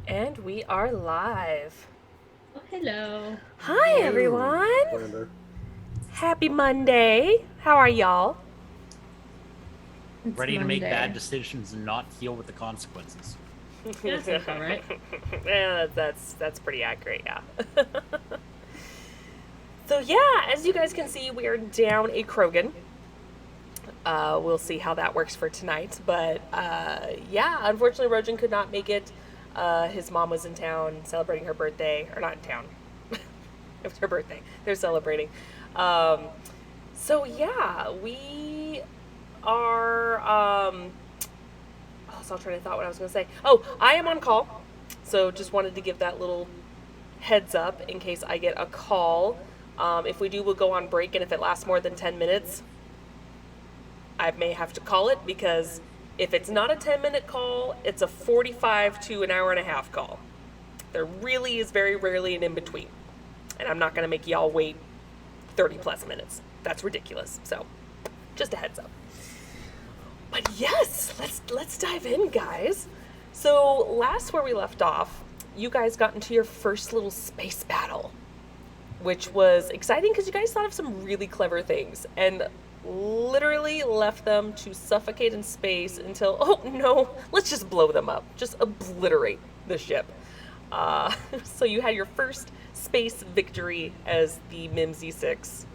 And we are live. Oh, hello. Hi, Hello, everyone. Miranda. Happy Monday. How are y'all? It's Ready to make bad Monday. decisions and not deal with the consequences. Yeah, sounds about right. Yeah, that's pretty accurate, yeah. So yeah, as you guys can see, we are down a Krogan. We'll see how that works for tonight. But yeah, unfortunately, Rojan could not make it. His mom was in town celebrating her birthday, or not in town. It was her birthday. They're celebrating. Um, so yeah, we are. So I was trying to thought what I was going to say. Oh, I am on call, so just wanted to give that little heads up in case I get a call. If we do, we'll go on break, and if it lasts more than 10 minutes, I may have to call it because if it's not a 10-minute call, it's a 45 to an hour and a half call. There really is very rarely an in between, and I'm not going to make y'all wait 30 plus minutes. That's ridiculous. So, just a heads up. But yes, let's dive in, guys. So, last where we left off, you guys got into your first little space battle, which was exciting because you guys thought of some really clever things and literally left them to suffocate in space until, oh no, let's just blow them up. Just obliterate the ship. So you had your first space victory as the Mimsy 6.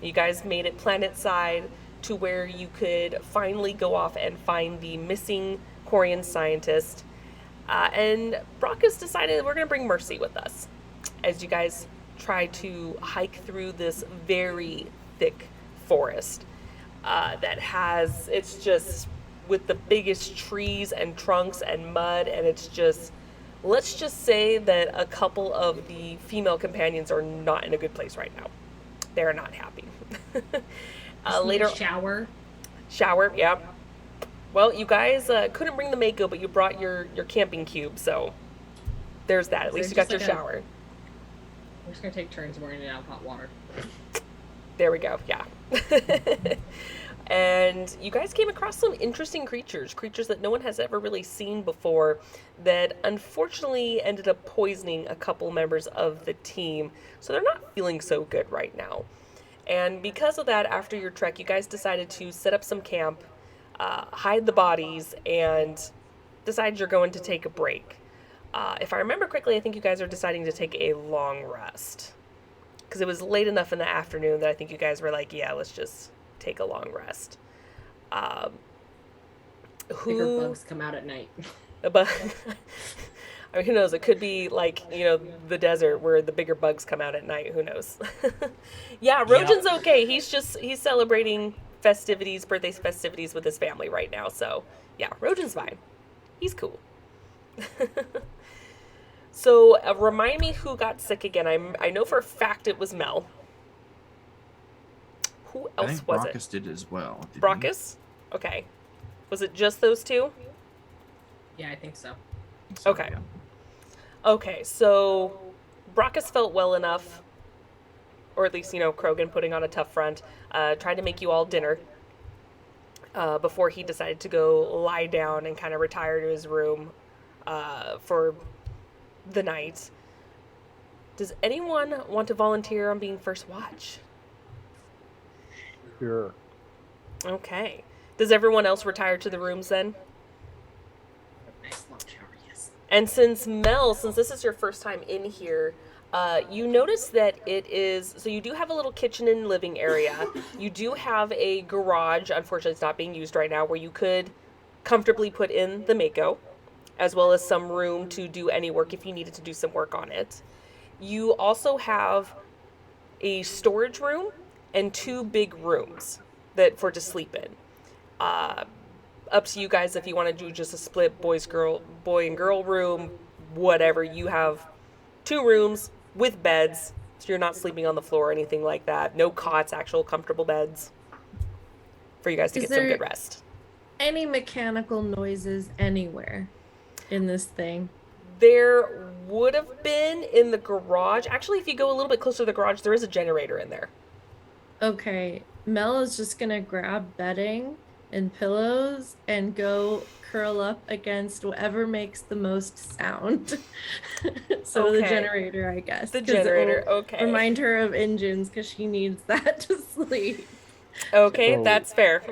You guys made it planet side to where you could finally go off and find the missing Quarian scientist. And Brockus decided we're going to bring Mercy with us as you guys try to hike through this very thick forest that has, it's just with the biggest trees and trunks and mud, and it's just, let's just say that a couple of the female companions are not in a good place right now. They're not happy. Just need Later, a shower, yeah. Well, you guys couldn't bring the Mako, but you brought your camping cube, so there's that. At So least you just got your like a- shower. We're just gonna take turns wearing it out of hot water. There we go, yeah. And you guys came across some interesting creatures that no one has ever really seen before, that unfortunately ended up poisoning a couple members of the team, so they're not feeling so good right now. And because of that, after your trek, you guys decided to set up some camp, hide the bodies, and decide you're going to take a break. If I remember correctly, I think you guys are deciding to take a long rest. Because it was late enough in the afternoon that I think you guys were like, yeah, let's just take a long rest. Um, Bigger who bugs come out at night. but I mean, who knows? It could be like, the desert where the bigger bugs come out at night. Who knows? Yeah, Rojan's okay. He's celebrating birthday festivities with his family right now. So yeah, Rojan's fine. He's cool. So remind me who got sick again. I know for a fact it was Mel. Who I else think was it? Brockus did as well. Didn't he? Brockus? Okay. Was it just those two? Yeah, I think so. So, Okay. yeah. Okay, so Brockus felt well enough, or at least, Krogan putting on a tough front, tried to make you all dinner before he decided to go lie down and kind of retire to his room for the night. Does anyone want to volunteer on being first watch? Sure. Okay. Does everyone else retire to the rooms then? Nice long shower, yes. And since this is your first time in here, you notice that so you do have a little kitchen and living area. You do have a garage, unfortunately it's not being used right now, where you could comfortably put in the Mako, as well as some room to do any work if you needed to do some work on it. You also have a storage room and two big rooms to sleep in. Uh, Up to you guys if you want to do just a split boy and girl room, whatever. You have two rooms with beds, so you're not sleeping on the floor or anything like that. No cots, actual comfortable beds for you guys to Is get some there good rest. any mechanical noises anywhere in this thing? There would have been in the garage. Actually, if you go a little bit closer to the garage, there is a generator in there. Okay, Mel is just gonna grab bedding and pillows and go curl up against whatever makes the most sound. So the Okay. generator, I guess. The 'cause it will generator, okay. Remind her of engines because she needs that to sleep. Okay, So- that's fair.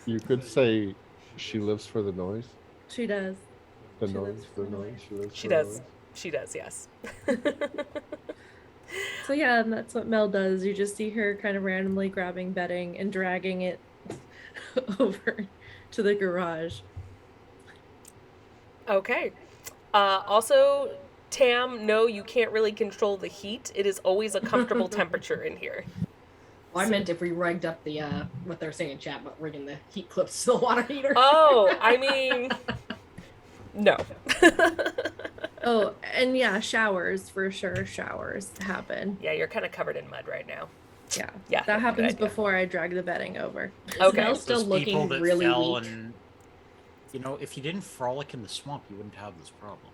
You could say she lives for the noise. She does. The She lives noise, for the the noise. noise. She lives She for the does. noise. She does, yes. So yeah, and that's what Mel does. You just see her kind of randomly grabbing bedding and dragging it over to the garage. Okay. Also, Tam, no, you can't really control the heat. It is always a comfortable temperature in here. Well, I meant if we rigged up the what they're saying in chat about rigging the heat clips to the water heater. Oh, I mean, no. Oh, and yeah, showers for sure. Showers happen. Yeah, you're kind of covered in mud right now. Yeah, Yeah, that good happens idea. before I drag the bedding over. Is Okay. Mel still Those people looking that really fell weak? and, you know, if you didn't frolic in the swamp, you wouldn't have this problem.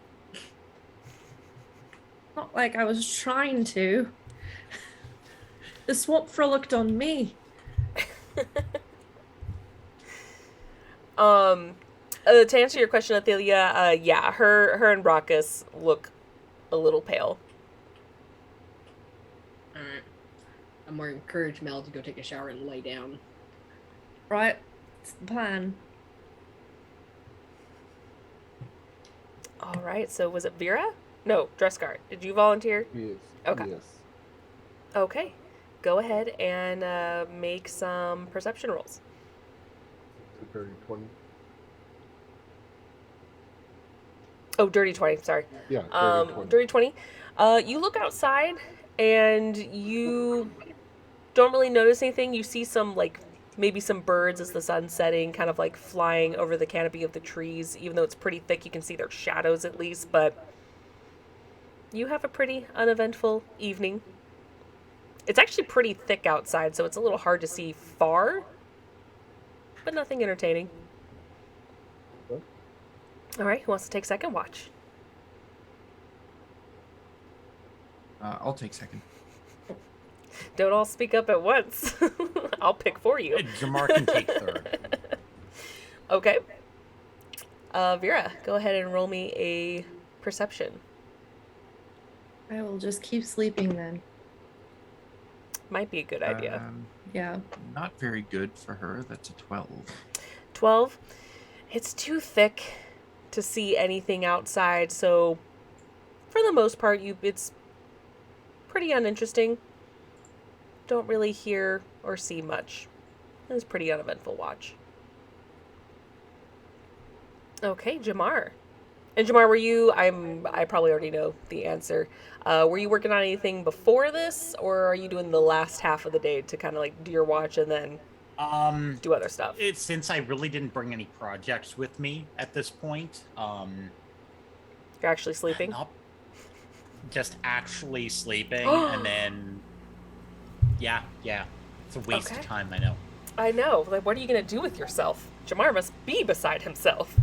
Not like I was trying to. The swamp frolicked on me. To answer your question, Athelia, yeah, her and Brockus look a little pale. Alright. I'm gonna encourage Mel to go take a shower and lay down. Right, it's the plan. All right, so was it Vera? No, Dressguard. Did you volunteer? Yes. Okay. Yes. Okay. Go ahead and make some perception rolls. Dirty 20. Oh, dirty 20, sorry. Yeah. Dirty 20. Dirty 20. You look outside and you don't really notice anything. You see some, like, maybe some birds as the sun's setting, kind of like flying over the canopy of the trees. Even though it's pretty thick, you can see their shadows at least, but you have a pretty uneventful evening. It's actually pretty thick outside, so it's a little hard to see far, but nothing entertaining. Okay. All right, who wants to take second watch? I'll take second. Don't all speak up at once. I'll pick for you. Jamar can take third. Okay. Vera, go ahead and roll me a perception. I will just keep sleeping then. Might be a good idea. Yeah. Not very good for her. That's a 12. 12. It's too thick to see anything outside, so for the most part, it's pretty uninteresting. Don't really hear or see much. It's a pretty uneventful watch. Okay, Jamar. And Jamar, were you? I probably already know the answer. Were you working on anything before this, or are you doing the last half of the day to kind of like do your watch and then do other stuff? It's since I really didn't bring any projects with me at this point. You're actually sleeping? Not just actually sleeping, and then yeah, it's a waste Okay. of time. I know. I know. Like, what are you gonna do with yourself? Jamar must be beside himself.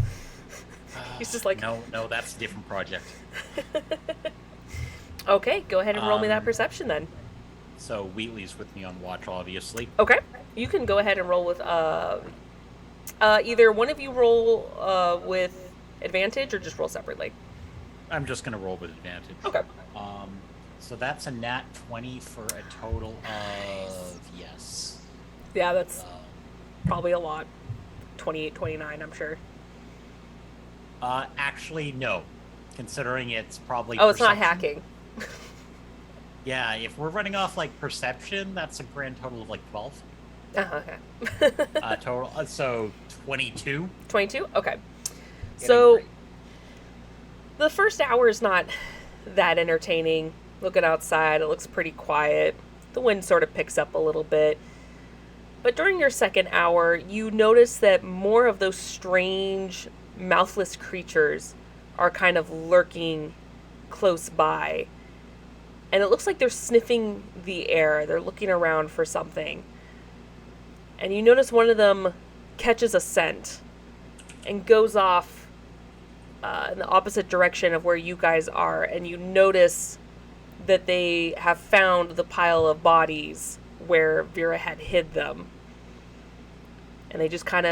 He's just like, no, that's a different project. okay, go ahead and roll me that Um, perception then. So Wheatley's with me on watch, obviously. Okay, you can go ahead and roll with either one of you roll with advantage or just roll separately. I'm just gonna roll with advantage. Okay. So that's a nat 20 for a total of yes. Yeah, that's Uh, probably a lot. 28, 29, I'm sure. Actually, no. Considering it's probably Oh, it's not perception. hacking. Yeah, if we're running off like perception, that's a grand total of like 12. Okay. Total. So 22. 22? Okay. Getting So, great. the first hour is not that entertaining. Looking outside, it looks pretty quiet. The wind sort of picks up a little bit. But during your second hour, you notice that more of those strange, mouthless creatures are kind of lurking close by. And it looks like they're sniffing the air. They're looking around for something. And you notice one of them catches a scent and goes off in the opposite direction of where you guys are. And you notice that they have found the pile of bodies where Vera had hid them. and you just kind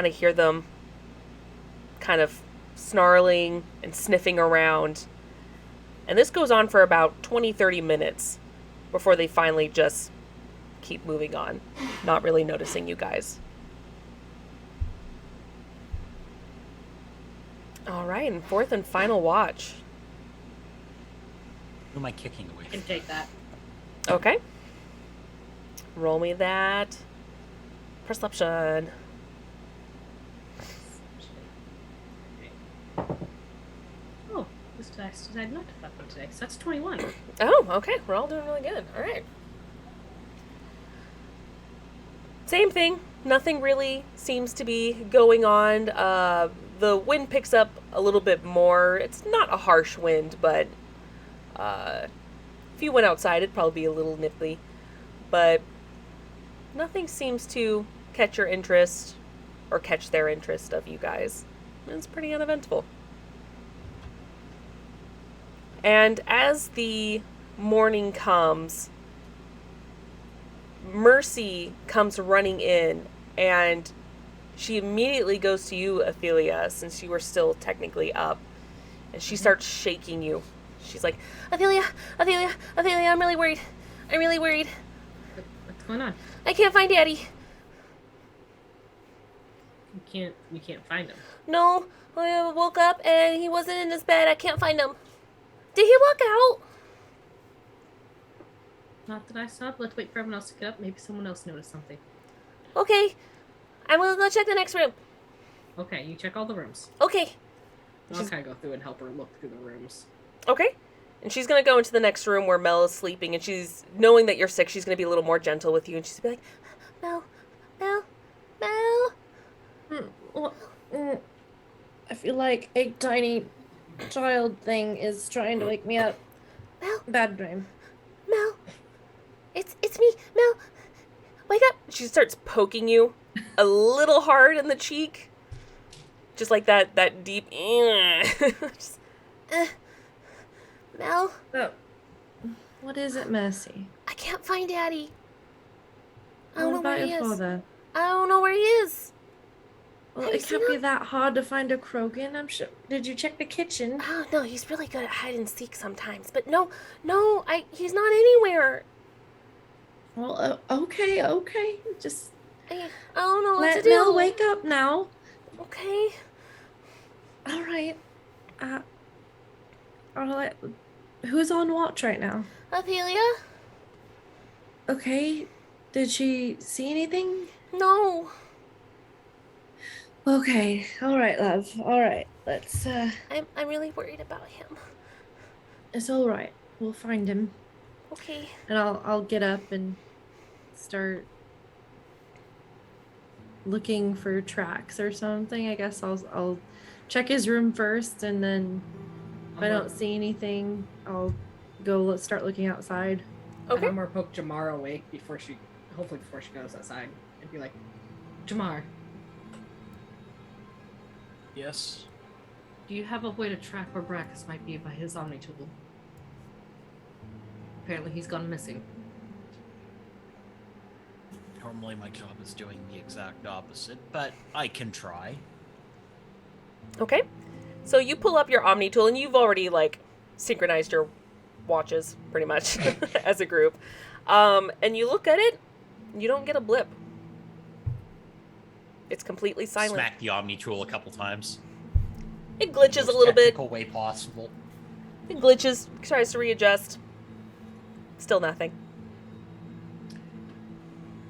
of hear them kind of snarling and sniffing around. And this goes on for about 20-30 minutes before they finally just keep moving on, not really noticing you guys. All right, and fourth and final watch. Who am I kicking away I can from? take that. Okay. Roll me that perception. Oh, this dice decided not to fuck one today, so that's 21. Oh, okay. We're all doing really good. All right. Same thing. Nothing really seems to be going on. The wind picks up a little bit more. It's not a harsh wind, but if you went outside, it'd probably be a little nipply. But nothing seems to catch your interest or catch their interest of you guys. It's pretty uneventful. And as the morning comes, Mercy comes running in, and she immediately goes to you, Athelia, since you were still technically up, and she starts shaking you. She's like, Athelia, I'm really worried. What's going on? I can't find Daddy. You can't find him. No, I woke up and he wasn't in his bed. I can't find him. Did he walk out? Not that I saw, but let's wait for everyone else to get up. Maybe someone else noticed something. Okay, I'm gonna go check the next room. Okay, you check all the rooms. Okay. I'll She's- kind of go through and help her look through the rooms. Okay. And she's going to go into the next room where Mel is sleeping, and she's, knowing that you're sick, she's going to be a little more gentle with you, and she's going to be like, Mel. I feel like a tiny child thing is trying to wake me up. Mel, Bad dream. Mel. It's me, Mel. Wake up. She starts poking you a little hard in the cheek. Just like that deep, just, Mel, Oh. What is it, Mercy? I can't find Daddy. I don't What know where about he your is. father? I don't know where he is. Well, Have you it seen can't be him? that hard to find a Krogan. I'm sure. Did you check the kitchen? Oh no, he's really good at hide and seek sometimes. But no, he's not anywhere. Well, okay. Just I don't know what let to do. Mel wake up now. Okay. All right. All right. Who's on watch right now? Athelia? Okay. Did she see anything? No. Okay. All right, love. All right. Let's. I'm really worried about him. It's all right. We'll find him, Okay. and I'll get up and start looking for tracks or something. I guess I'll check his room first, and then if I don't see anything, I'll go start looking outside. Okay. I'm gonna poke Jamar awake before she goes outside, and be like, Jamar, Yes. do you have a way to track where Brackus might be by his Omni tool? Apparently he's gone missing. Normally my job is doing the exact opposite, but I can try. Okay. So you pull up your Omni tool, and you've already synchronized your watches pretty much as a group. And you look at it, you don't get a blip. It's completely silent. Smack the Omni tool a couple times. It glitches a Most little bit. technical way possible. It glitches, tries to readjust. Still nothing.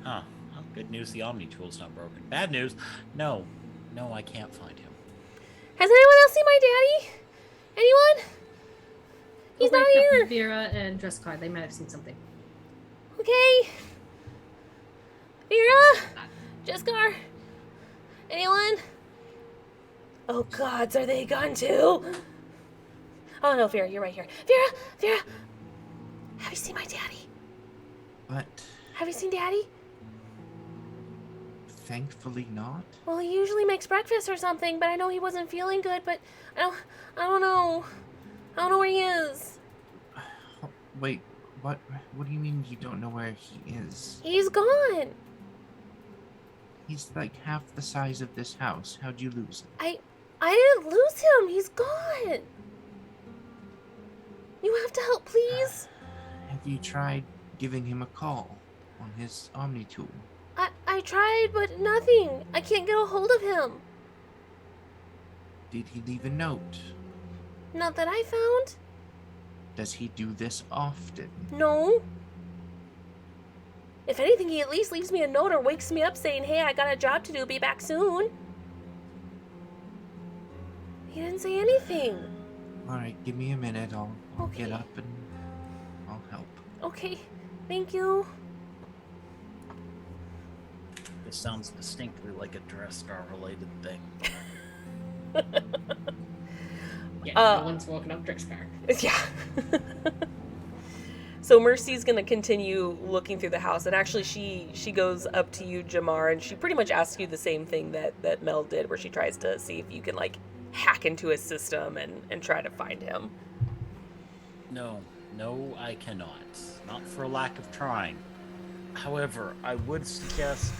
Huh. Well, good news, the Omni tool's not broken. Bad news, no, I can't find him. Has anyone else seen my daddy? Anyone? He's I'll not wake up here. Vera and Dresscard, they might have seen something. Okay. Vera? Jessica? Anyone? Oh gods, are they gone too? Oh no, Vera, you're right here. Vera! Have you seen my daddy? But Have you seen Daddy? thankfully not. Well, he usually makes breakfast or something, but I know he wasn't feeling good, but I don't know. I don't know where he is. Wait, what do you mean you don't know where he is? He's gone. He's like half the size of this house. How'd you lose it? I didn't lose him. He's gone. You have to help, please. Have you tried giving him a call on his Omni tool? I tried, but nothing. I can't get a hold of him. Did he leave a note? Not that I found. Does he do this often? No. If anything, he at least leaves me a note or wakes me up saying, hey, I got a job to do, be back soon. He didn't say anything. Alright, give me a minute. I'll get Okay. up and I'll help. Okay, thank you. This sounds distinctly like a Drescar related thing. Yeah, no one's woken up Drixcar. Yeah. So Mercy's gonna continue looking through the house, and actually she goes up to you, Jamar, and she pretty much asks you the same thing that Mel did, where she tries to see if you can like hack into his system and try to find him. No, I cannot. Not for lack of trying. However, I would suggest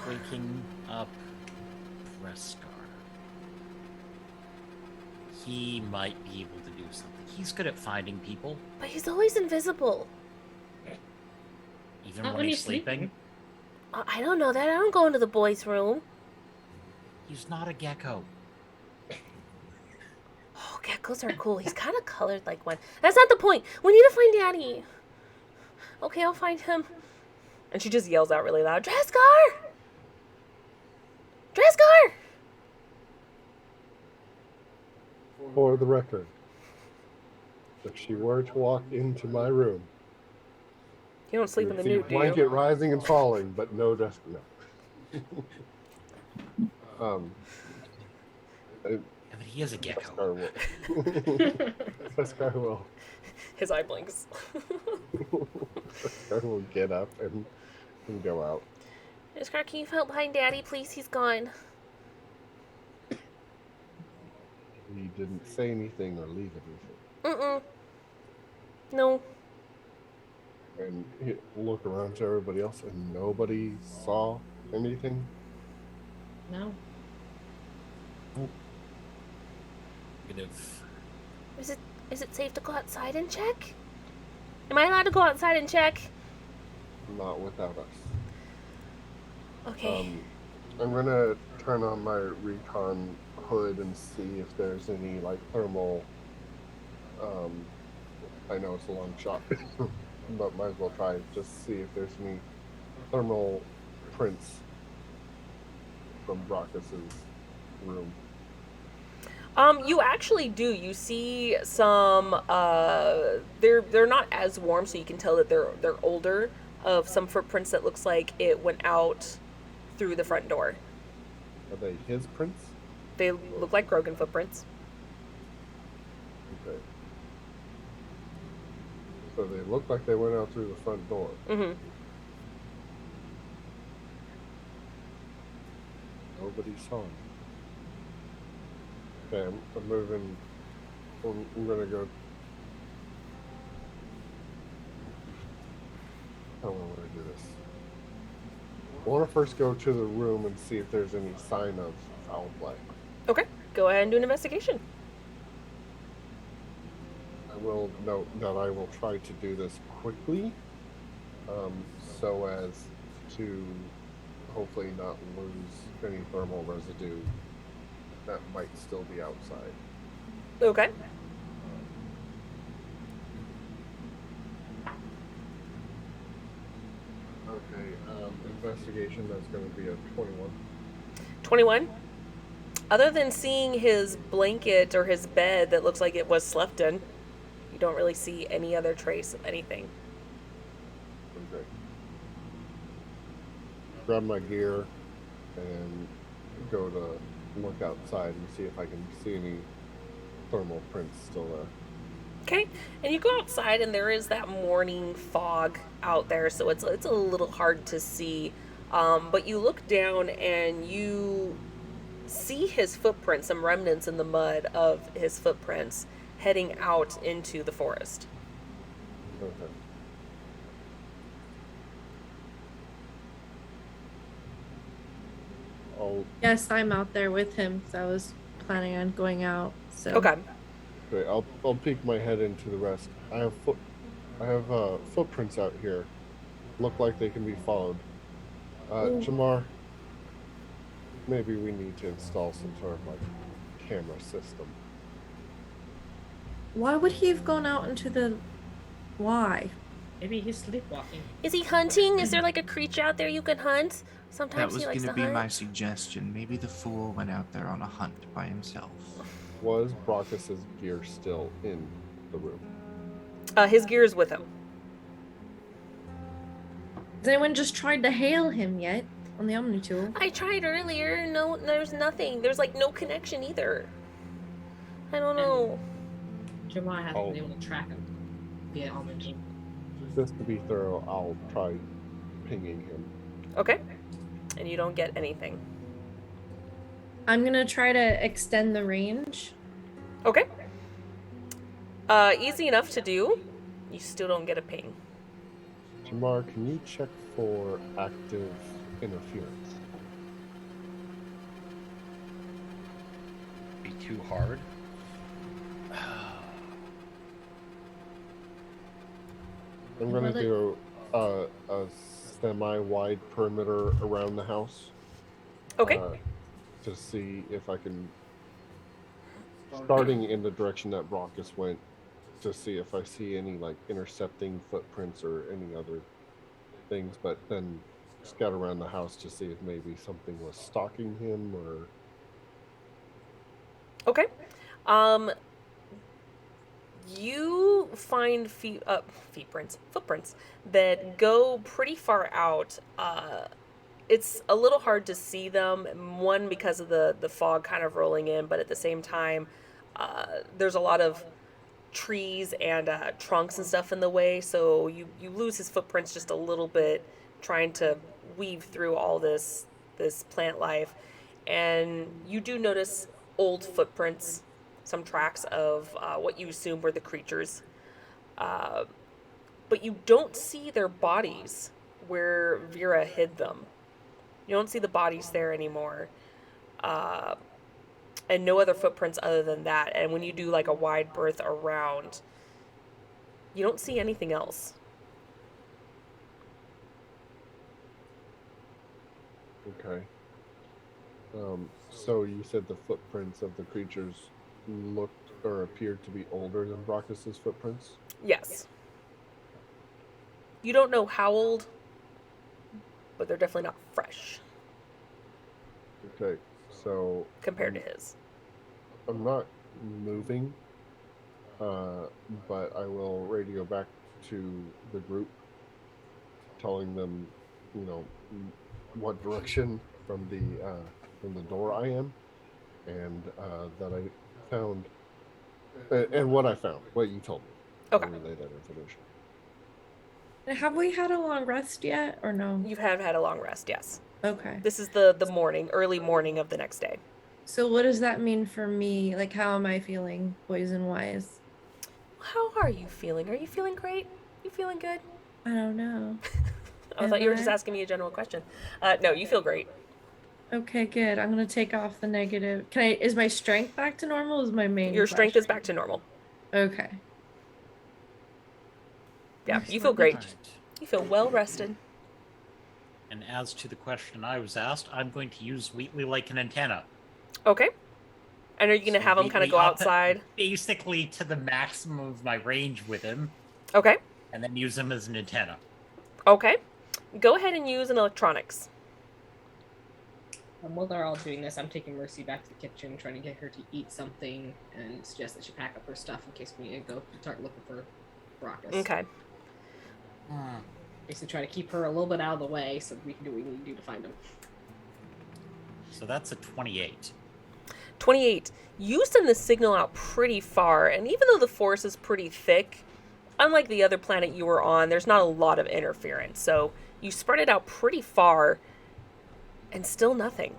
waking up Drescar. He might be able to do something. He's good at finding people, But he's always invisible. even Not when when he's he's sleeping. I don't know that. I don't go into the boys' room. He's not a gecko. Oh, geckos are cool. He's kind of colored like one. That's not the point. We need to find Daddy. Okay, I'll find him. And she just yells out really loud, Drescar! Drescar! For the record, if she were to walk into my room, You don't sleep you in would the see nude, do blanket you? rising and falling, but no desk. No. Yeah, but he is a gecko. Scar will. Scar will. His eye blinks. Scar will get up and go out. Drescar, can you help find Daddy, please? He's gone. He didn't say anything or leave anything. Mm-mm. No. And he look around to everybody else, and nobody saw anything. No. Negative. Is it safe to go outside and check? Am I allowed to go outside and check? Not without us. Okay. I'm gonna turn on my recon hood and see if there's any like thermal. I know it's a long shot, but might as well try just see if there's any thermal prints from Brockus's room. You actually do. You see some. They're not as warm, so you can tell that they're older. Of some footprints that looks like it went out through the front door. Are they his prints? They look like Grogan footprints. Okay. So they look like they went out through the front door. Mm-hmm. Nobody saw him. Okay, I'm moving. I'm gonna go. How do I want to do this? I want to first go to the room and see if there's any sign of foul play. Okay. Go ahead and do an investigation. I will note that I will try to do this quickly, so as to hopefully not lose any thermal residue that might still be outside. Okay. Okay, investigation, that's going to be a 21. 21. Other than seeing his blanket or his bed that looks like it was slept in, you don't really see any other trace of anything. Okay. Grab my gear and go to look outside and see if I can see any thermal prints still there. Okay, and you go outside and there is that morning fog out there, so it's a little hard to see. But you look down and you see his footprints, some remnants in the mud of his footprints heading out into the forest. Okay. Yes, I'm out there with him. So I was planning on going out. So Okay. Okay, I'll peek my head into the rest. I have footprints out here. Look like they can be followed. Jamar, maybe we need to install some sort of like camera system. Why would he have gone out into the? Why? Maybe he's sleepwalking. Is he hunting? Is there like a creature out there you can hunt? That Sometimes was he likes going to to be hunt. my suggestion. Maybe the fool went out there on a hunt by himself. Was Brockus's gear still in the room? His gear is with him. Has anyone just tried to hail him yet on the Omnitool? I tried earlier. No, there's nothing. There's like no connection either. I don't know. Jamar hasn't Oh. been able to track him via Almond. Just to be thorough, I'll try pinging him. Okay. And you don't get anything. I'm gonna try to extend the range. Okay. Easy enough to do. You still don't get a ping. Jamar, can you check for active interference? Be too hard. I'm going Well, to do a semi-wide perimeter around the house. Okay. To see if I can, starting in the direction that Brockus went, to see if I see any like intercepting footprints or any other things, but then scout around the house to see if maybe something was stalking him or. Okay. You find footprints that go pretty far out. It's a little hard to see them. One, because of the fog kind of rolling in, but at the same time, there's a lot of trees and trunks and stuff in the way, so you lose his footprints just a little bit trying to weave through all this plant life. And you do notice old footprints, some tracks of what you assume were the creatures, but you don't see their bodies where Vera hid them. You don't see the bodies there anymore, and no other footprints other than that. And when you do like a wide berth around, you don't see anything else. Okay. So you said the footprints of the creatures looked or appeared to be older than Brockus's footprints? Yes. You don't know how old, but they're definitely not fresh Okay, so compared to his. I'm not moving, but I will radio back to the group, telling them, you know, what direction from the door I am, and that I found, and what I found, what you told me. Okay. I'll relay that information. Have we had a long rest yet, or no? You have had a long rest, yes. Okay. This is the morning, early morning of the next day. So what does that mean for me? Like, how am I feeling poison-wise? How are you feeling? Are you feeling great? You feeling good? I don't know. I thought you were Am just I? asking me a general question. No, you feel great. Okay, good. I'm gonna take off the negative. Is my strength back to normal? Is my main Your strength is question? back to normal. Okay. Yeah, you feel great. Right. You feel well rested. And as to the question I was asked, I'm going to use Wheatley like an antenna. Okay. And are you going to So have him kind of Wheatley go up outside? basically to the maximum of my range with him, Okay. and then use him as an antenna. Okay. Go ahead and use an electronics. While they're all doing this, I'm taking Mercy back to the kitchen, trying to get her to eat something, and suggest that she pack up her stuff in case we need to go start looking for Brockus. Okay. Basically, try to keep her a little bit out of the way so we can do what we need to do to find him. So that's a 28. 28. You send the signal out pretty far, and even though the force is pretty thick, unlike the other planet you were on, there's not a lot of interference. So you spread it out pretty far, and still nothing.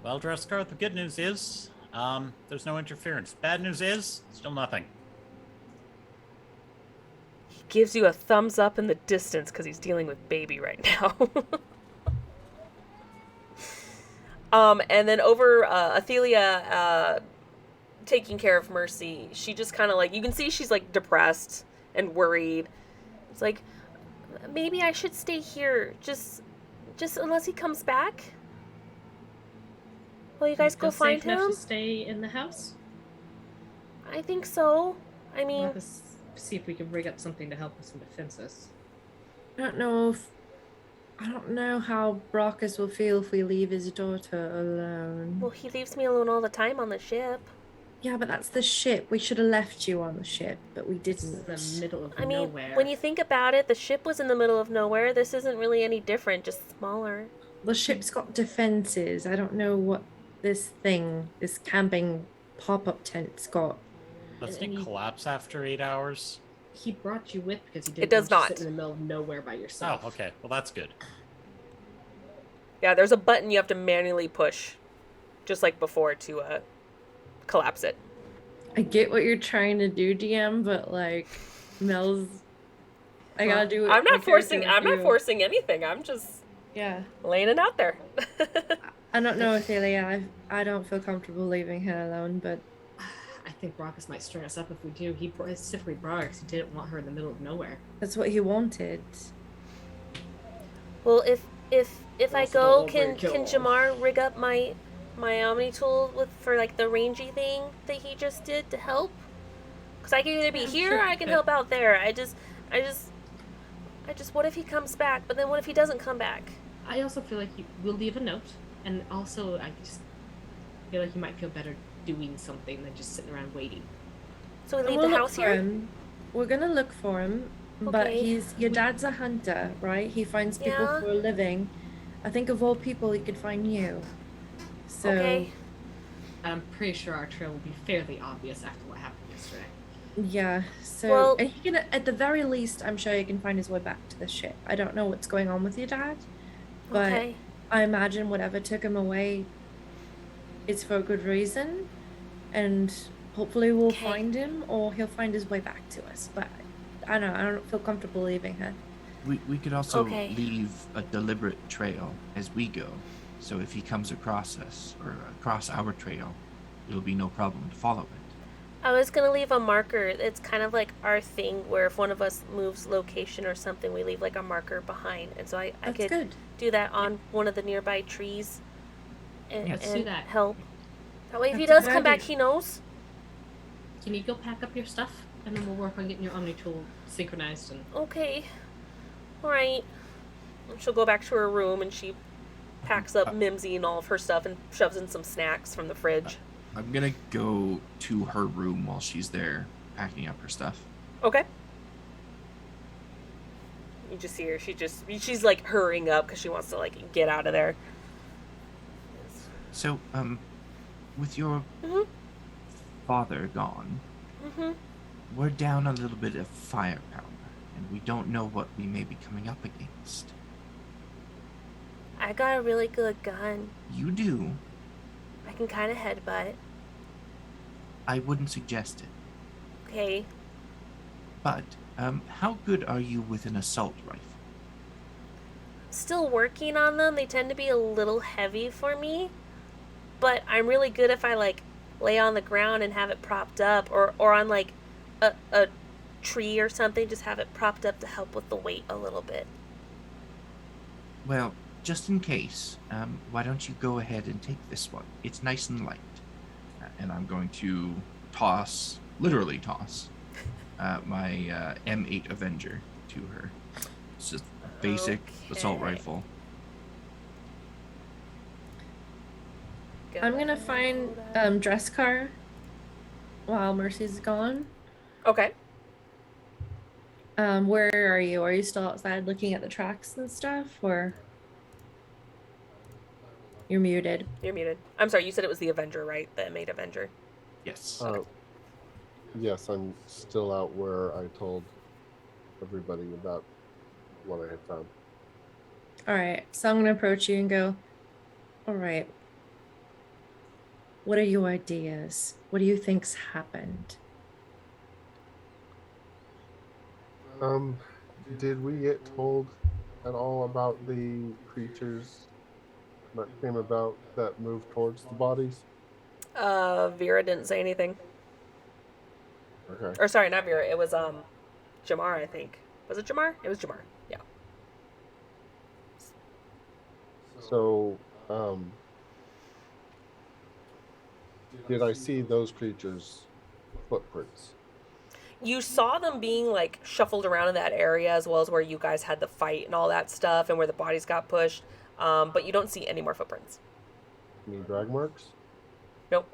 Well, Dreskar, the good news is, there's no interference. Bad news is, still nothing. He gives you a thumbs up in the distance because he's dealing with baby right now. And then over Athelia taking care of Mercy, she just kind of like, you can see she's like depressed and worried. It's like, maybe I should stay here, just unless he comes back. Will you guys You go feel find safe enough him? to stay in the house? I think so. I mean, Let us see if we can rig up something to help us and defend us. I don't know how Brockus will feel if we leave his daughter alone. well, he leaves me alone all the time on the ship. Yeah, but that's the ship. We should have left you on the ship, but we This is didn't. the middle of I mean, nowhere. when you think about it, the ship was in the middle of nowhere. This isn't really any different, just smaller. The ship's got defenses. I don't know what this camping pop-up tent's got. Doesn't And it you- collapse after 8 hours? He brought you with because he didn't does want you not. sit in the middle of nowhere by Oh, yourself. okay. Well, that's good. Yeah, there's a button you have to manually push, just like before, to collapse it. I get what you're trying to do, DM, but like, Mel's. I gotta do it. I'm my not forcing. character I'm not with you. forcing anything. I'm just Yeah. laying it out there. I don't know, Athelia. I don't feel comfortable leaving her alone, but I think Brockus might string us up if we do. He specifically brought her because he didn't want her in the middle of nowhere. that's what he wanted. Well, if I Also go, don't can overkill. Jamar rig up my Omni tool for like the rangy thing that he just did to help? Because I can either be I'm here sure or he I can could. help out there. I just what if he comes back? But then what if he doesn't come back? I also feel like we'll leave a note, and also I just feel like you might feel better doing something than just sitting around waiting. So we And leave we'll the look house for here. him. We're gonna look for him, but Okay. your dad's a hunter, right? He finds people Yeah. for a living. I think of all people, he could find you. So Okay. I'm pretty sure our trail will be fairly obvious after what happened yesterday. yeah. So Well- and he can, at the very least, I'm sure he can find his way back to the ship. I don't know what's going on with your dad, but Okay. I imagine whatever took him away is for a good reason, and hopefully we'll Okay. find him, or he'll find his way back to us. But I don't feel comfortable leaving her. We could also Okay. leave a deliberate trail as we go. So if he comes across us or across our trail, it'll be no problem to follow it. I was gonna leave a marker. It's kind of like our thing where if one of us moves location or something, we leave like a marker behind, and so I That's could good. do that on one of the nearby trees and, Yes. Let's do and that. help. That way, if he That's a does good come back, idea. he knows. Can you go pack up your stuff, and then we'll work on getting your Omni tool synchronized and Okay. Alright. She'll go back to her room and she packs up Mimsy and all of her stuff and shoves in some snacks from the fridge. I'm gonna go to her room while she's there packing up her stuff. Okay. You just see her. She's like hurrying up because she wants to like get out of there. So, with your Mhm. father gone, Mhm. we're down a little bit of firepower, and we don't know what we may be coming up against. I got a really good gun. You do. I can kind of headbutt. I wouldn't suggest it. Okay. But, how good are you with an assault rifle? Still working on them. They tend to be a little heavy for me. But I'm really good if I like lay on the ground and have it propped up or on like a tree or something, just have it propped up to help with the weight a little bit. Well, just in case, why don't you go ahead and take this one? It's nice and light. And I'm going to literally toss, my M8 Avenger to her. It's just a basic assault Okay. rifle. I'm gonna find dress car while Mercy's gone. Okay. Where are you? Are you still outside looking at the tracks and stuff, or you're muted? You're muted. I'm sorry, you said it was the Avenger, right? The M8 Avenger. Yes. Yes, I'm still out where I told everybody about what I had found. All right, so I'm gonna approach you and go, all right, what are your ideas? What do you think's happened? Did we get told at all about the creatures that came about that moved towards the bodies? Vera didn't say anything. Okay. Or sorry, not Vera. It was Jamar, I think. Was it Jamar? It was Jamar. Yeah. So, did I see those creatures' footprints? You saw them being like shuffled around in that area as well as where you guys had the fight and all that stuff and where the bodies got pushed. But you don't see any more footprints. Any drag marks? Nope.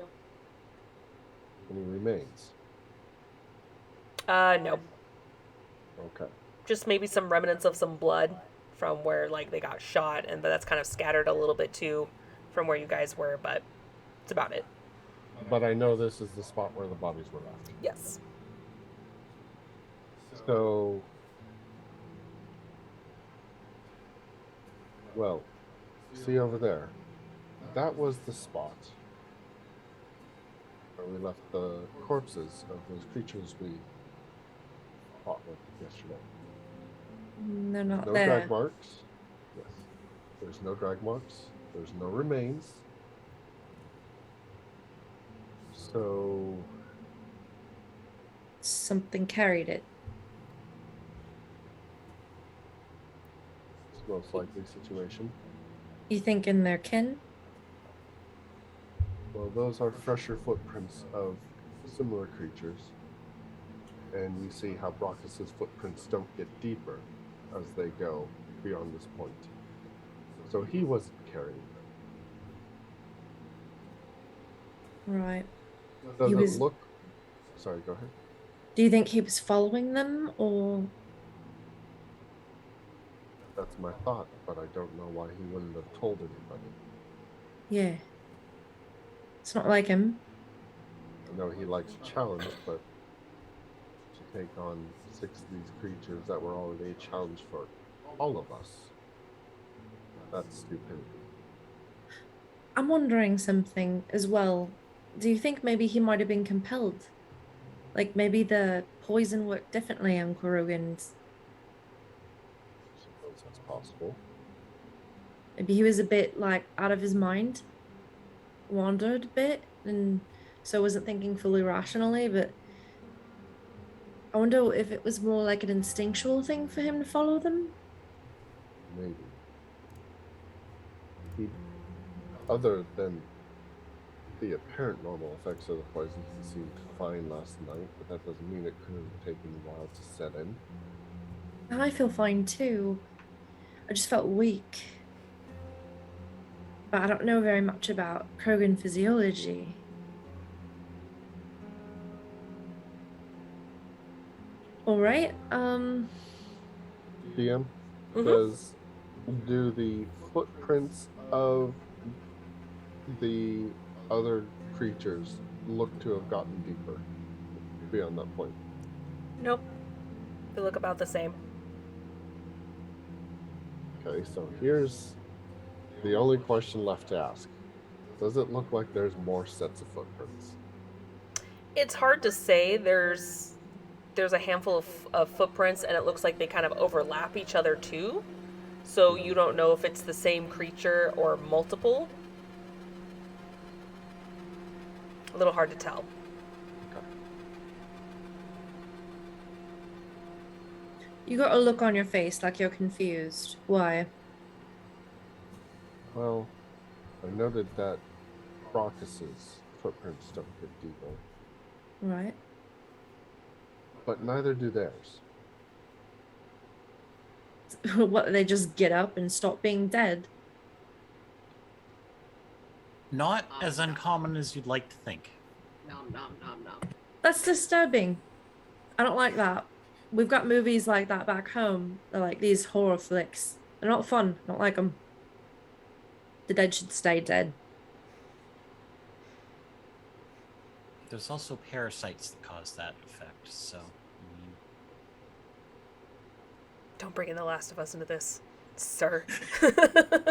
Any remains? No. Okay. Just maybe some remnants of some blood from where like they got shot, and but that's kind of scattered a little bit too from where you guys were, but it's about it. But I know this is the spot where the bodies were left. Yes. So, well, see over there. That was the spot where we left the corpses of those creatures we fought with yesterday. They're not No there. drag marks. Yes. There's no drag marks. There's no remains. So, Something carried it. it's the most likely situation. You thinking they're kin? Well, those are fresher footprints of similar creatures. And we see how Brockus's footprints don't get deeper as they go beyond this point. So he wasn't carrying them. Right. Does He it was- look... Sorry, go ahead. Do you think he was following them, or That's my thought, but I don't know why he wouldn't have told anybody. yeah? It's not like him. I know he likes a challenge, but to take on 6 of these creatures that were already a challenge for all of us, that's stupidity. I'm wondering something as well. Do you think maybe he might have been compelled? Like maybe the poison worked differently on Korogan's. Suppose that's possible. Maybe he was a bit like out of his mind, wandered a bit, and so wasn't thinking fully rationally. But I wonder if it was more like an instinctual thing for him to follow them. Maybe. He, other than the apparent normal effects of the poison, he seemed fine last night, but that doesn't mean it couldn't have taken a while to set in. And I feel fine too. I just felt weak. But I don't know very much about Krogan physiology. Alright, DM, Mhm. do the footprints of the other creatures look to have gotten deeper beyond that point? Nope. They look about the same. Okay, so here's the only question left to ask. Does it look like there's more sets of footprints? It's hard to say. There's a handful of footprints, and it looks like they kind of overlap each other too. So you don't know if it's the same creature or multiple. A little hard to tell. you got a look on your face like you're confused. Why? Well, I noted that Brockus's footprints don't get deeper, Right. but neither do theirs. What, they just get up and stop being dead? Not as uncommon as you'd like to think. Nom nom nom nom. That's disturbing. I don't like that. We've got movies like that back home. They're like these horror flicks. They're not fun. Don't like them. The dead should stay dead. There's also parasites that cause that effect, so. I mean, Don't bring in The Last of Us into this, sir.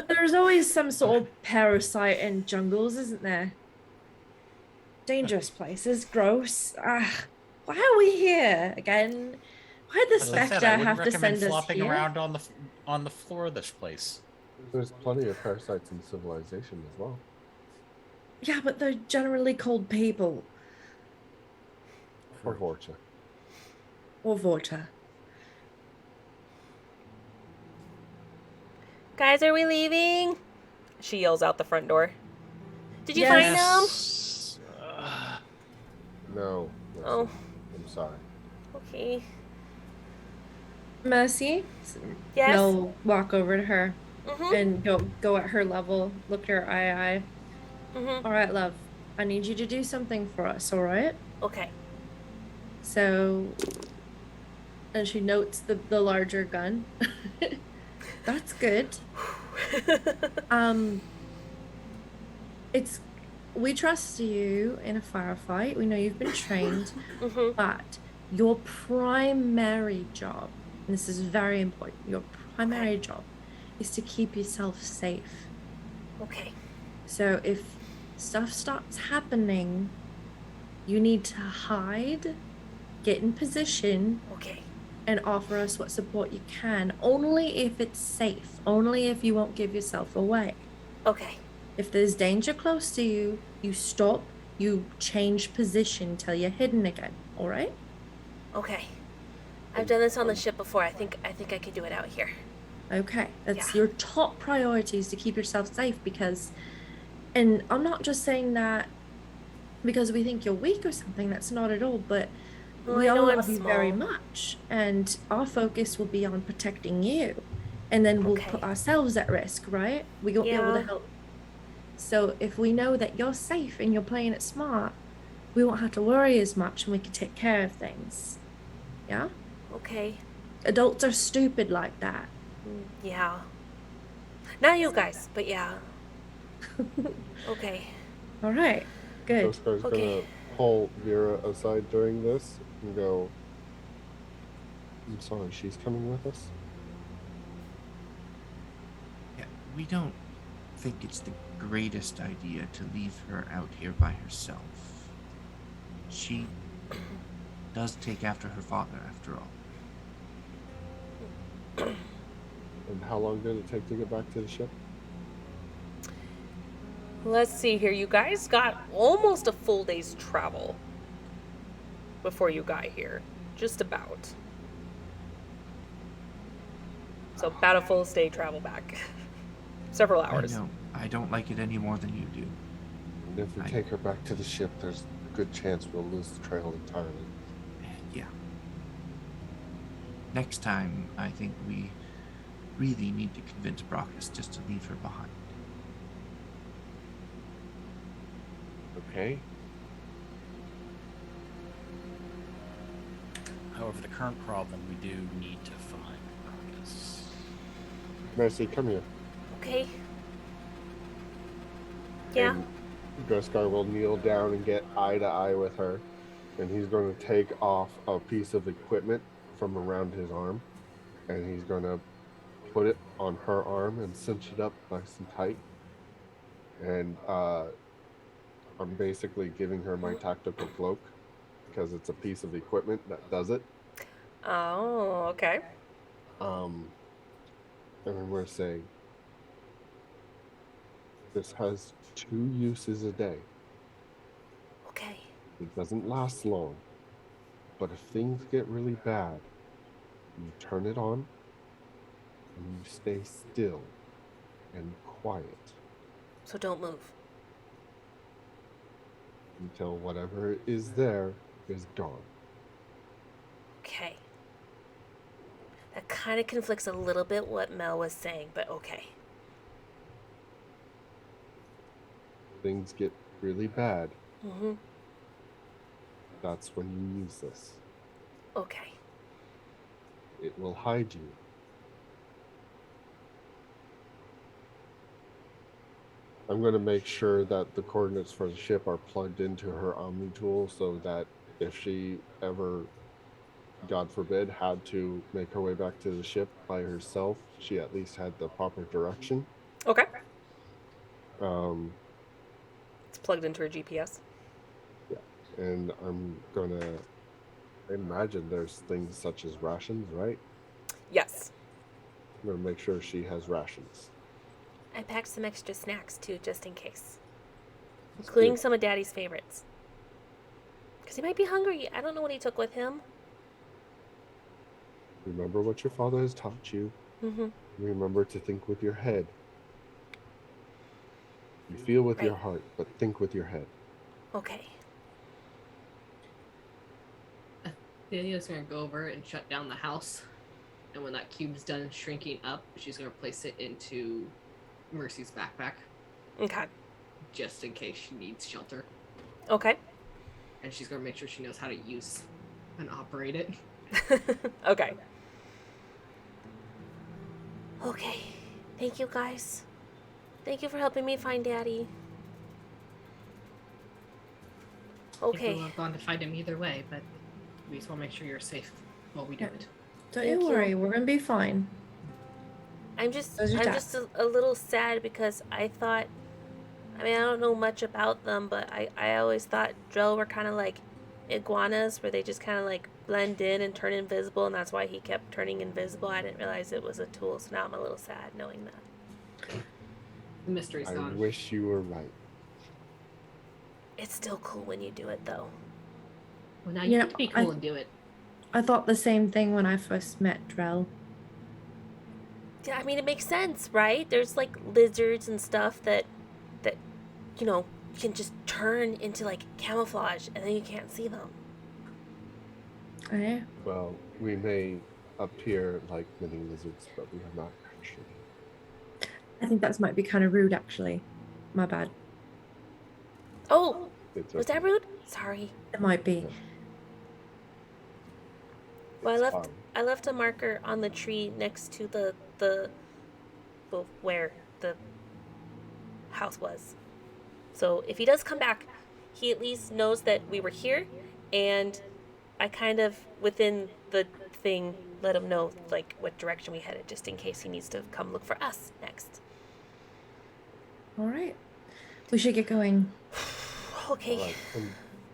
There's always some sort of parasite in jungles, isn't there? Dangerous places. Gross. Ah, why are we here again? Why'd the as I said, Spectre I wouldn't have to recommend send us flopping here? around on the floor of this place. There's plenty of parasites in civilization as well. Yeah, but they're generally cold people. Or Vorcha. Or Vorta. Guys, are we leaving? She yells out the front door. Did you Yes. find them? Yes. No. Oh. I'm sorry. Okay. Mercy. Yes. They'll walk over to her Mm-hmm. and go at her level, look at her eye. Mm-hmm. All right, love. I need you to do something for us, all right? Okay. So, and she notes the larger gun. That's good. It's we trust you in a firefight. We know you've been trained, Mm-hmm. but your primary job, and this is very important, your primary job is to keep yourself safe. Okay. So if stuff starts happening, you need to hide, get in position, Okay. and offer us what support you can, only if it's safe, only if you won't give yourself away. Okay. If there's danger close to you, you stop, you change position till you're hidden again, all right? Okay. I've done this on the ship before. I think I could do it out here. Okay, that's Yeah. your top priority is to keep yourself safe because, and I'm not just saying that because we think you're weak or something, that's not at all, but Well, we I know all I'm love you very small. much, and our focus will be on protecting you, and then we'll put Okay. ourselves at risk, right? We won't be able to Yeah. help. So if we know that you're safe and you're playing it smart, we won't have to worry as much and we can take care of things. Yeah? Okay. Adults are stupid like that. Yeah. Not you guys, but yeah. Okay. All right, good. Ghostgar's Okay. gonna pull Vera aside during this and go, I'm sorry, she's coming with us? Yeah, we don't think it's the greatest idea to leave her out here by herself. She does take after her father, after all. And how long did it take to get back to the ship? Let's see here. You guys got almost a full day's travel before you got here. Just about. So about a full day travel back. Several hours. I know. I don't like it any more than you do. And if we I- take her back to the ship, there's a good chance we'll lose the trail entirely. Yeah. Next time, I think we really need to convince Brockus just to leave her behind. Okay. However, the current problem, we do need to find Brockus. Mercy, come here. Okay. Yeah. And Ghostgar will kneel down and get eye to eye with her. And he's going to take off a piece of equipment from around his arm. And he's going to put it on her arm and cinch it up nice and tight. And I'm basically giving her my tactical cloak because it's a piece of equipment that does it. Oh, okay. And then we're saying this has 2 uses a day. Okay. It doesn't last long. But if things get really bad, you turn it on and you stay still and quiet So don't move. until whatever is there is gone. Okay. That kind of conflicts a little bit what Mel was saying, but okay. Things get really bad, Mm-hmm. that's when you use this. Okay. It will hide you. I'm going to make sure that the coordinates for the ship are plugged into her Omni tool so that if she ever, God forbid, had to make her way back to the ship by herself, she at least had the proper direction. Okay. Um, It's plugged into her GPS. and I'm going to imagine there's things such as rations, right? Yes. I'm going to make sure she has rations. I packed some extra snacks too, just in case, That's including good. some of Daddy's favorites. Because he might be hungry. I don't know what he took with him. Remember what your father has taught you. Mm-hmm. Remember to think with your head. You feel with your Right. heart, but think with your head. Okay. Thelia's gonna go over and shut down the house, and when that cube's done shrinking up, she's gonna place it into Mercy's backpack, Okay. just in case she needs shelter. Okay. And she's gonna make sure she knows how to use and operate it. Okay. Okay. Thank you, guys. Thank you for helping me find Daddy. I think Okay. we'll have gone to find him either way, but we just want to make sure you're safe while we do Yeah. it. Don't Thank you you. worry, we're gonna be fine. I'm just Those are I'm just a little sad because I thought, I mean, I don't know much about them, but I always thought Drell were kind of like iguanas, where they just kind of like blend in and turn invisible, and that's why he kept turning invisible. I didn't realize it was a tool, so now I'm a little sad knowing that. The mystery's I gone. wish you were right. It's still cool when you do it, though. Well, now You you know, get to be I- cool and do it. I thought the same thing when I first met Drell. Yeah, I mean, it makes sense, right? There's like lizards and stuff that you know, you can just turn into like camouflage, and then you can't see them. Oh, yeah. Well, we may appear like mini lizards, but we are not actually. I think that might be kind of rude, actually. My bad. Oh, It's was okay. that rude? Sorry. It might be. Yeah. Well, It's I fine. left a marker on the tree next to well, where the house was. So if he does come back, he at least knows that we were here, and I kind of, within the thing, let him know like what direction we headed, just in case he needs to come look for us next. All right. We should get going. Okay. Alright,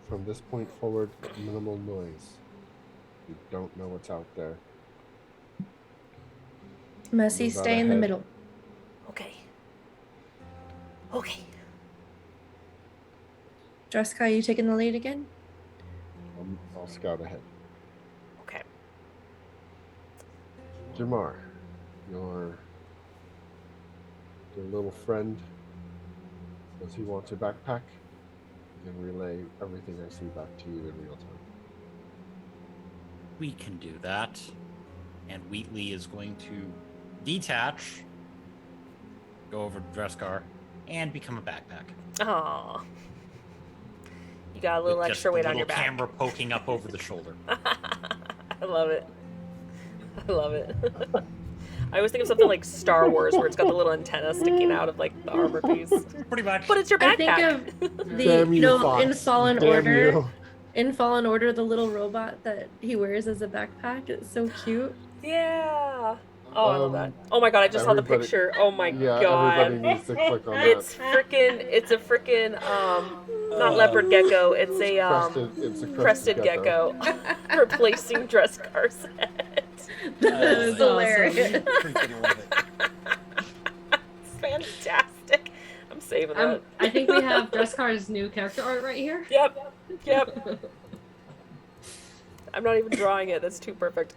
from this point forward, minimal noise. You don't know what's out there. Mercy, Move out stay in the ahead. middle. Okay. Okay. Dreska, you taking the lead again? I'll scout ahead. Okay. Jamar, your little friend, does he want a backpack? I can relay everything I see back to you in real time. We can do that. And Wheatley is going to detach, go over to Dreskar, and become a backpack. Aw. You got a little With extra just weight the on your little back. camera poking up over the shoulder. I love it. I love it. I always think of something like Star Wars, where it's got the little antenna sticking out of like the armor piece. Pretty much. But it's your I backpack. think of the, Damn you you, know, Fox. in Fallen Damn Order. you. In Fallen Order, the little robot that he wears as a backpack. It's so cute. Yeah. Oh, I love that. Um, Oh my god, I just saw the everybody- picture. Oh my Yeah, god. everybody needs to click on It's that. it's a freaking not leopard gecko, it's a It's a crested gecko. Replacing Drescar's head. That Oh, is that's hilarious. Freaking love it. It's fantastic. I'm saving that. I think we have Dreskar's new character art right here. Yep. Yep. I'm not even drawing it. That's too perfect.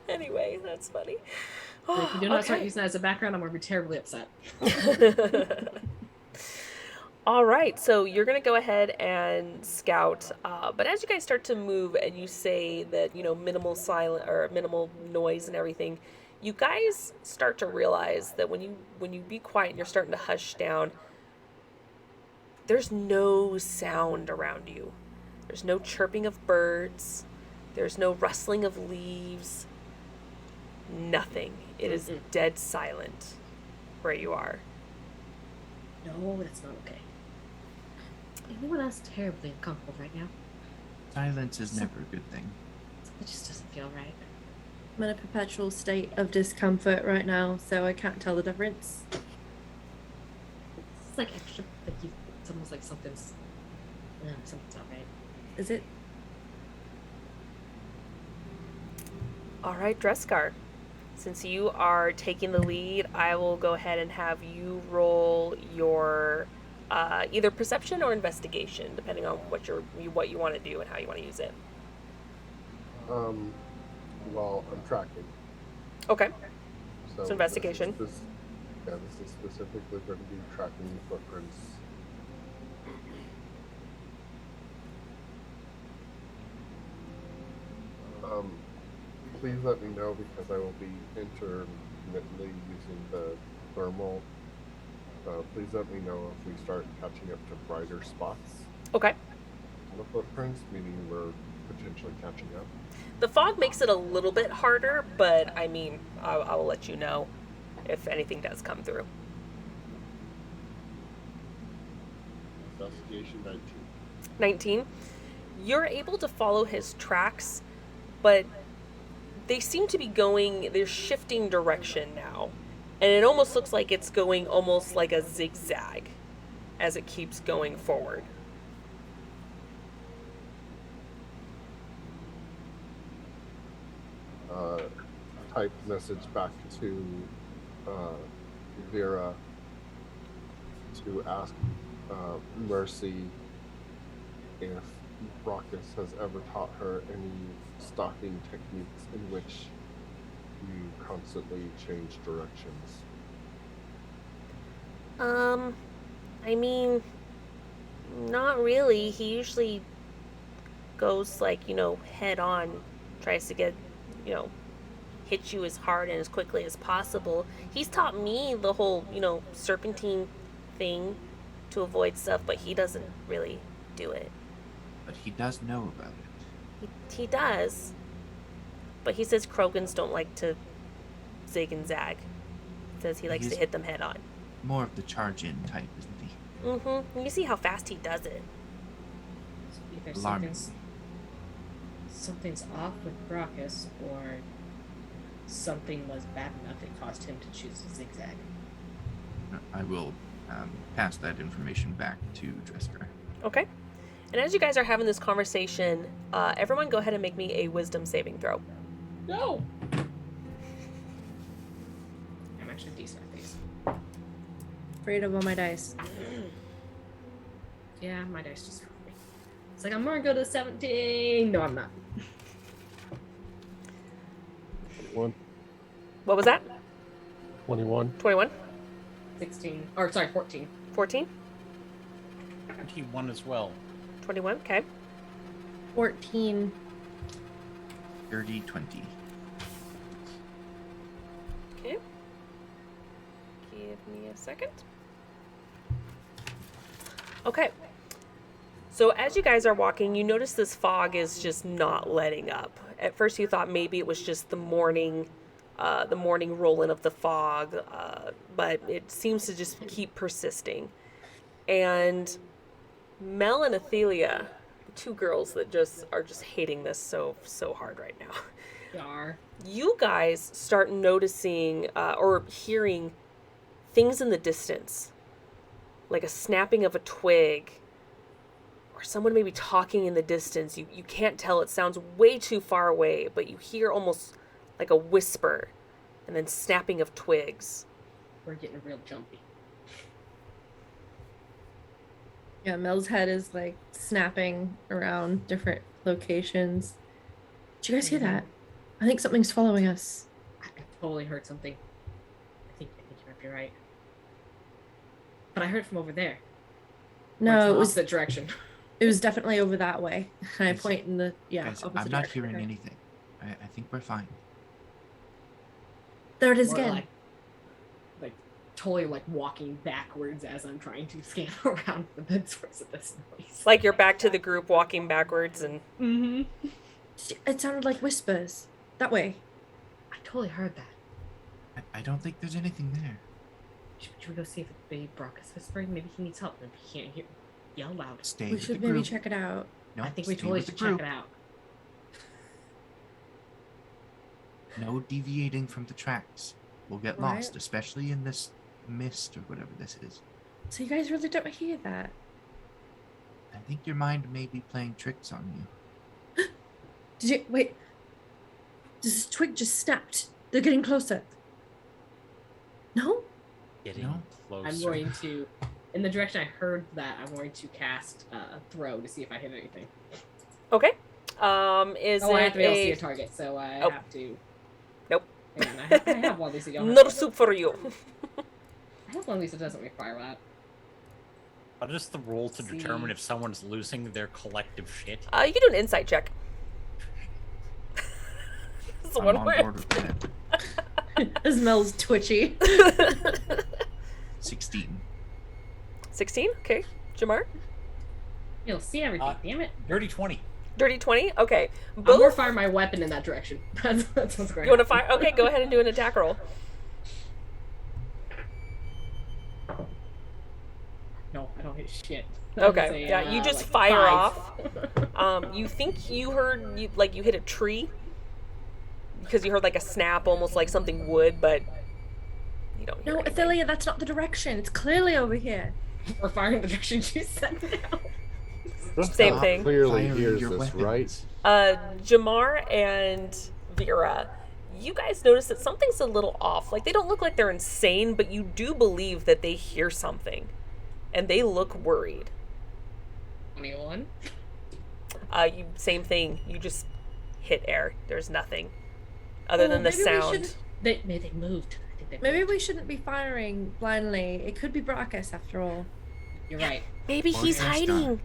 Anyway, that's funny. And if you do not start Okay. using that as a background, I'm going to be terribly upset. All right, so you're gonna go ahead and scout, but as you guys start to move and you say that, you know, minimal silent or minimal noise and everything, you guys start to realize that when you be quiet and you're starting to hush down, there's no sound around you. There's no chirping of birds. There's no rustling of leaves. Nothing. It is Mm-mm. dead silent where you are. No, that's not okay. Anyone else terribly uncomfortable right now? Silence is never a good thing. It just doesn't feel right. I'm in a perpetual state of discomfort right now, so I can't tell the difference. It's like extra, like you, it's almost like something's not right. Is it? All right, Dreskar. Since you are taking the lead, I will go ahead and have you roll your either perception or investigation, depending on what you want to do and how you want to use it. Well, I'm tracking. Okay. So So investigation. This is specifically going to be tracking the footprints. Please let me know because I will be intermittently using the thermal. Please let me know if we start catching up to brighter spots Okay. on the footprints, meaning we're potentially catching up. The fog makes it a little bit harder, but I mean, I will let you know if anything does come through. Investigation 19. 19. You're able to follow his tracks, but they seem to be they're shifting direction now. And it almost looks like it's going almost like a zigzag as it keeps going forward. Type message back to Vera to ask Mercy if Brockus has ever taught her any stalking techniques in which you constantly change directions. I mean, not really. He usually goes head on, tries to get, hit you as hard and as quickly as possible. He's taught me the whole, serpentine thing to avoid stuff, but he doesn't really do it. But he does know about it. He does. But he says Krogans don't like to zig and zag. Says he likes to He's- hit them head on. More of the charge-in type, isn't he? Mm-hmm. You see how fast he does it. So either Alarming. something's off with Brockus, or something was bad enough it caused him to choose to zigzag. I will pass that information back to Dresker. Okay. And as you guys are having this conversation, everyone go ahead and make me a wisdom saving throw. No! I'm actually decent at these. Afraid of all my dice. Yeah, my dice just failed me. It's like, I'm gonna go to 17. No, I'm not. 21. What was that? 21. 21? 16. Or, sorry, 14. 14? 21 as well. 21? Okay. 14. 30, 20. Okay. Give me a second. Okay. So as you guys are walking, you notice this fog is just not letting up. At first you thought maybe it was just the morning rolling of the fog, but it seems to just keep persisting. And Mel and Athelia, two girls that are just hating this so hard right now. Yar. You guys start noticing or hearing things in the distance, like a snapping of a twig, or someone maybe talking in the distance. You can't tell. It sounds way too far away, but you hear almost like a whisper, and then snapping of twigs. We're getting real jumpy. Yeah, Mel's head is like snapping around different locations. Did you guys hear that? I think something's following us. I totally heard something. I think you might be right. But I heard it from over there. No, it was the direction. it was definitely over that way. And I Guys- point in the Guys, opposite I'm not direction. hearing anything. I think we're fine. There it is Or, again. like totally like walking backwards as I'm trying to scan around for the source of this noise. Like you're back to the group walking backwards and mm-hmm. It sounded like whispers. That way. I totally heard that. I don't think there's anything there. Should we go see if it's Baby Brock is whispering? Maybe he needs help. Maybe he can't yell loud. Stay We with should the maybe group. check it out. No, I think we stay totally with the should check group. it out. No deviating from the tracks. We'll get Right. lost, especially in this mist or whatever this is. So you guys really don't hear that? I think your mind may be playing tricks on you. Did you wait? This twig just snapped They're getting closer. No? Getting No. closer. I'm going to, in the direction I heard that, I'm going to cast throw to see if I hit anything. Okay. Is I it have to be able to see a a target, so I Oh. have to. Nope. Hang on, I have one of these. That you don't no have. soup for you? I have one of these that doesn't require that. What is the role to determine See. if someone's losing their collective shit? You can do an insight check. It's I'm one on word. board with that. Ismel's twitchy. 16. 16? Okay. Jamar? You'll see everything. Damn it! Dirty 20. Dirty 20? Okay. I'm gonna Both. fire my weapon in that direction. That's what's going You want to fire? Okay, go ahead and do an attack roll. No, I don't hit shit. Okay, That was yeah, you just like fire 5. off. You think you heard, you hit a tree? Because you heard like a snap, almost like something would, but you don't hear No, anything. Ophelia, that's not the direction. It's clearly over here. We're firing the direction you said now. Same Dreskar thing. Clearly Firing hears your this, weapons. right? Jamar and Vera, you guys notice that something's a little off. Like, they don't look like they're insane, but you do believe that they hear something. And they look worried. 21. Same thing. You just hit air. There's nothing. Other than the maybe we sound. should- They moved. I think they Maybe moved. we shouldn't be firing blindly. It could be Brackus after all. You're right. Maybe Or he's Dreskar. hiding.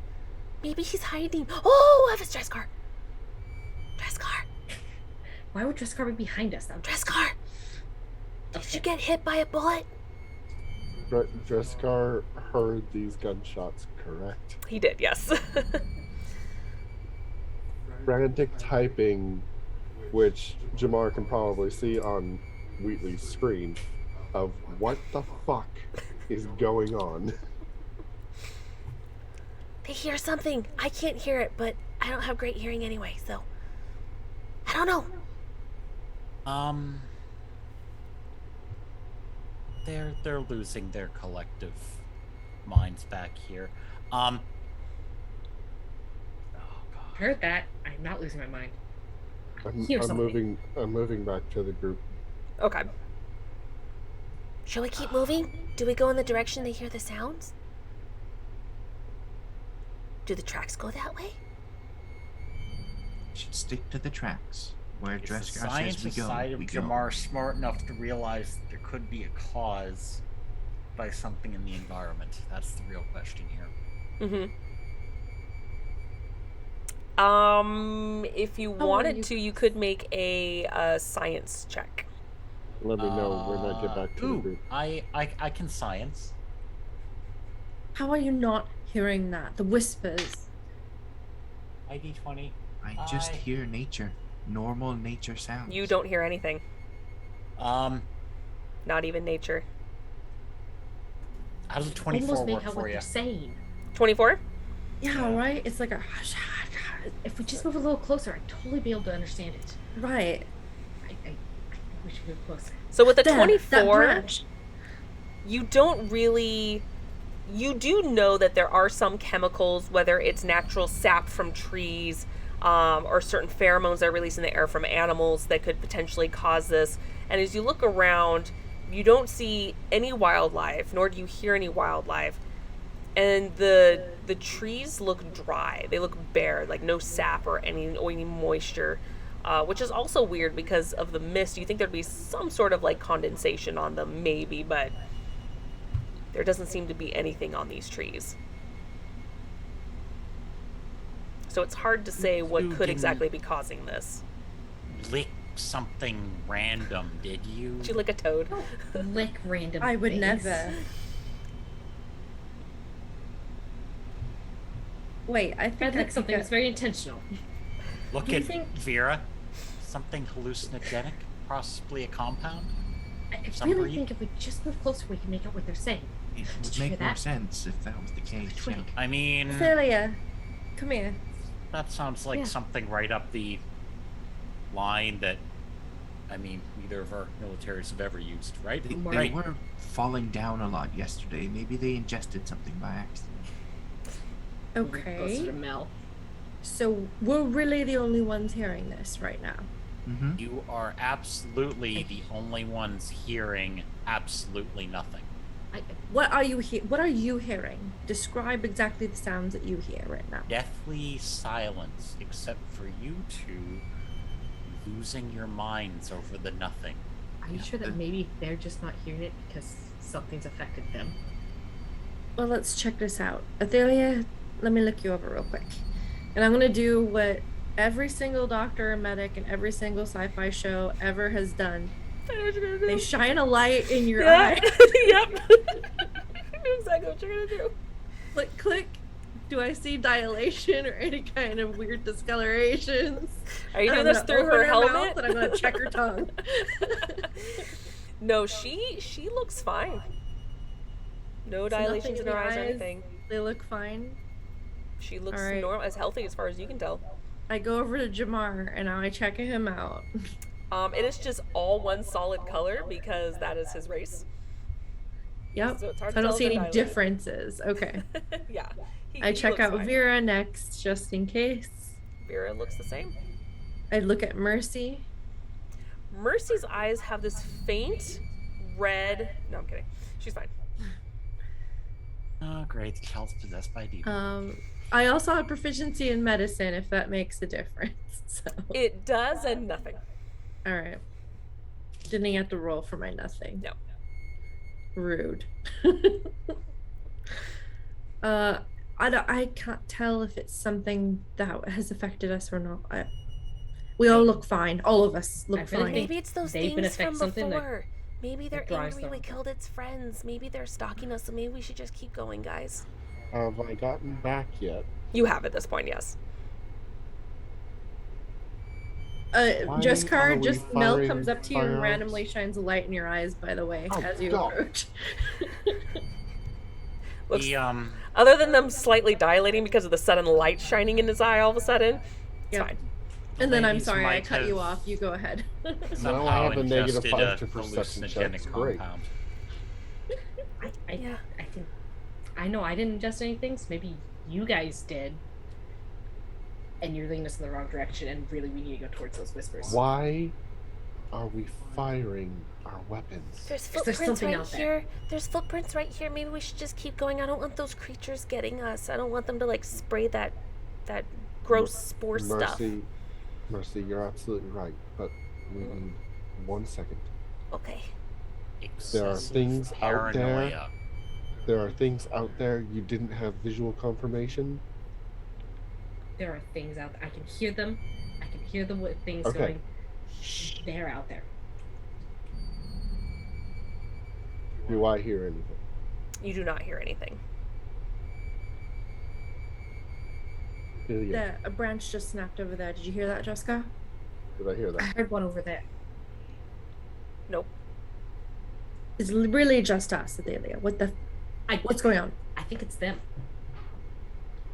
Maybe he's hiding. Oh, I have his Dreskar. Dreskar. Why would Dreskar be behind us? Dreskar. Did Okay. you get hit by a bullet? Dreskar heard these gunshots, correct? He did, yes. Frantic typing, which Jamar can probably see on Wheatley's screen, of what the fuck is going on. They hear something. I can't hear it, but I don't have great hearing anyway, so I don't know. They're losing their collective minds back here. Oh god. Heard that. I'm not losing my mind. I'm, Hear I'm something. moving back to the group. Okay. Shall we keep moving? Do we go in the direction they hear the sounds? Do the tracks go that way? Should stick to the tracks. Where Is the Dreskar science says we go, side of we go. Jamar smart enough to realize that there could be a cause by something in the environment? That's the real question here. If you Oh, wanted you- to, you could make a science check. Let me know when I get back to the Ooh, group. I can science. How are you not hearing that? The whispers. ID 20. I just hear nature. Normal nature sounds. You don't hear anything. Um, Not even nature. how does a 24 Almost make work out for what you? they're saying. 24? Yeah, right? It's like a If we just move a little closer, I'd totally be able to understand it. right. I think we should move closer. So with the There, that 24, branch. you don't really. You do know that there are some chemicals, whether it's natural sap from trees or certain pheromones that are released in the air from animals that could potentially cause this. And as you look around, you don't see any wildlife, nor do you hear any wildlife. And the trees look dry. They look bare, like no sap or any moisture, which is also weird because of the mist. You think there'd be some sort of like condensation on them, maybe, but there doesn't seem to be anything on these trees. So it's hard to say what You could didn't- exactly be causing this. Lick something random, did you? Did you lick a toad? Lick random. I would things. never. Wait, I I'd think like something that's very intentional. Look Do you at think- Vera. Something hallucinogenic, possibly a compound. I Some really breed? think if we just move closer, we can make out what they're saying. It Did would you hear make more that? sense if that was the case. Twig. Yeah. I mean, Ophelia, come here. that sounds like Yeah. something right up the line that, I mean, neither of our militaries have ever used, right? They Right. were falling down a lot yesterday. Maybe they ingested something by accident. Closer Okay. to Mel. So we're really the only ones hearing this right now. Mm-hmm. You are absolutely the only ones hearing absolutely nothing. What are you hearing? Describe exactly the sounds that you hear right now. Deathly silence, except for you two losing your minds over the nothing. Are you sure that maybe they're just not hearing it because something's affected them? Well, let's check this out. Athelia, let me look you over real quick. And I'm going to do what every single doctor or medic in every single sci-fi show ever has done. I know what you're gonna do. They shine a light in your Yeah. eye. Yep. I know exactly what you're gonna do. Click, click. Do I see dilation or any kind of weird discolorations? Are you doing I'm this gonna through open her helmet? mouth and I'm going to check her tongue. No, she looks fine. No So nothing dilations in in her the eyes or eyes? anything. They look fine. She looks All right. normal, as healthy as far as you can tell. I go over to Jamar and now I check him out. It is just all one solid color because that is his race. Yep. So it's hard So I to don't tell see if any they're dilated. differences. Okay. Yeah. I he check looks out fine. Vera next, just in case. Vera looks the same. I look at Mercy. Mercy's eyes have this faint red. No, I'm kidding. She's fine. Oh, great. The child's possessed by demons. I also have proficiency in medicine, if that makes a difference. So, It does and nothing. all right. Didn't have to roll for my nothing. No. Rude. I can't tell if it's something that has affected us or not. We all look fine. All of us look I feel like fine. Maybe it's those they've been things from affected something that- before. Maybe they're drives angry we them. killed its friends. Maybe they're stalking us, so maybe we should just keep going, guys. Have I gotten back yet? You have at this point, yes. Why Jeskar, are we just Mel firing comes up to you and firearms? randomly shines a light in your eyes, by the way, Oh, as you God. approach. Looks, The other than them slightly dilating because of the sudden light shining in his eye all of a sudden, it's Yep. fine. And then I'm ladies sorry, I might cut you have off. You go ahead. somehow have a negative ingested 5 to a perception hallucinogenic checks. Great. compound. Yeah. I think I know I didn't ingest anything, so maybe you guys did. And you're leading us in the wrong direction, and really we need to go towards those whispers. Why are we firing our weapons? There's there's footprints something right out there. here. There's footprints right here. Maybe we should just keep going. I don't want those creatures getting us. I don't want them to like spray that gross spore stuff. Mercy, you're absolutely right, but we need 1 second. Okay. There are Excessive things out there. paranoia. There are things out there you didn't have visual confirmation. There are things out there. I can hear them. I can hear the things Okay. going. They're out there. Do I hear anything? You do not hear anything. Ilya, A branch just snapped over there. Did you hear that, Jessica? did I hear I that? heard one over there. Nope. It's really just us, Adelia. What's going on? I think it's them.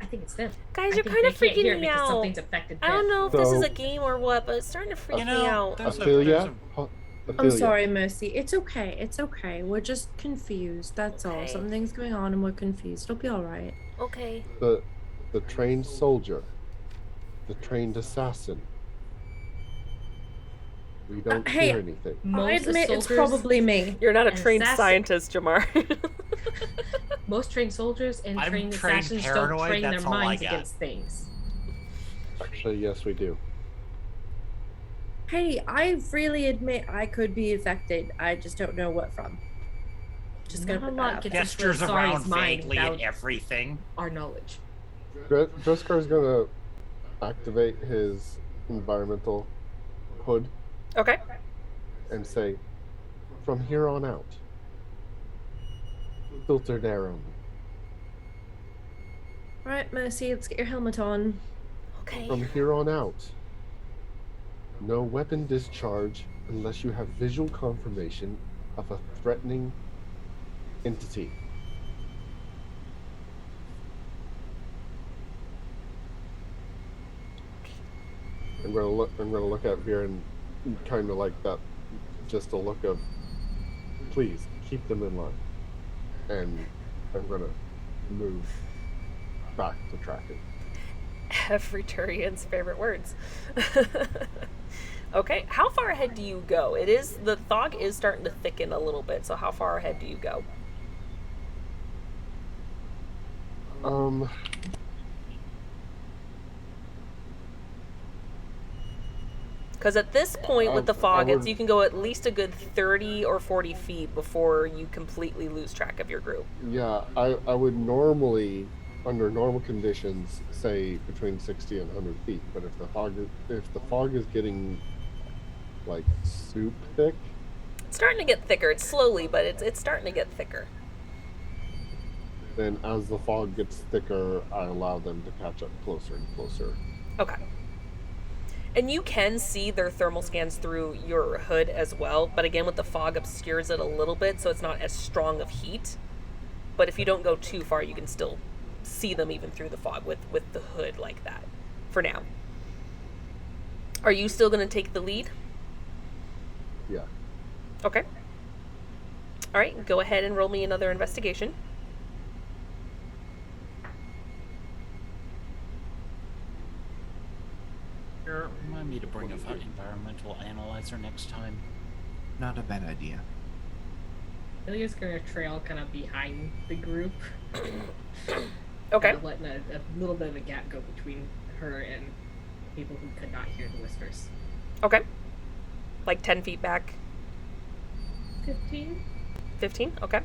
I think it's them. Guys, I you're think kind of they can't hear freaking it me because out. something's affected I them. don't know if this is So- a game or what, but it's starting to freak You me know, out. there's a- Ophelia? I'm I'm sorry, Mercy. It's okay. It's okay. We're just confused. That's all. Okay. Something's going on and we're confused. It'll be all right. Okay. The trained soldier, the trained assassin. We don't hey, hear anything. I Most admit it's soldiers- probably me. You're not a An trained assassin. scientist, Jamar. Most trained soldiers and I'm trained trained assassins paranoid, don't train their that's all I minds got. against things. Actually, yes, we do. Hey, I really admit I could be affected. I just don't know what from. Just gonna Not a put lot that out gets there. us Gestures Sorry, around it's mine vaguely at without- everything. Our knowledge. Dreskar's gonna activate his environmental hood Okay. and say, from here on out, filtered air only. Right, Mercy, let's get your helmet on. Okay. From here on out, no weapon discharge unless you have visual confirmation of a threatening entity. I'm gonna look at Vera and kind of like that, just a look of, please keep them in line, and I'm gonna move back to tracking. Every Turian's favorite words. Okay, how far ahead do you go? The fog is starting to thicken a little bit, so how far ahead do you go? Because at this point with the fog, you can go at least a good 30 or 40 feet before you completely lose track of your group. Yeah, I would normally, under normal conditions, say between 60 and 100 feet. But if the fog is getting like soup thick, It's starting to get thicker. It's slowly, but it's starting to get thicker. then as the fog gets thicker, I allow them to catch up closer and closer. Okay. And you can see their thermal scans through your hood as well, but again, with the fog obscures it a little bit, so it's not as strong of heat. But if you don't go too far, you can still see them even through the fog with the hood like that, for now. Are you still going to take the lead? Yeah. Okay. All right, go ahead and roll me another investigation. Remind me to bring an environmental analyzer next time. Not a bad idea. Ilya's gonna trail kind of behind the group. Okay. Kind of letting a little bit of a gap go between her and people who could not hear the whispers. Okay. Like 10 feet back. 15? 15? Okay. A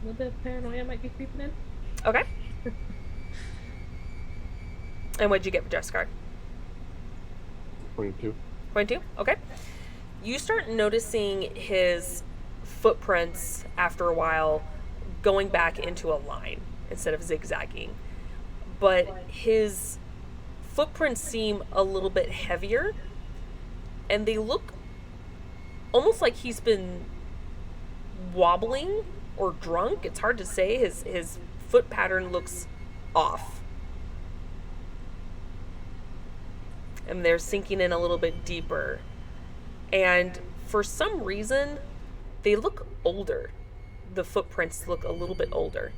little bit of paranoia might be creeping in. Okay. And what'd you get for Jessica? 22. 22? Okay. You start noticing his footprints after a while going back into a line instead of zigzagging. But his footprints seem a little bit heavier, and they look almost like he's been wobbling or drunk. It's hard to say. His foot pattern looks off. And they're sinking in a little bit deeper. And for some reason, they look older. The footprints look a little bit older.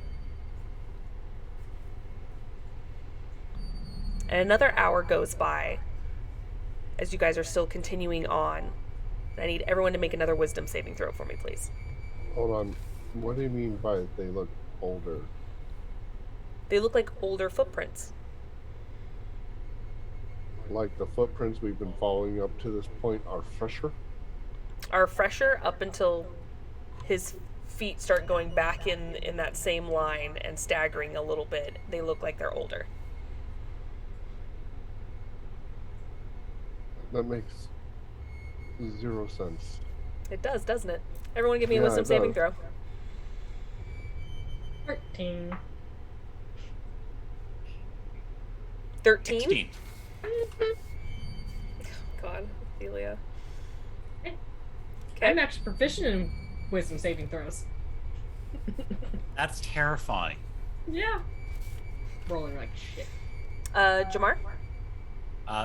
And another hour goes by as you guys are still continuing on. I need everyone to make another wisdom saving throw for me, please. Hold on. What do you mean by they look older? They look like older footprints. Like the footprints we've been following up to this point are fresher? Are fresher up until his feet start going back in that same line and staggering a little bit. They look like they're older. That makes 0 sense. It does, doesn't it? Everyone give me a Yeah, wisdom it saving does. throw. 13. 13? 16. God, Ophelia. Hey. Okay. I'm actually proficient in wisdom saving throws. That's terrifying. Yeah. Rolling like shit. Jamar?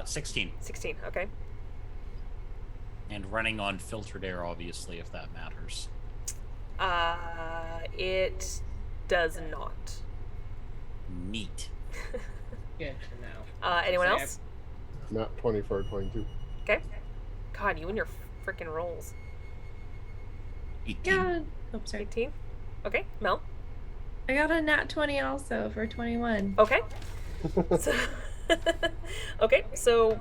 16. 16, okay. And running on filtered air, obviously, if that matters. It does not. Neat. Good to know. Anyone Say else? Not 24, 22. Okay. God, you and your freaking rolls. 18. God. Oh, sorry. 18? Okay, Mel? I got a nat 20 also for 21. Okay. So, okay, so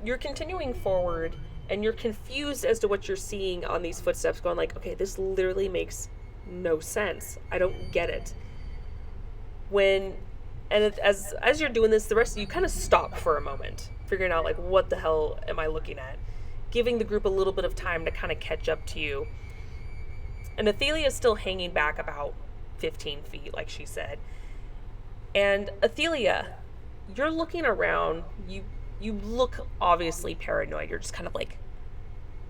you're continuing forward and you're confused as to what you're seeing on these footsteps, going like, okay, this literally makes no sense. I don't get it. As you're doing this, the rest of you kind of stop for a moment, figuring out like, what the hell am I looking at? Giving the group a little bit of time to kind of catch up to you. And Athelia is still hanging back about 15 feet, like she said. And Athelia, you're looking around. You look obviously paranoid. You're just kind of like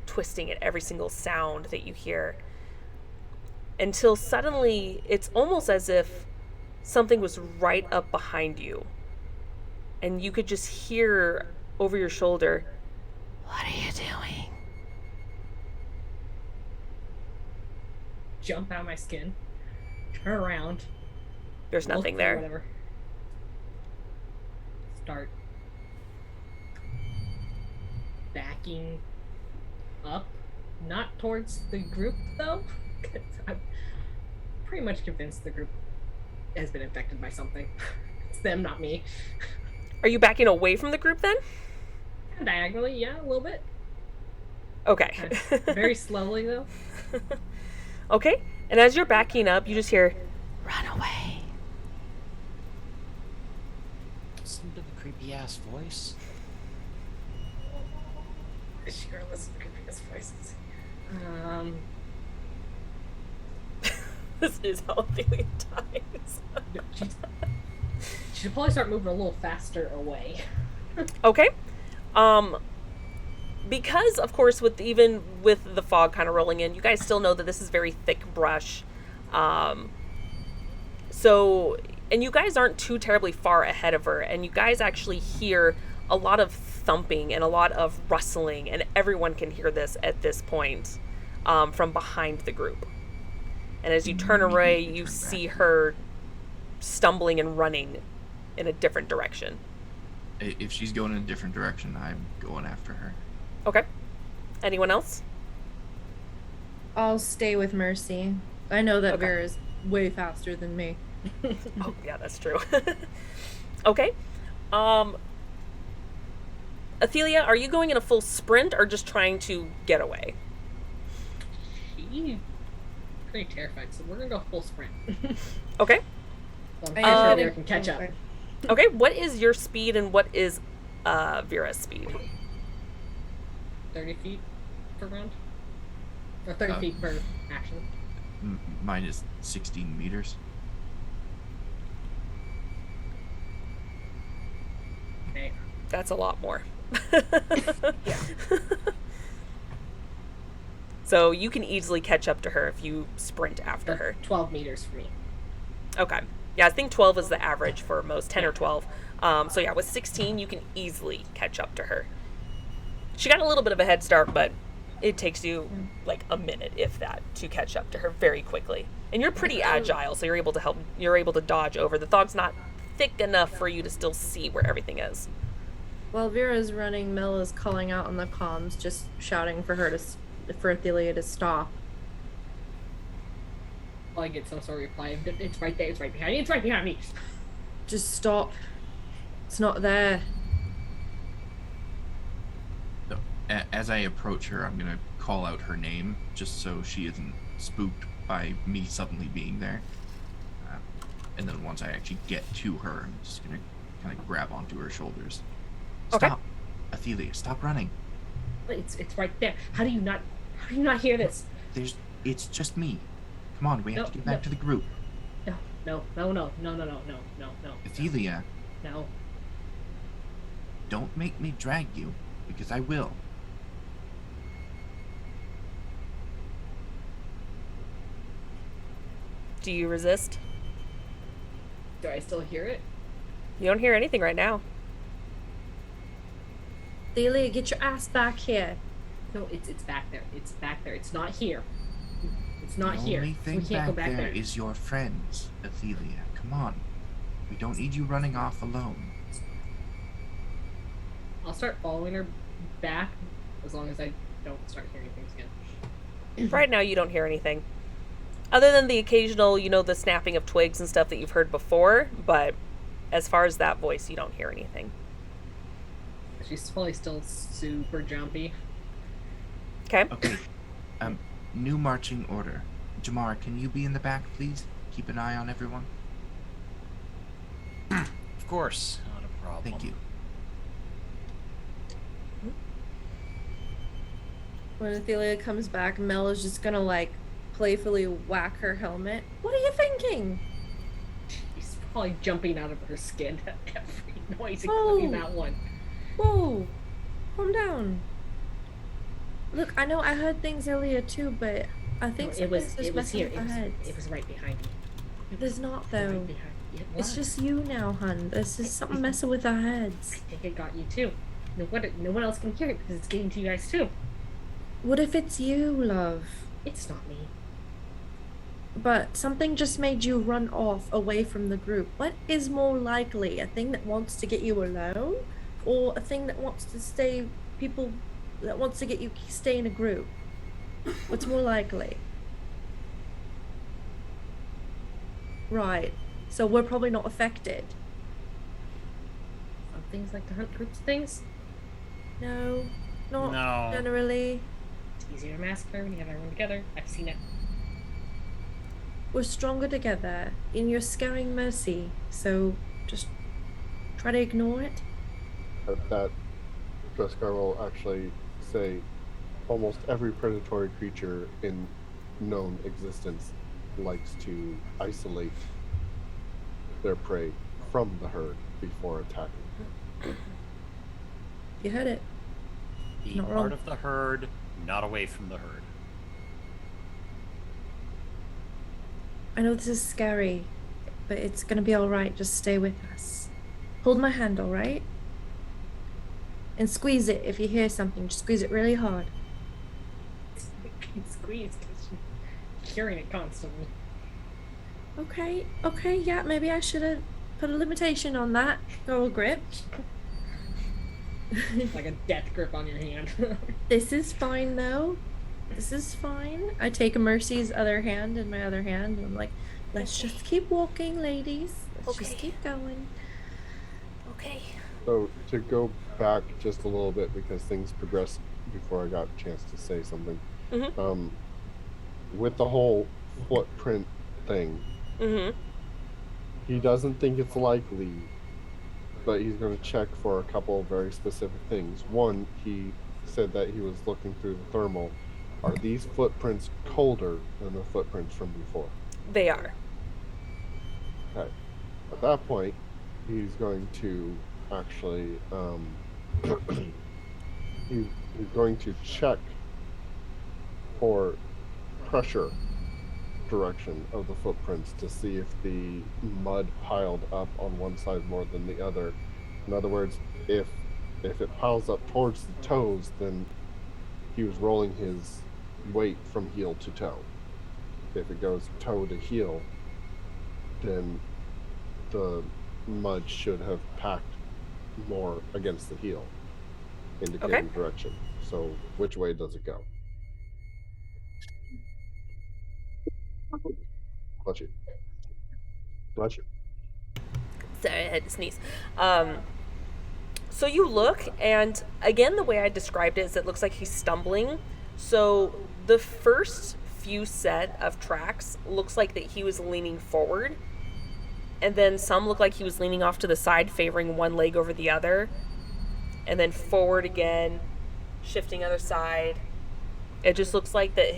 twisting at every single sound that you hear. Until suddenly, it's almost as if something was right up behind you. And you could just hear over your shoulder, "What are you doing?" Jump out of my skin. Turn around. There's look nothing for there. Whatever. Start backing up, not towards the group though. 'Cause I'm pretty much convinced the group has been infected by something. It's them, not me. Are you backing away from the group then? Diagonally, yeah, a little bit. Okay. Very slowly though. Okay. And as you're backing up, you just hear, "Run away." Listen to the creepy ass voice. Sure, listen to previous voices. This is how Ophelia dies. She should probably start moving a little faster away. Okay. Because of course with the fog kind of rolling in, you guys still know that this is very thick brush. So, and you guys aren't too terribly far ahead of her, and you guys actually hear a lot of thumping and a lot of rustling, and everyone can hear this at this point from behind the group. And as you turn away, you see her stumbling and running in a different direction. If she's going in a different direction, I'm going after her. Okay. Anyone else? I'll stay with Mercy. I know that Okay. Vera's way faster than me. Oh, yeah, that's true. Okay. Athelia, are you going in a full sprint or just trying to get away? She's pretty terrified, so we're gonna go full sprint. Okay. So I'm I pretty am sure gonna- Vera can catch up. Okay, what is your speed and what is Vera's speed? 30 feet per round? Or 30 feet per action. Mine is 16 meters. Okay. That's a lot more. Yeah. So you can easily catch up to her if you sprint after her. 12 meters for me. Okay. Yeah, I think 12 is the average for most, 10 or 12. So yeah, with 16, you can easily catch up to her. She got a little bit of a head start, but it takes you like a minute, if that, to catch up to her very quickly. And you're pretty agile, so you're able to dodge over. The fog's not thick enough for you to still see where everything is. While Vera's running, Mel is calling out on the comms, just shouting for her for Athelia to stop. I get some sort of reply. It's right there. It's right behind me. It's right behind me. Just stop. It's not there. So, as I approach her, I'm gonna call out her name, just so she isn't spooked by me suddenly being there. And then once I actually get to her, I'm just gonna kind of grab onto her shoulders. Okay. Stop, Athelia! Stop running. It's right there. How do you not hear this? It's just me. Come on, we have No, to get back no. to the group. No. Athelia, No. don't make me drag you, because I will. Do you resist? Do I still hear it? You don't hear anything right now. Athelia, get your ass back here. No, it's back there. It's back there. It's not here. It's not the here. only thing We can't go back there there. is your friends, Athelia. Come on. We don't need you running off alone. I'll start following her back as long as I don't start hearing things again. Right now, you don't hear anything. Other than the occasional, the snapping of twigs and stuff that you've heard before, but as far as that voice, you don't hear anything. She's probably still super jumpy. Okay? Okay. New marching order. Jamar, can you be in the back, please? Keep an eye on everyone. Of course, not a problem. Thank you. When Athelia comes back, Mel is just gonna playfully whack her helmet. What are you thinking? She's probably jumping out of her skin at every noise, Oh. including that one. Whoa, calm down. Look, I know I heard things earlier too, but I think it was something's just here. messing with our heads. It was right behind me. There's not Right though. behind me. It It's was. just you now, hun. This is something messing with our I heads. think it got you too. No one else can hear it because it's getting to you guys too. What if it's you, love? It's not me. But something just made you run off away from the group. What is more likely? A thing that wants to get you alone? Or a thing that wants to stay people that wants to get you to stay in a group? What's more likely? Right. So we're probably not affected. Some things like to hunt groups of things. No, not No. generally. It's easier to massacre when you have everyone together. I've seen it. We're stronger together, and you're scaring Mercy. So just try to ignore it. At that, Dreskar will actually say almost every predatory creature in known existence likes to isolate their prey from the herd before attacking. You heard it. Be Not part wrong. of the herd, not away from the herd. I know this is scary, but it's gonna be alright. Just stay with us. Hold my hand, alright? And squeeze it if you hear something. Just squeeze it really hard. Squeeze because you're hearing it constantly. Okay, yeah, maybe I should have put a limitation on that. Girl grip. Like a death grip on your hand. This is fine though. This is fine. I take Mercy's other hand in my other hand and I'm like, let's just keep walking, ladies. Let's just Okay. keep going. Okay. So to go back just a little bit because things progressed before I got a chance to say something. Mhm. With the whole footprint thing, Mm-hmm. he doesn't think it's likely, but he's going to check for a couple of very specific things. One, he said that he was looking through the thermal. Are these footprints colder than the footprints from before? They are. Okay. At that point, he's going to actually he's going to check for pressure direction of the footprints to see if the mud piled up on one side more than the other. In other words, if it piles up towards the toes, then he was rolling his weight from heel to toe. If it goes toe to heel, then the mud should have packed more against the heel, indicating direction. So which way does it go? Bless you. Bless you. Sorry, I had to sneeze. So you look, and again, the way I described it is it looks like he's stumbling. So the first few set of tracks looks like that he was leaning forward, and then some look like he was leaning off to the side, favoring one leg over the other, and then forward again, shifting other side. It just looks like that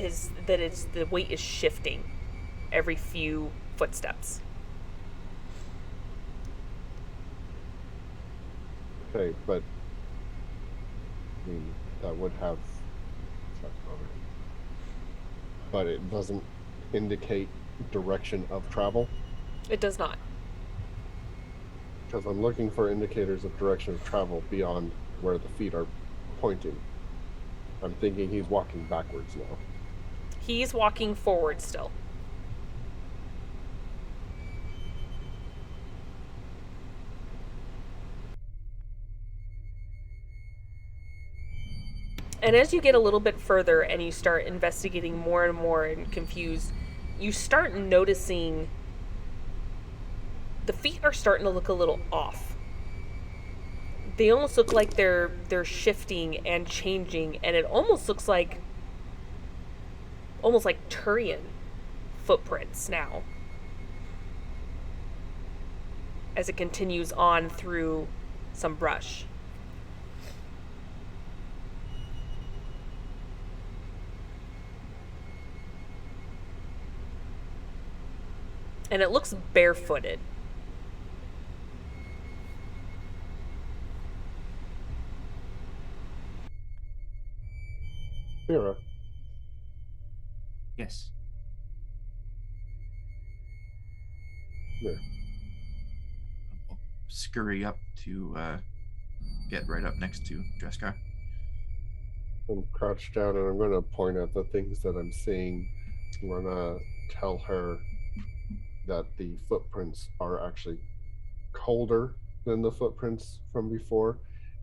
the weight is shifting every few footsteps. Okay, but I mean that would have, but it doesn't indicate direction of travel. It does not. Because I'm looking for indicators of direction of travel beyond where the feet are pointing. I'm thinking he's walking backwards now. He's walking forward still. And as you get a little bit further and you start investigating more and more and confused, you start noticing the feet are starting to look a little off. They almost look like they're shifting and changing, and it almost looks like Turian footprints now. As it continues on through some brush. And it looks barefooted. Mira, Yes. Mira. I'll scurry up to get right up next to Dreskar. I'm crouched down and I'm going to point at the things that I'm seeing. I'm going to tell her that the footprints are actually colder than the footprints from before.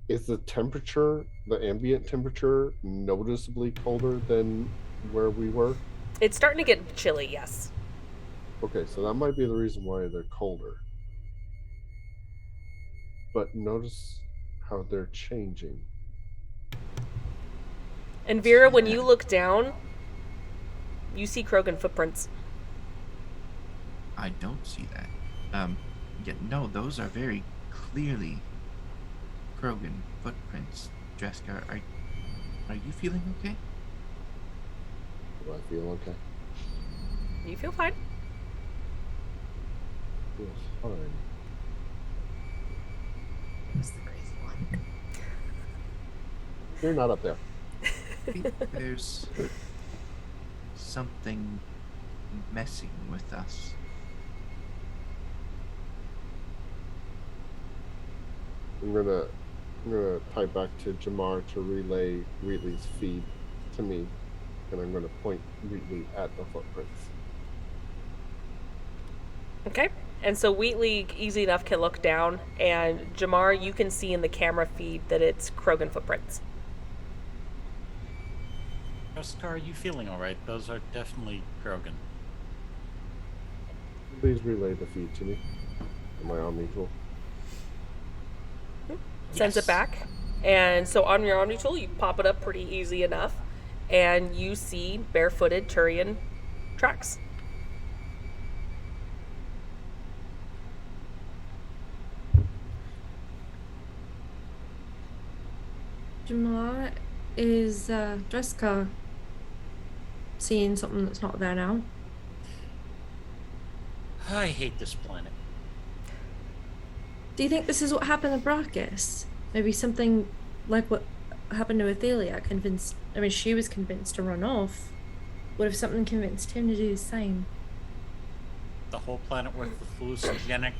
Is the temperature the ambient temperature noticeably colder than where we were? It's starting to get chilly, yes. Okay, so that might be the reason why they're colder. But notice how they're changing. And Vera, when you look down, you see Krogan footprints. I don't see that. Yeah, no, those are very clearly Krogan footprints. Dreska, are you feeling okay? Do I feel okay? You feel fine. Feels fine. Who's the crazy one? You're not up there. I think there's something messing with us. I'm gonna type back to Jamar to relay Wheatley's feed to me, and I'm gonna point Wheatley at the footprints. Okay. And so Wheatley, easy enough, can look down, and Jamar, you can see in the camera feed that it's Krogan footprints. Dreska, are you feeling alright? Those are definitely Krogan. Please relay the feed to me on my Omni tool. Sends it back. And so on your Omni tool, you pop it up pretty easy enough, and you see barefooted Turian tracks. Jamar, is Dreska seeing something that's not there now? I hate this planet. Do you think this is what happened to Brachus? Maybe something like what happened to Athelia she was convinced to run off. What if something convinced him to do the same? The whole planet with the hallucinogenic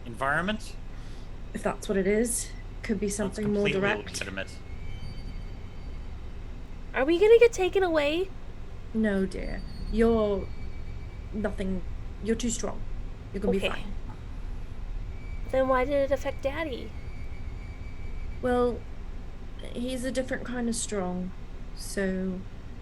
environment? If that's what it is, could be That's something more completely direct. legitimate. Are we gonna get taken away? No, dear. You're nothing. You're too strong. You're gonna be Okay. fine. Then why did it affect Daddy? Well, he's a different kind of strong. So,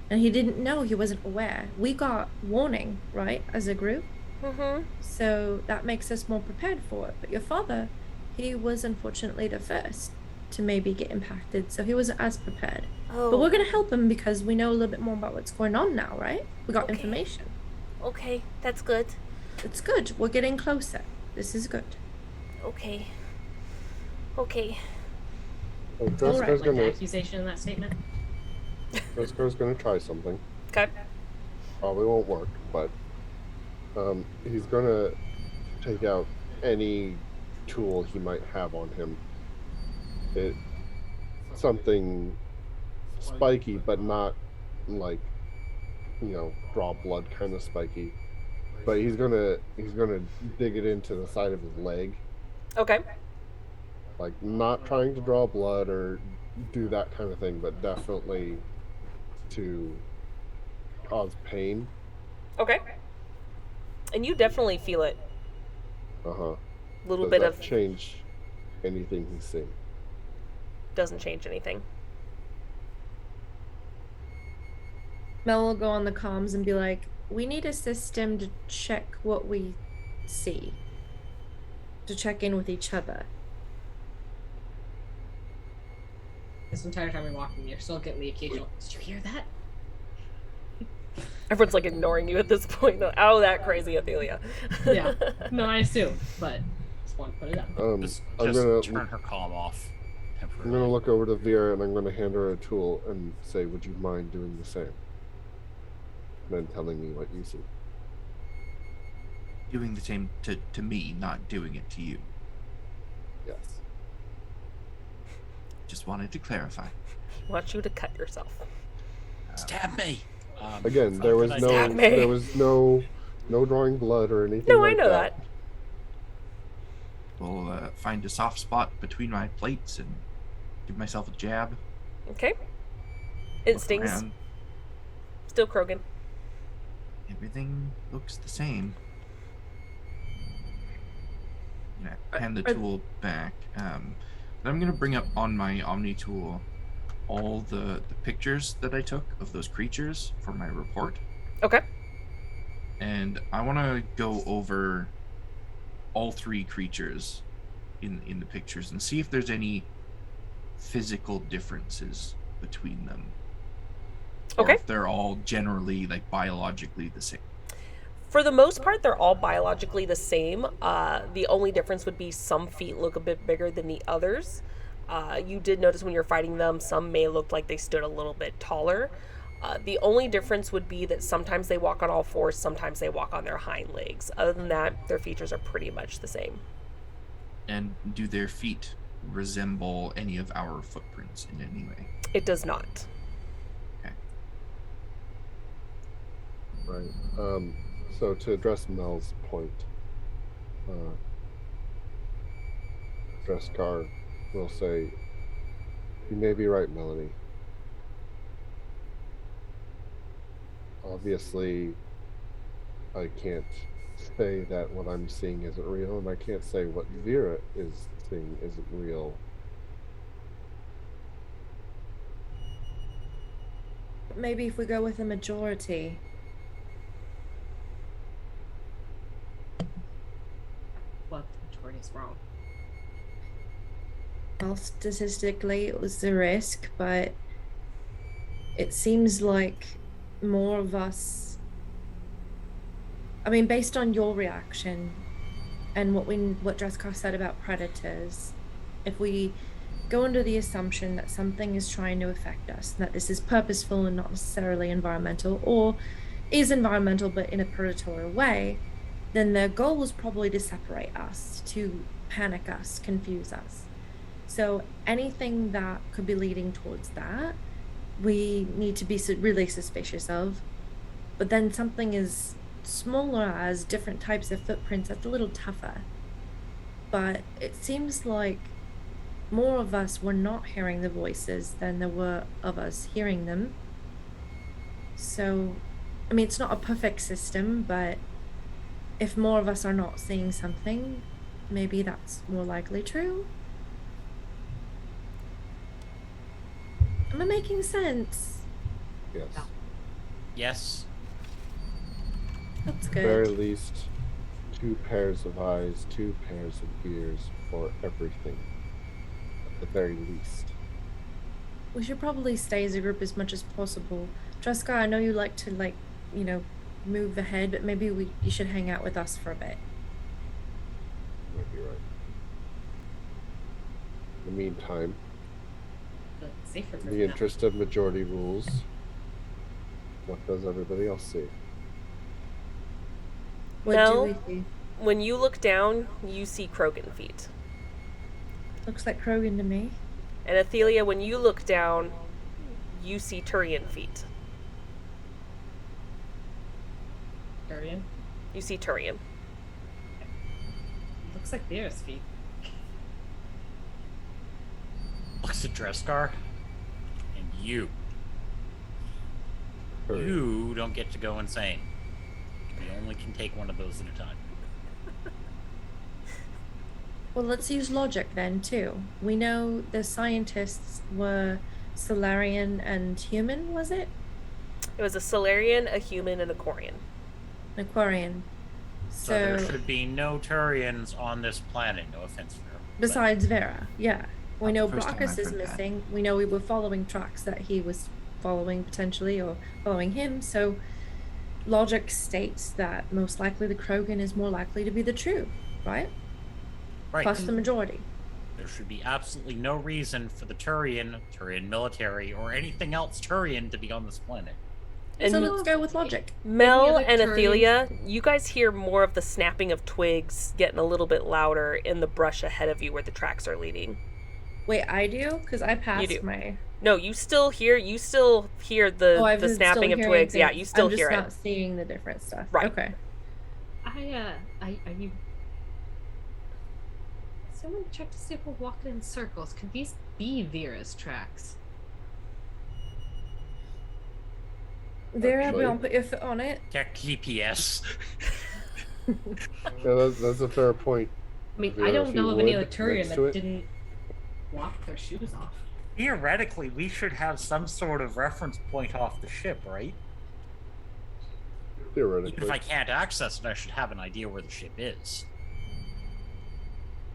and he didn't know, he wasn't aware. We got warning, right, as a group. Mm-hmm. So that makes us more prepared for it. But your father, he was unfortunately the first to maybe get impacted, so he wasn't as prepared. Oh. But we're gonna help him because we know a little bit more about what's going on now, right? We got Okay. information. Okay, that's good. It's good. We're getting closer. This is good. Okay. Okay. Oh, All Dreska's right, like the gonna accusation in that statement. Dreska's gonna try something. Okay. Probably won't work, but he's gonna take out any tool he might have on him. Something spiky, but not like, draw blood kind of spiky. But he's gonna dig it into the side of his leg, Okay. like not trying to draw blood or do that kind of thing, but definitely to cause pain. Okay. And you definitely feel it. Uh-huh. Little Does bit that of change anything he's seeing? doesn't change anything. Mel will go on the comms and be like, we need a system to check what we see. To check in with each other. This entire time we're walking, you're still getting the occasional. Did you hear that? Everyone's like ignoring you at this point. Though. Oh, that crazy Athelia. Yeah. No, I assume, but just want to put it up. Just I'm gonna turn her comm off. I'm Temporarily. gonna look over to Vera and I'm gonna hand her a tool and say, "Would you mind doing the same?" And then telling me what you see. Doing the same to me, not doing it to you. Yes. Just wanted to clarify. Want you to cut yourself. Stab me! Again, fuck there was did I no, say? Stab me. there was no drawing blood or anything. No, like I know that. We'll find a soft spot between my plates and give myself a jab. Okay. It Look stings. around. Still Krogan. Everything looks the same. Yeah, hand the Are- tool back. I'm gonna bring up on my Omni tool all the pictures that I took of those creatures for my report, Okay. and I want to go over all 3 creatures in the pictures and see if there's any physical differences between them. Or Okay. if they're all generally like biologically the same. For the most part, they're all biologically the same. The only difference would be some feet look a bit bigger than the others. You did notice when you're fighting them, some may look like they stood a little bit taller. The only difference would be that sometimes they walk on all fours, sometimes they walk on their hind legs. Other than that, their features are pretty much the same. And do their feet resemble any of our footprints in any way? It does not. Right. So to address Mel's point, Dreskar will say, "You may be right, Melanie. Obviously, I can't say that what I'm seeing isn't real, and I can't say what Vera is seeing isn't real. Maybe if we go with a majority. Well, the majority's wrong. Well, statistically, it was the risk, but it seems like more of us. I mean, based on your reaction and what Dreskar said about predators, if we go under the assumption that something is trying to affect us, that this is purposeful and not necessarily environmental, or is environmental but in a predatory way, then their goal was probably to separate us, to panic us, confuse us. So anything that could be leading towards that, we need to be really suspicious of. But then something as smaller as different types of footprints, that's a little tougher. But it seems like more of us were not hearing the voices than there were of us hearing them. So, I mean, it's not a perfect system, but if more of us are not seeing something, maybe that's more likely true. Am I making sense? Yes. No. Yes. That's At the very good. least, 2 pairs of eyes, 2 pairs of ears for everything. At the very least. We should probably stay as a group as much as possible. Dreskar, I know you like to, move ahead, but maybe you should hang out with us for a bit. You might be right. In the meantime, The safer in for the now. interest of majority rules, what does everybody else see? What Mel? do we see? When you look down, you see Krogan feet. Looks like Krogan to me. And Athelia, when you look down, you see Turian feet. Guardian. You see Turian. Looks like Vera's feet. Looks at Dreskar. And you. Hurry. You don't get to go insane. You only can take one of those at a time. Well, let's use logic then, too. We know the scientists were Solarian and human, was it? It was a Solarian, a human, and a Quarian. An Aquarian. So there should be no Turians on this planet. No offense, Vera. Besides Vera, yeah. We know First time Brockus I've is heard that. missing. We know we were following tracks that he was following potentially, or following him. So logic states that most likely the Krogan is more likely to be the true, right? Right. Plus the majority. There should be absolutely no reason for the Turian military, or anything else Turian to be on this planet. And So let's go with logic. Mel other and Turians- Athelia, you guys hear more of the snapping of twigs getting a little bit louder in the brush ahead of you where the tracks are leading. Wait, I do? Because I passed do. my... No, you still hear the I've the been snapping still of hearing twigs. Yeah, things. you still I'm just hear not it. seeing the different stuff. Right. Okay. Someone check to see if we're walking in circles. Could these be Vera's tracks? Vera, Actually- don't put your foot on it. Check GPS. Yeah, that's a fair point. I mean, Vera, I if don't you know of any would, other Turian next to that it. didn't walk with their shoes off. Theoretically, we should have some sort of reference point off the ship, right? Even Theoretically. if I can't access it, I should have an idea where the ship is.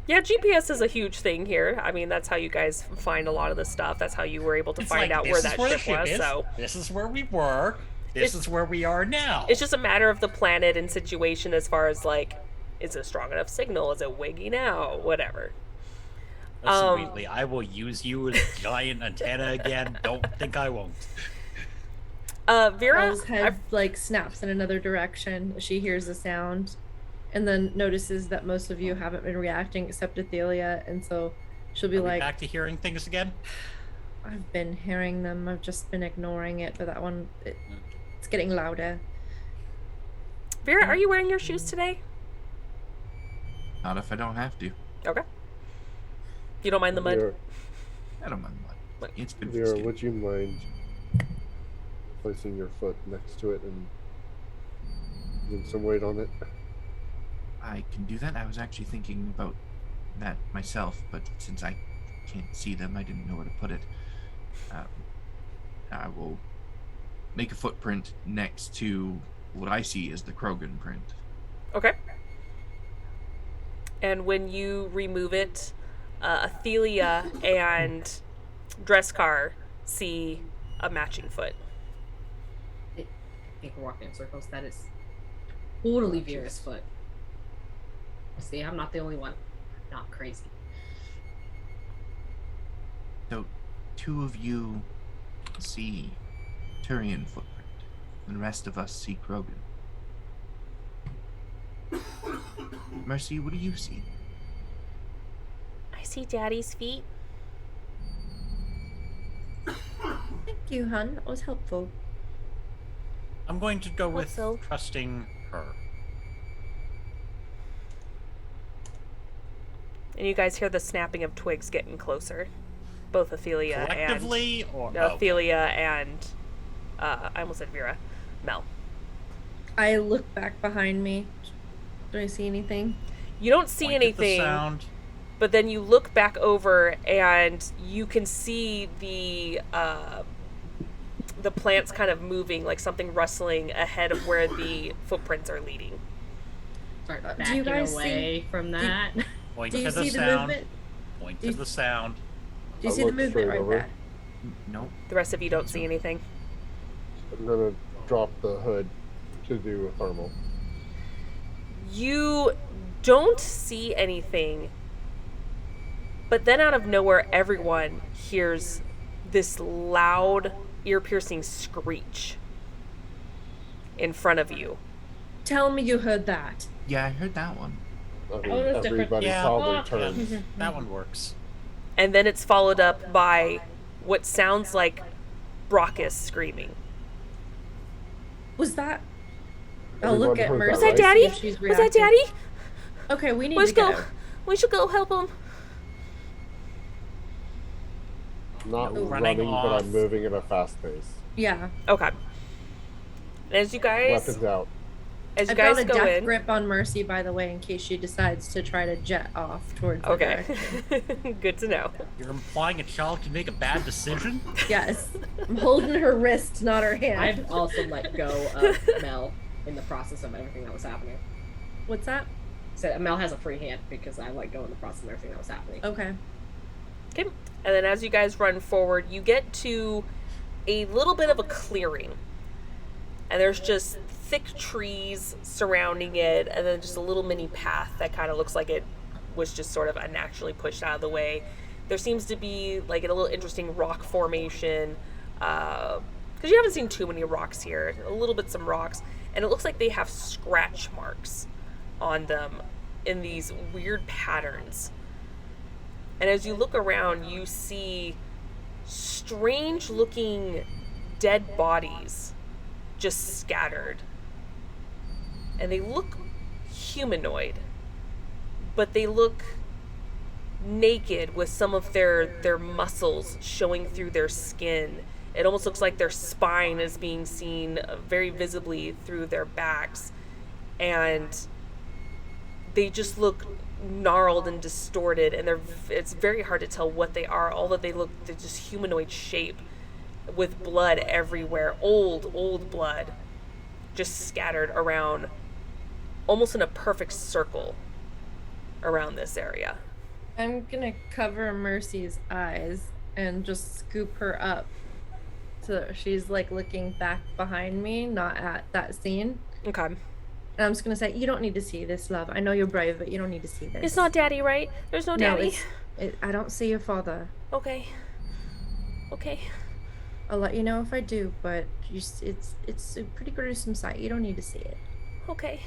Yeah, GPS is a huge thing here. I mean, that's how you guys find a lot of the stuff. That's how you were able to It's find like, out this where is that the ship was. is. So This is where we were. This is where we are now. it's just a matter of the planet and situation as far as like, is it a strong enough signal? Is it wiggy now? Whatever. Listen, Wheatley, I will use you as a giant antenna again. Don't think I won't. Vera, Belle's head like snaps in another direction. She hears a sound, and then notices that most of you haven't been reacting except Athelia, and so she'll be Are we like, back to hearing things again? "I've been hearing them. I've just been ignoring it, but that one, it's getting louder." Vera, are you wearing your shoes today? Not if I don't have to. Okay. You don't mind the mud? Vera, I don't mind mud. It's good for Vera, skin. would you mind placing your foot next to it and putting some weight on it? I can do that. I was actually thinking about that myself, but since I can't see them, I didn't know where to put it. I will make a footprint next to what I see as the Krogan print. Okay. And when you remove it, Athelia and Dreskar see a matching foot. I think we're walking in circles. That is totally Vera's foot. See, I'm not the only one. Not crazy. So, two of you see Turian footprint, and the rest of us see Krogan. Mercy, what do you see? I see Daddy's feet. Thank you, hun. That was helpful. I'm going to go with so. trusting her. And you guys hear the snapping of twigs getting closer. Both Athelia Collectively, or and Athelia and I almost said Vera. Mel. I look back behind me. Do I see anything? You don't see point at the anything, sound. but then you look back over and you can see the plants kind of moving, like something rustling ahead of where the footprints are leading. Start Do you backing guys away see- from do- that. Point Do you to the see the sound. movement? Point Do to you- the sound. Do you I see the look movement straight right over. there? Nope. The rest of you don't see anything. I'm gonna drop the hood to do a thermal. You don't see anything, but then out of nowhere, everyone hears this loud, ear-piercing screech in front of you. Tell me you heard that. Yeah, I heard that one. I mean, Oh, that's different. everybody Yeah. probably Oh, turns. That one works. And then it's followed up by what sounds like Brockus screaming. Was that? I'll look at Everyone heard Mercy. Was that, that right? Daddy? see if she's Was that reacting. Daddy? Okay, we need Let's to get go. out. We should go help him. Not Ooh. running, Running but off. I'm moving at a fast pace. Yeah. Okay. And as you guys, Weapons out. as you I've got guys a go death in, grip on Mercy, by the way, in case she decides to try to jet off towards the okay, direction. good to know. You're implying a child can make a bad decision? Yes. I'm holding her wrist, not her hand. I've also let go of Mel in the process of everything that was happening. What's that? So Mel has a free hand because I let go in the process of everything that was happening. Okay. Okay. And then as you guys run forward, you get to a little bit of a clearing. And there's just thick trees surrounding it, and then just a little mini path that kind of looks like it was just sort of unnaturally pushed out of the way. There seems to be like a little interesting rock formation, because you haven't seen too many rocks here. A little bit some rocks, and it looks like they have scratch marks on them in these weird patterns. And as you look around, you see strange looking dead bodies just scattered. And they look humanoid, but they look naked with some of their muscles showing through their skin. It almost looks like their spine is being seen very visibly through their backs. And they just look gnarled and distorted, and it's very hard to tell what they are, although they're just humanoid shape with blood everywhere, old blood just scattered around almost in a perfect circle around this area. I'm gonna cover Mercy's eyes and just scoop her up so that she's like looking back behind me, not at that scene. Okay. And I'm just gonna say, you don't need to see this, love. I know you're brave, but you don't need to see this. It's not Daddy, right? There's no Daddy. I don't see your father. Okay. I'll let you know if I do, but it's a pretty gruesome sight. You don't need to see it. Okay.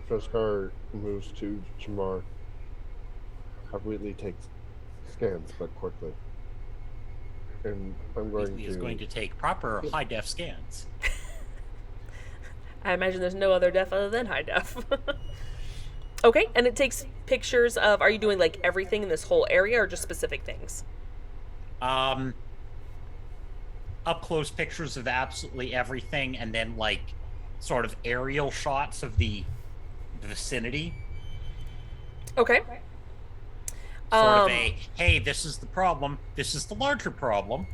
Dreskar moves to Jamar. Have Wheatley take scans, but quickly. And I'm going Wheatley is to... going to take proper high def scans. I imagine there's no other def other than high def. Okay, and it takes pictures of, are you doing like everything in this whole area or just specific things? Up close pictures of absolutely everything, and then like sort of aerial shots of the vicinity. Okay. Sort of a, hey, this is the problem. This is the larger problem.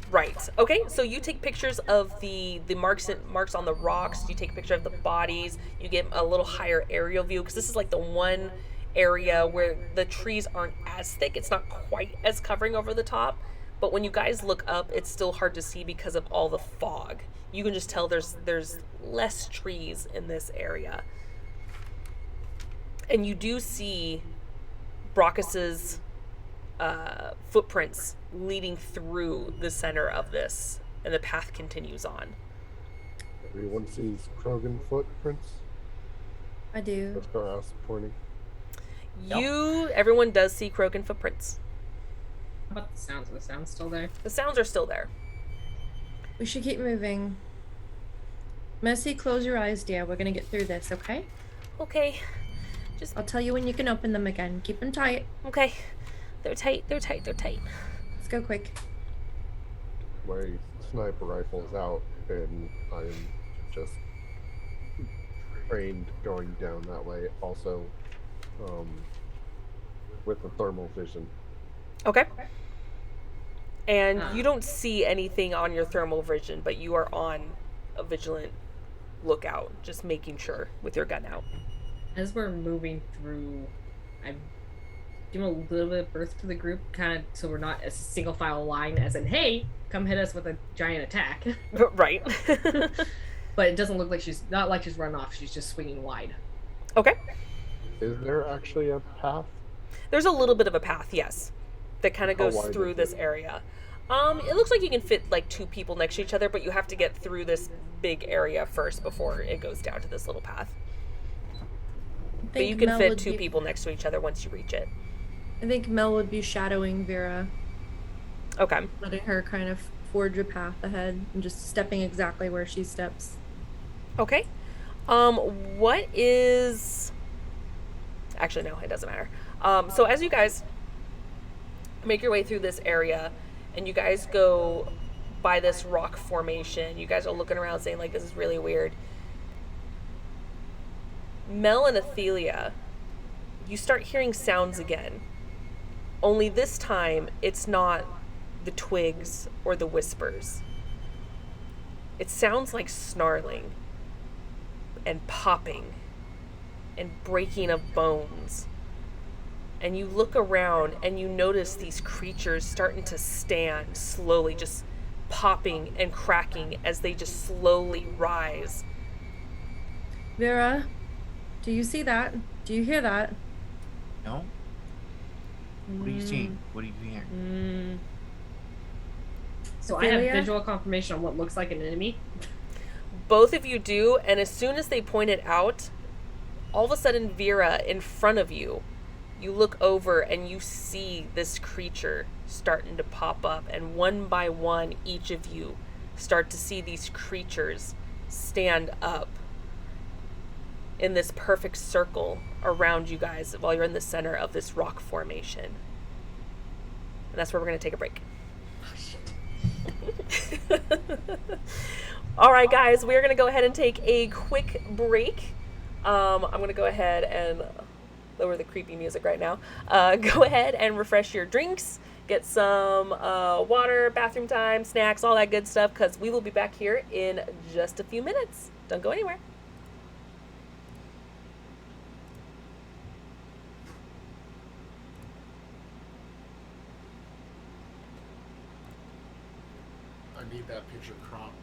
Right. Okay. So you take pictures of the marks on the rocks. You take a picture of the bodies. You get a little higher aerial view because this is like the one area where the trees aren't as thick. It's not quite as covering over the top. But when you guys look up, it's still hard to see because of all the fog. You can just tell there's less trees in this area. And you do see Brockus's footprints leading through the center of this, and the path continues on. Everyone sees Krogan footprints? I do. Dreskar asks, pointing. Everyone does see Krogan footprints. How about the sounds? Are the sounds still there? The sounds are still there. We should keep moving. Mercy, close your eyes, dear. We're gonna get through this, okay? Okay. I'll tell you when you can open them again. Keep them tight. Okay. They're tight. Let's go quick. My sniper rifle's out, and I'm just trained going down that way. Also, with the thermal vision. Okay. And you don't see anything on your thermal vision, but you are on a vigilant lookout, just making sure with your gun out. As we're moving through, I'm giving a little bit of berth to the group, kind of so we're not a single file line, as in, hey, come hit us with a giant attack. Right. But it doesn't look like she's run off. She's just swinging wide. Okay. Is there actually a path? There's a little bit of a path, yes, that kind of How goes wide through is this it? area. It looks like you can fit like 2 people next to each other, but you have to get through this big area first before it goes down to this little path. But you can fit 2 people next to each other once you reach it. I think Mel would be shadowing Vera, Okay. letting her kind of forge a path ahead and just stepping exactly where she steps. Okay. What is... Actually, no, it doesn't matter. So as you guys make your way through this area, and you guys go by this rock formation, you guys are looking around saying, like, this is really weird. Mel and Athelia, you start hearing sounds again. Only this time, it's not the twigs or the whispers. It sounds like snarling and popping and breaking of bones. And you look around and you notice these creatures starting to stand slowly, just popping and cracking as they just slowly rise. Vera, do you see that? Do you hear that? No? What are you seeing? What are you hearing? So I have Ophelia? visual confirmation on what looks like an enemy. Both of you do, and as soon as they point it out, all of a sudden, Vera, in front of you, you look over and you see this creature starting to pop up, and one by one, each of you start to see these creatures stand up in this perfect circle around you guys while you're in the center of this rock formation. And that's where we're going to take a break. All right, guys, we're going to go ahead and take a quick break. I'm going to go ahead and lower the creepy music right now. Go ahead and refresh your drinks. Get some water, bathroom time, snacks, all that good stuff, because we will be back here in just a few minutes. Don't go anywhere. I need that picture cropped.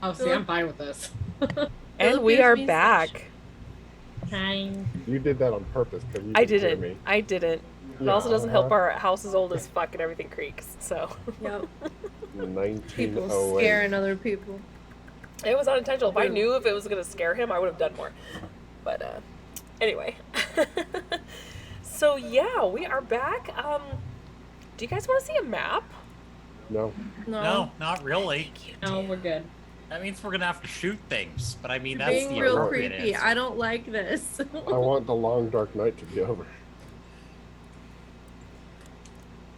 Oh, see, I'm fine with this. And we Philippines are means back. Fine. You did that on purpose because you I could hear didn't. me. I didn't. It also doesn't help our house is old as fuck and everything creaks. So Yep. 1908. People scaring other people. it was unintentional. If I Boom. knew if it was gonna scare him, I would have done more. But anyway. So yeah, we are back. Do you guys want to see a map? No. No, not really. No, we're good. That means we're gonna have to shoot things. But I mean, You're that's being the real appropriate creepy. answer. I don't like this. I want the long dark night to be over.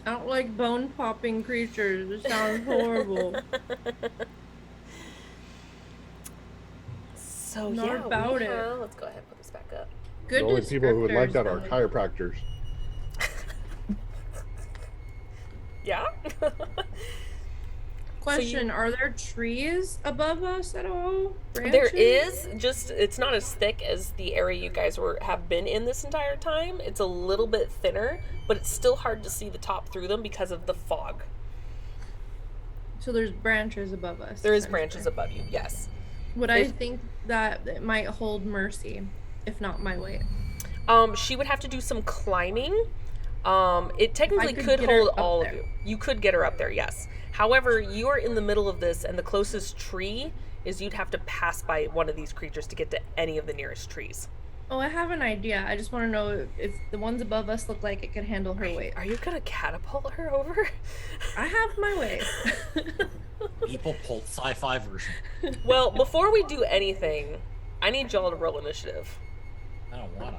I don't like bone popping creatures. It sounds horrible. So Not yeah, about it. let's go ahead and put this back up. Good The only people who would like that are descriptors, though. chiropractors. Yeah. Question: Are there trees above us at all? There Branches? is, just it's not as thick as the area you guys have been in this entire time. It's a little bit thinner, but it's still hard to see the top through them because of the fog. So there's branches above us. There is essentially. branches above you, yes. Would I There's- think that it might hold Mercy, if not my weight? She would have to do some climbing. It technically could could get her hold up all of there. you. You could get her up there, yes. However, you are in the middle of this, and the closest tree is you'd have to pass by one of these creatures to get to any of the nearest trees. Oh, I have an idea. I just want to know if the ones above us look like it could handle her weight. Are you gonna catapult her over? I have my weight. People pulled sci-fi version. Well, before we do anything, I need y'all to roll initiative. I don't wanna.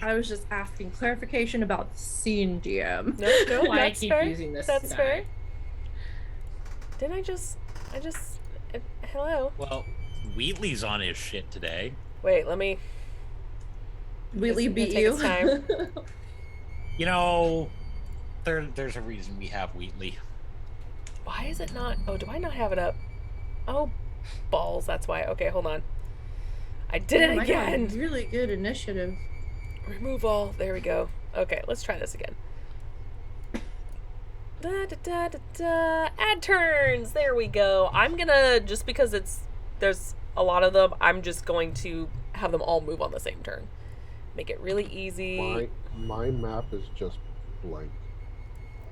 I was just asking clarification about the scene, DM. No, Why I that's keep fair. using this That's die. fair. Didn't I just hello? Well, Wheatley's on his shit today. Wait, let me. Wheatley It's gonna beat take you. its time. You know, there's a reason we have Wheatley. Why is it not? Oh, do I not have it up? Oh, balls. That's why. Okay, hold on. I did it I got again. really good initiative. Remove all. There we go. Okay, let's try this again. Da, da, da, da, da. Add turns. There we go. I'm gonna, just because there's a lot of them, I'm just going to have them all move on the same turn. Make it really easy. My map is just blank.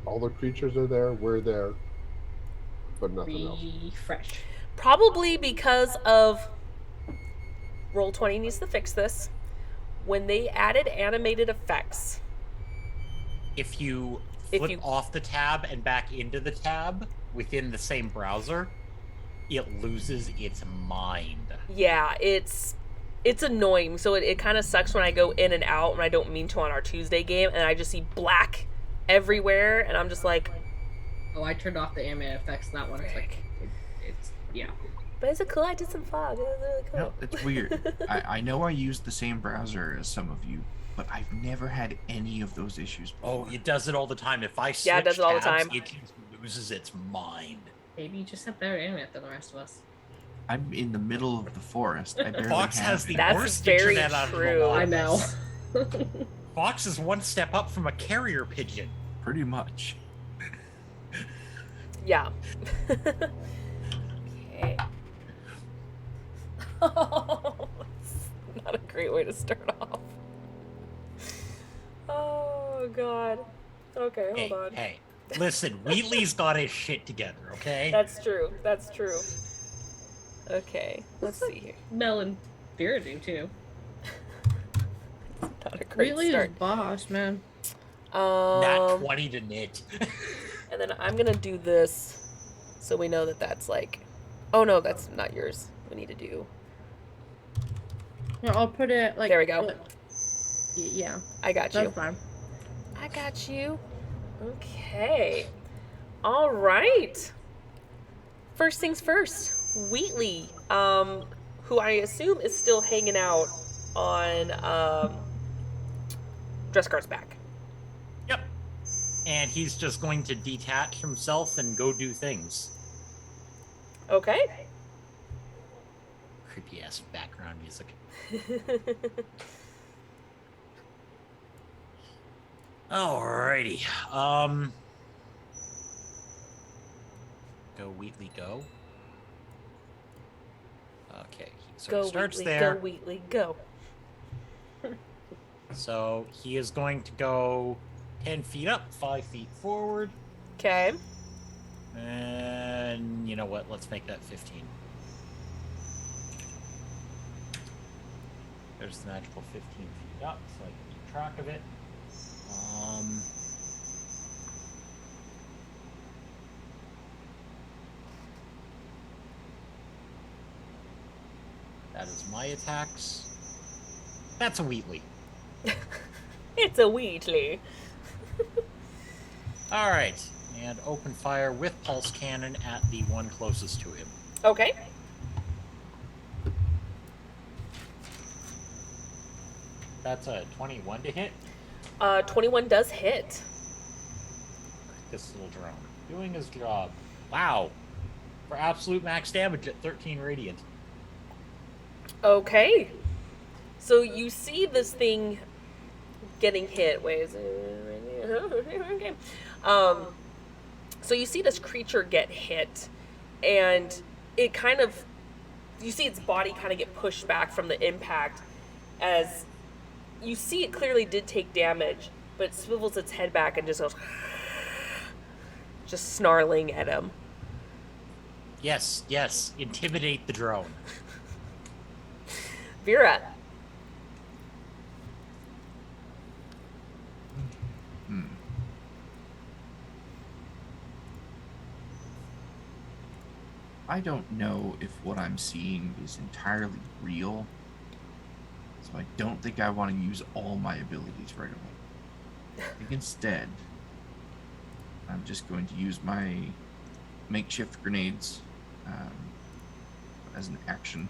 All the creatures are there, we're there, but nothing else. Refresh. Probably because of Roll20 needs to fix this. When they added animated effects, If you If flip you- off the tab and back into the tab within the same browser, it loses its mind. yeah, it's annoying. So it kind of sucks when I go in and out when I don't mean to on our Tuesday game, and I just see black everywhere, and I'm just like, Oh, I turned off the animated effects on that one. It's like, it's yeah. but is it cool? I did some fog. It was really cool. No, it's weird. I know I use the same browser as some of you, but I've never had any of those issues before. Oh, it does it all the time. If I switch Yeah, it does it all the tabs, time. it just loses its mind. Maybe you just have better internet than the rest of us. I'm in the middle of the forest. I barely Fox have has the any. That's worst very internet out of the true. lot I of know. us. Fox is one step up from a carrier pigeon. Pretty much. Yeah. Okay. Oh, it's not a great way to start off. Oh God. Okay, Hey, hold on. hey, listen, Wheatley's got his shit together, okay? That's true. That's true. Okay, let's see here. Mel and Vera do too. Not a great Wheatley is start. boss, man. Nat 20 to knit. And then I'm gonna do this, so we know that that's like. Oh no, that's not yours. We need to do. No, I'll put it like. There we go. Yeah, I got you. that's fine. I got you. Okay. All right. First things first. Wheatley, who I assume is still hanging out on Drescar's back. Yep. And he's just going to detach himself and go do things. Okay. Creepy ass background music. Alrighty. Go Wheatley, go. Okay, so Go he starts Wheatley, there. go Wheatley, go. So he is going to go 10 feet up, 5 feet forward. Okay. And you know what? Let's make that 15. There's the magical 15 feet up, so I can keep track of it. That is my attacks. That's a Wheatley. It's a Wheatley. Alright, and open fire with pulse cannon at the one closest to him. Okay. That's a 21 to hit. 21 does hit. This little drone doing his job. Wow. For absolute max damage at 13 radiant. Okay. So you see this thing getting hit. Wait, is it... okay. So you see this creature get hit, and it kind of... You see its body kind of get pushed back from the impact as... You see it clearly did take damage, but it swivels its head back and just goes... Just snarling at him. Yes, yes. Intimidate the drone. Vera. I don't know if what I'm seeing is entirely real, so I don't think I want to use all my abilities right away. I think instead, I'm just going to use my makeshift grenades as an action.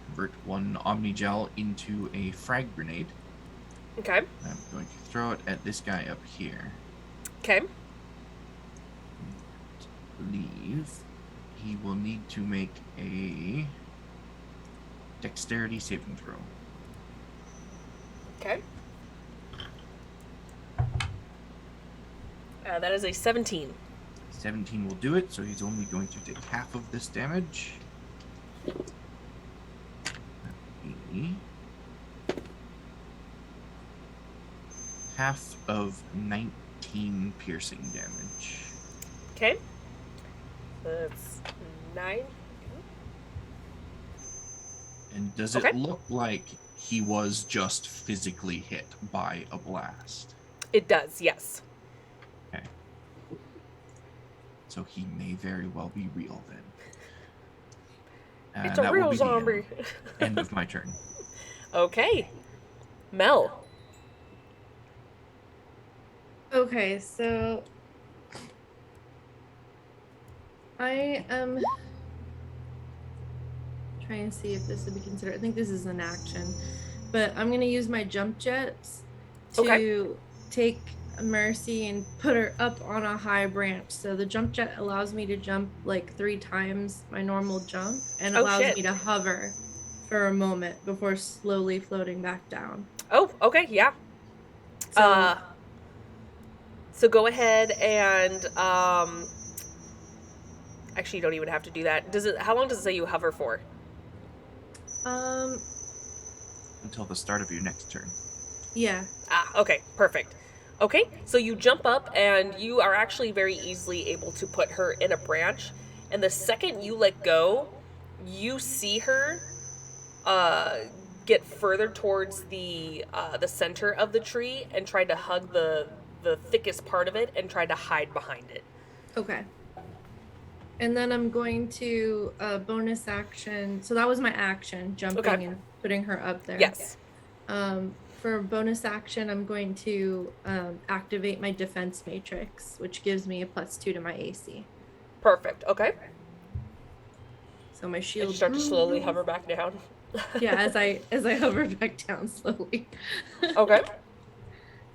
Convert one Omnigel into a frag grenade. Okay. I'm going to throw it at this guy up here. Okay. I believe he will need to make a dexterity saving throw. Okay. That is a 17. 17 will do it, so he's only going to take half of this damage. Half of 19 piercing damage. Okay. So that's 9. And does Okay. it look like he was just physically hit by a blast? It does, yes. Okay. So he may very well be real then. It's And a that will real be the zombie. end of my turn. Okay. Mel. Okay, so I am trying to see if this would be considered. I think this is an action, but I'm gonna use my jump jets to Okay. take Mercy and put her up on a high branch. So the jump jet allows me to jump like 3 times my normal jump, and Oh, allows shit. me to hover for a moment before slowly floating back down. Oh, okay, yeah. So So go ahead and actually you don't even have to do that. How long does it say you hover for? Until the start of your next turn. Yeah. Okay, perfect. Okay, so you jump up and you are actually very easily able to put her in a branch. And the second you let go, you see her get further towards the center of the tree and try to hug the thickest part of it and try to hide behind it. Okay. And then I'm going to bonus action. So that was my action, jumping Okay. and putting her up there. Yes. For bonus action, I'm going to activate my defense matrix, which gives me a +2 to my AC. Perfect. Okay. So my And shield. you start to slowly hover back down. Yeah, as I hover back down slowly. Okay.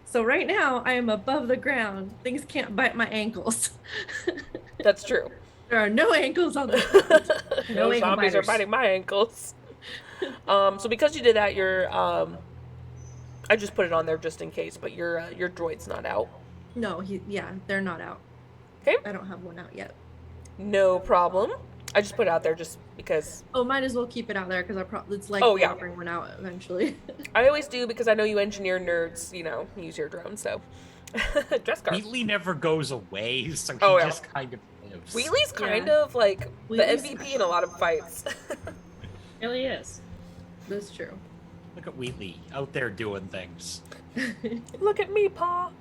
So right now I am above the ground. Things can't bite my ankles. That's true. There are no ankles on the ground. No ankle zombies are biters. biting my ankles. So because you did that, you're I just put it on there just in case, but your droid's not out. No, they're not out. Okay. I don't have one out yet. No problem. I just put it out there just because Oh, might as well keep it out there because it's like Oh, yeah. I'll bring one out eventually. I always do because I know you engineer nerds, use your drone. So, dress car. Wheatley never goes away, so he Oh, yeah. just kind of lives. Wheatley's kind Yeah. of like the Wheatley's MVP in a lot of fights. Really is. That's true. Look at Wheatley out there doing things. Look at me, Pa.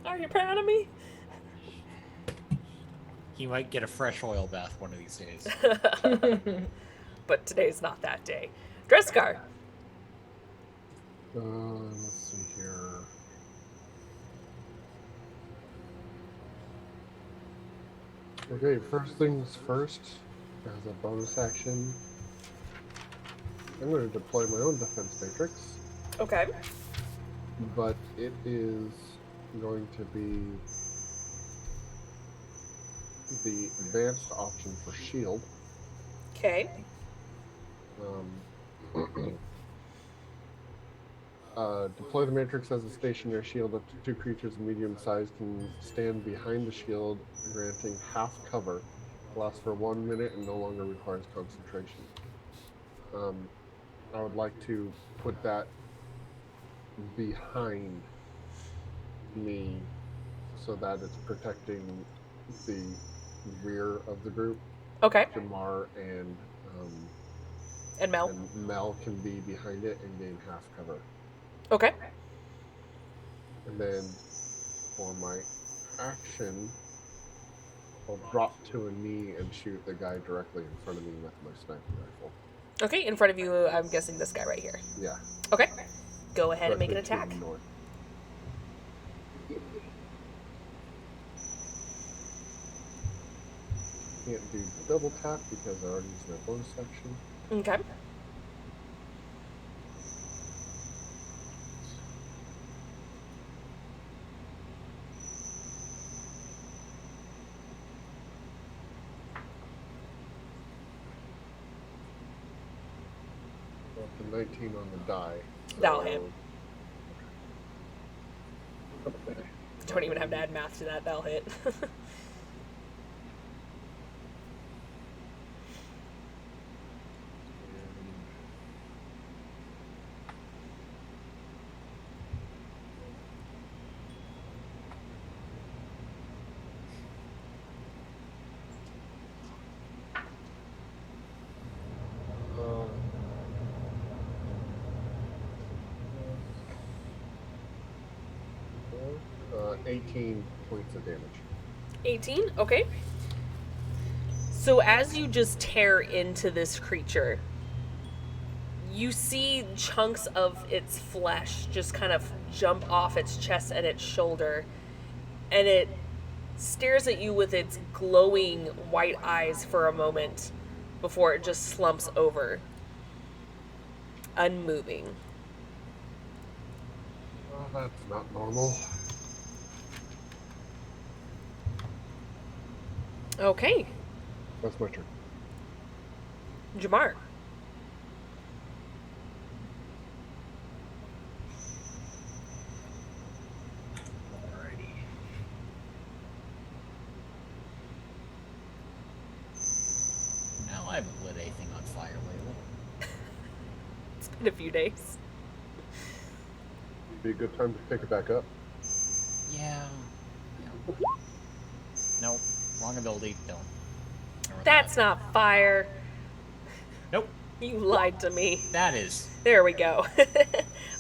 Are you proud of me? He might get a fresh oil bath one of these days. But today's not that day. Dress car. Let's see here. Okay, first things first. As a bonus action, I'm going to deploy my own defense matrix, Okay. but it is going to be the advanced option for shield. Okay. Deploy the matrix as a stationary shield. Up to 2 creatures of medium size can stand behind the shield, granting half cover. Lasts for 1 minute and no longer requires concentration. I would like to put that behind me so that it's protecting the rear of the group. Okay. Jamar and Mel. and Mel can be behind it and gain half cover. Okay. And then for my action, I'll drop to a knee and shoot the guy directly in front of me with my sniper rifle. Okay, in front of you, I'm guessing this guy right here. Yeah. Okay. Go ahead and make an directly to attack. the north. Can't do double tap because I already used my bonus action. Okay. Up to 19 on the die. That'll hit. Okay. Don't even have to add math to that. That'll hit. And, 18 points of damage. 18? Okay. So as you just tear into this creature, you see chunks of its flesh just kind of jump off its chest and its shoulder, and it stares at you with its glowing white eyes for a moment before it just slumps over, unmoving. Oh, that's not normal. Okay, That's my turn. Jamar. Alrighty. Now I haven't lit anything on fire lately. It's been a few days. Be a good time to pick it back up. Yeah. Nope. Wrong ability. Don't. Remember That's that. not fire. Nope. You lied to me. That is. There we go.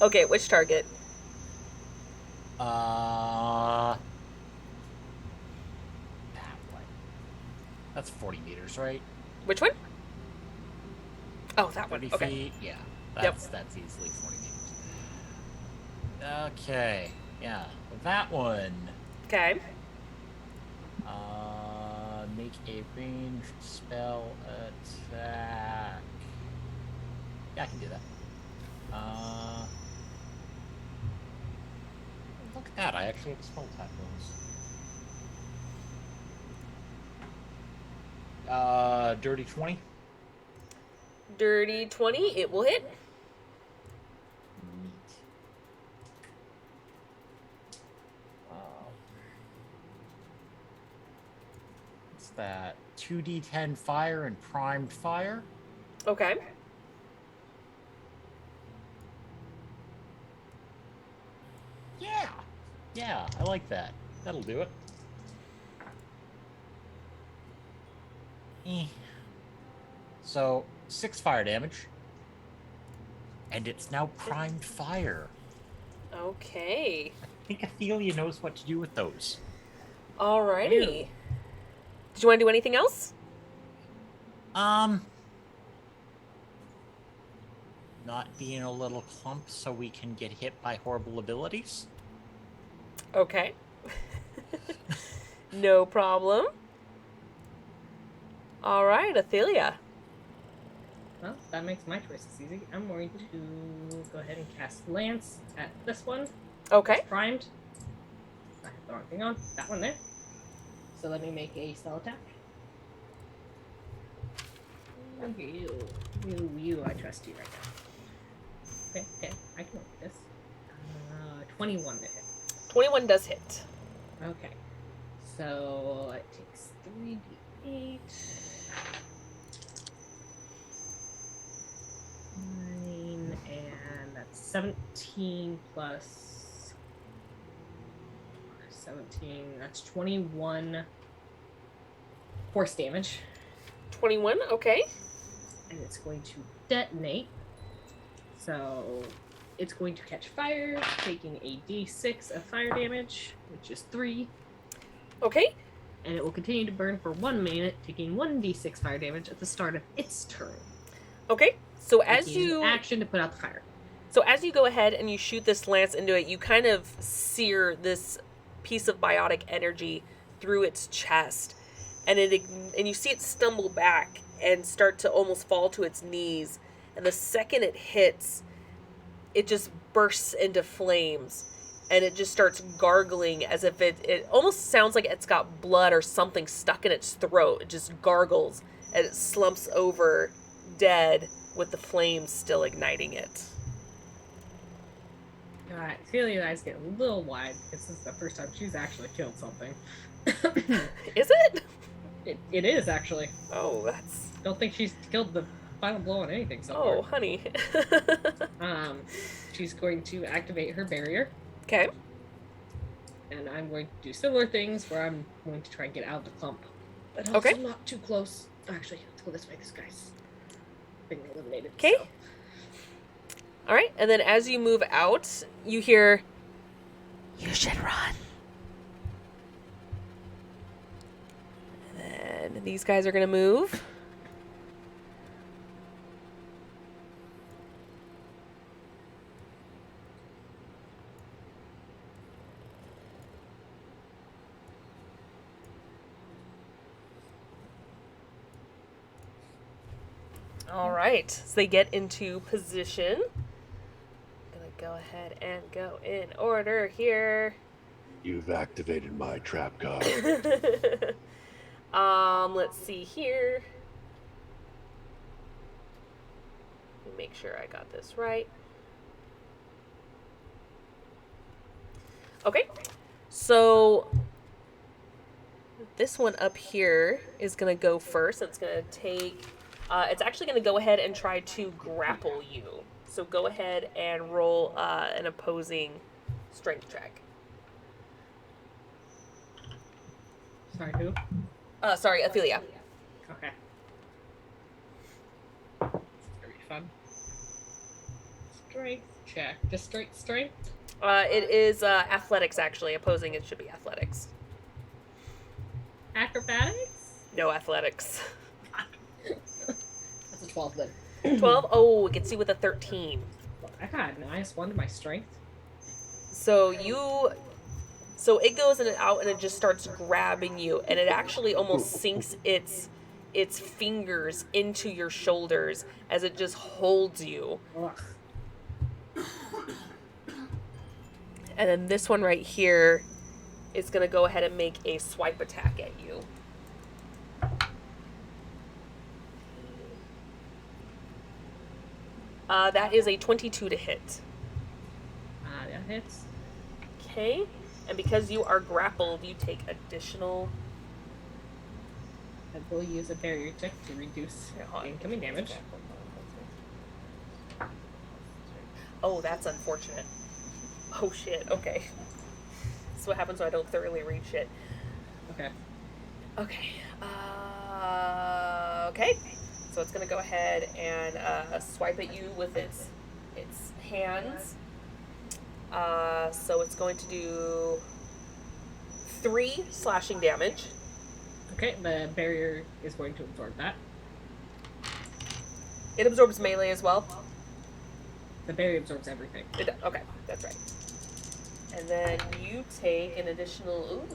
Okay, which target? That one. That's 40 meters, right? Which one? Oh, that one. 30 Okay. feet. Yeah. That's easily 40 meters. Okay. Yeah. That one. Okay. Make a ranged spell attack. Yeah, I can do that. Look at that. I actually have a spell attack bonus. Dirty 20. Dirty 20. It will hit. Neat. What's that? 2d10 fire and primed fire. Okay. Yeah, I like that. That'll do it. So, 6 fire damage. And it's now primed fire. Okay. I think Athelia knows what to do with those. Alrighty. Did you want to do anything else? Not being a little clump so we can get hit by horrible abilities. Okay. No problem. All right, Athelia. Well, that makes my choices easy. I'm going to go ahead and cast Lance at this one. Okay. It's primed. I have the wrong thing on. That one there. So let me make a spell attack. You, I trust you right now. Okay, I can work this. 21 to hit. 21 does hit. Okay. So it takes 3d8. 9, and that's 17 plus 17. That's 21 force damage. 21, okay. And it's going to detonate. So it's going to catch fire, taking a d6 of fire damage, which is 3. Okay. And it will continue to burn for 1 minute, taking 1d6 fire damage at the start of its turn. Okay. So as Taking you action to put out the fire. So as you go ahead and you shoot this lance into it, you kind of sear this piece of biotic energy through its chest, and you see it stumble back and start to almost fall to its knees. And the second it hits, it just bursts into flames, and it just starts gargling as if it almost sounds like it's got blood or something stuck in its throat. It just gargles, and it slumps over dead with the flames still igniting it. Alright, Celia's eyes get a little wide because this is the first time she's actually killed something. Is it? It is, actually. Oh, that's... Don't think she's killed the final blow on anything so Oh, far. honey. She's going to activate her barrier, Okay. and I'm going to do similar things where I'm going to try and get out of the clump. But also Okay. not too close. Actually, let's go this way. This guy's been eliminated. Okay. so. All right, and then as you move out, you hear, "You should run." And then these guys are going to move. All right, so they get into position. I'm gonna go ahead and go in order here. You've activated my trap card. Let's see here. Let me make sure I got this right. Okay, so this one up here is gonna go first. It's gonna take. It's actually going to go ahead and try to grapple you. So go ahead and roll an opposing strength check. Sorry, who? Sorry, Athelia. Okay. It's gonna be fun. Strength check. Just straight strength? It is athletics, actually. Opposing it should be athletics. Acrobatics? No athletics. That's a 12 then. 12? Oh, it gets you with a 13. I got a -1 to my strength. So it goes in and out and it just starts grabbing you, and it actually almost sinks its fingers into your shoulders as it just holds you. Ugh. And then this one right here is going to go ahead and make a swipe attack at you. That is a 22 to hit. That hits. Okay. And because you are grappled, you take additional I will use a barrier check to reduce incoming damage. Oh, that's unfortunate. Oh shit, okay. That's what happens when I don't thoroughly read shit. Okay. Okay. Okay. So it's gonna go ahead and swipe at you with its hands. So it's going to do 3 slashing damage. Okay, the barrier is going to absorb that. It absorbs melee as well. The barrier absorbs everything. Okay, that's right. And then you take an additional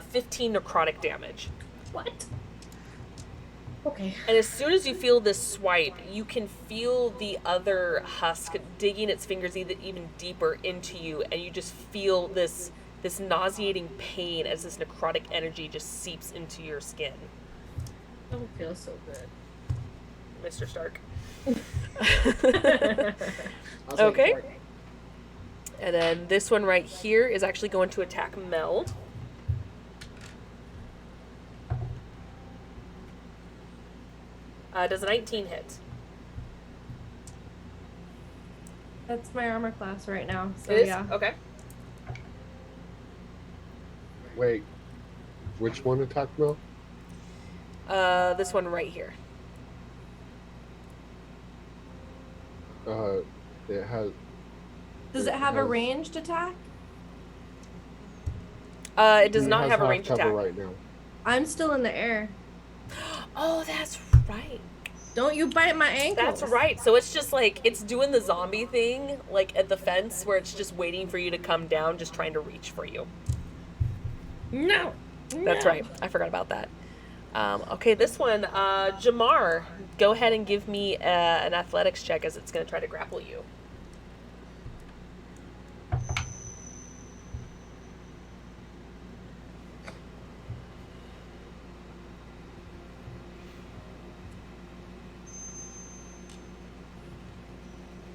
15 necrotic damage. What? Okay. And as soon as you feel this swipe, you can feel the other husk digging its fingers even deeper into you, and you just feel this nauseating pain as this necrotic energy just seeps into your skin. Don't feel so good. Mr. Stark. I was Okay. waiting for it. And then this one right here is actually going to attack Mel. Does a 19 hit? That's my armor class right now. So It is? yeah. Okay. Wait, which one attacked Mel? This one right here. It has. Does it have a ranged attack? It does He not has have a half ranged cover attack. right now. I'm still in the air. Oh, that's right. Don't you bite my ankles. That's right. So it's just like, it's doing the zombie thing, like at the fence, where it's just waiting for you to come down, just trying to reach for you. No. That's right. I forgot about that. Okay, this one, Jamar, go ahead and give me an athletics check as it's going to try to grapple you.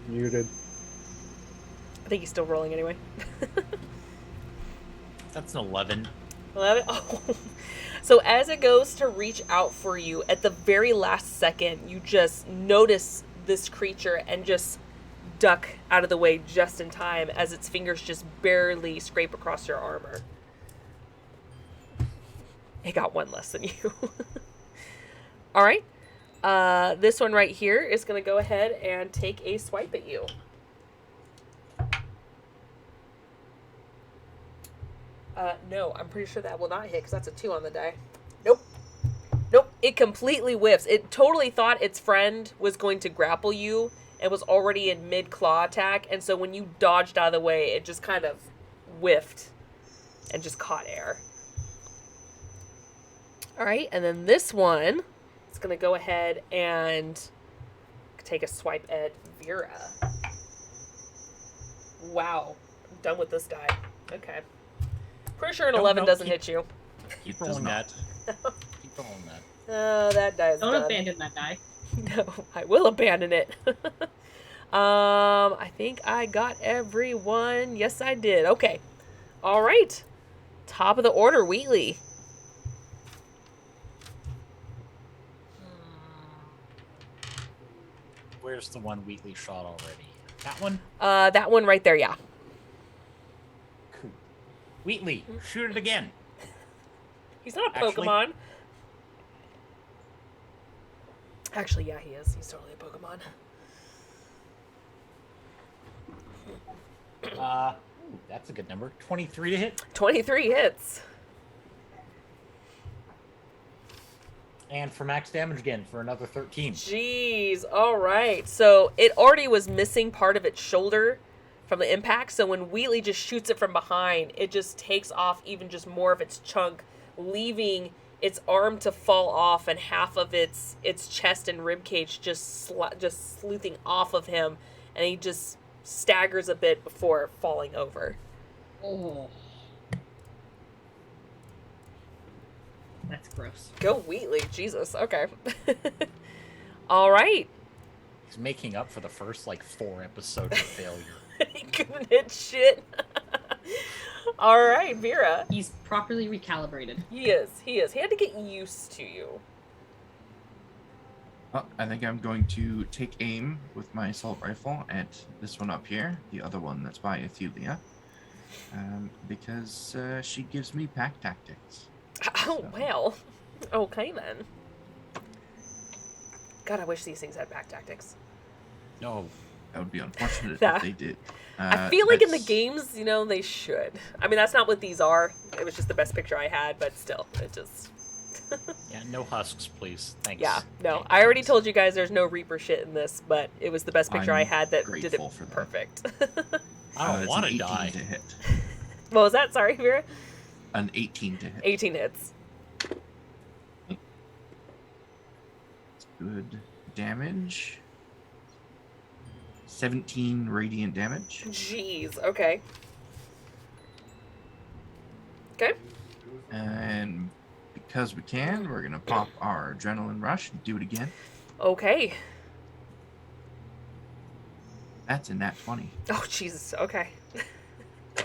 Muted. I think he's still rolling anyway. That's an 11. 11? Oh. So as it goes to reach out for you, at the very last second, you just notice this creature and just duck out of the way just in time as its fingers just barely scrape across your armor. It got one less than you. All right. This one right here is going to go ahead and take a swipe at you. No, I'm pretty sure that will not hit because that's a 2 on the die. Nope. Nope. It completely whiffs. It totally thought its friend was going to grapple you and was already in mid-claw attack. And so when you dodged out of the way, it just kind of whiffed and just caught air. All right. And then this one is going to go ahead and take a swipe at Vera. Wow. I'm done with this die. Okay. Pretty sure an 11 doesn't hit you. Keep rolling that. Keep rolling that. Oh, that die is Don't done. abandon that die. No, I will abandon it. I think I got everyone. Yes, I did. Okay. All right. Top of the order, Wheatley. Where's the one Wheatley shot already? That one? That one right there, yeah. Wheatley, shoot it again. He's not a Actually- Pokemon. Actually, yeah, he is. He's totally a Pokemon. Ooh, that's a good number. 23 to hit. 23 hits. And for max damage again for another 13. Jeez. All right. So it already was missing part of its shoulder from the impact. So when Wheatley just shoots it from behind, it just takes off even just more of its chunk, leaving its arm to fall off and half of its chest and rib cage just sleuthing off of him, and he just staggers a bit before falling over. Oh. That's gross. Go Wheatley. Jesus. Okay. All right. He's making up for the first, 4 episodes of failure. He couldn't hit shit. All right, Vera. He's properly recalibrated. He is. He had to get used to you. Well, I think I'm going to take aim with my assault rifle at this one up here, the other one that's by Athelia, because she gives me pack tactics. Oh, So- well. Okay, then. God, I wish these things had pack tactics. No. That would be unfortunate That- if they did. I feel like in the that's- games, they should. I mean, that's not what these are. It was just the best picture I had, but still, it just... Yeah, no husks, please. Thanks. Yeah, no. Thank I already goodness. told you guys there's no Reaper shit in this, but it was the best picture I I'm had that did it grateful for that. perfect. I don't it's want an to 18 die. to hit. What was that? Sorry, Vera? An 18 to hit. 18 hits. Good damage. 17 radiant damage. Jeez, okay. Okay. And because we can, we're gonna pop our adrenaline rush and do it again. Okay. That's a nat 20. Oh, Jesus, okay. So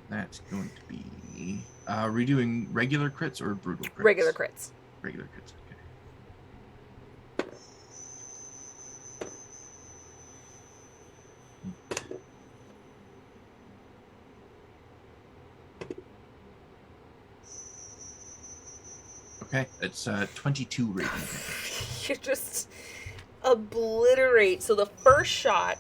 that's going to be redoing regular crits or brutal crits? Regular crits. Regular crits, okay. Okay, it's 22 radiant damage. You just obliterate. So the first shot,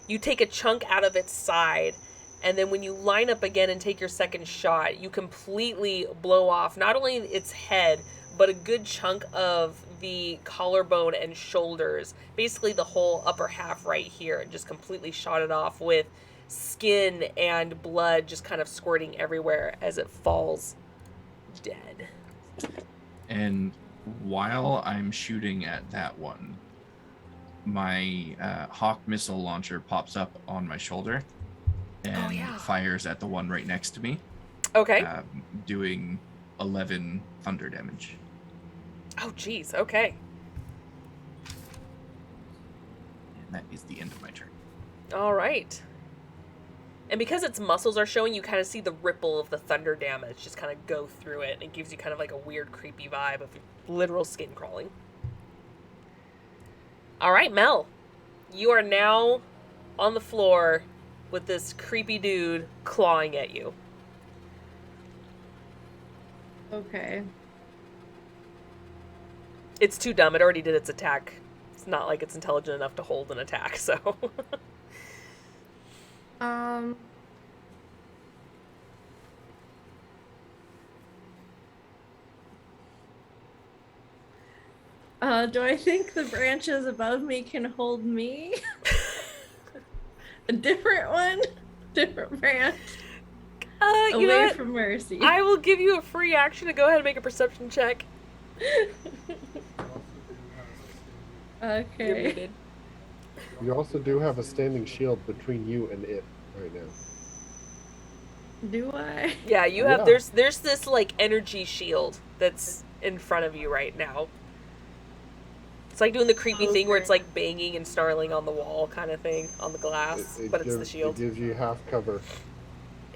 you take a chunk out of its side, and then when you line up again and take your second shot, you completely blow off not only its head, but a good chunk of the collarbone and shoulders, basically the whole upper half right here, and just completely shot it off with skin and blood just kind of squirting everywhere as it falls dead. And while I'm shooting at that one, my Hawk missile launcher pops up on my shoulder and yeah. fires at the one right next to me, Okay. doing 11 thunder damage. Oh, geez. Okay. And that is the end of my turn. All right. And because its muscles are showing, you kind of see the ripple of the thunder damage just kind of go through it, and it gives you kind of like a weird, creepy vibe of literal skin crawling. All right, Mel. You are now on the floor with this creepy dude clawing at you. Okay. It's too dumb. It already did its attack. It's not like it's intelligent enough to hold an attack, so... Do I think the branches above me can hold me? A different one? Different branch? you know Away what? from Mercy. I will give you a free action to go ahead and make a perception check. You're Okay. muted. You also do have a standing shield between you and it right now. Do I? Yeah, you have Yeah. there's this like energy shield that's in front of you right now. It's like doing the creepy thing where it's Okay. like banging and snarling on the wall kind of thing on the glass, but it's the shield. It gives you half cover.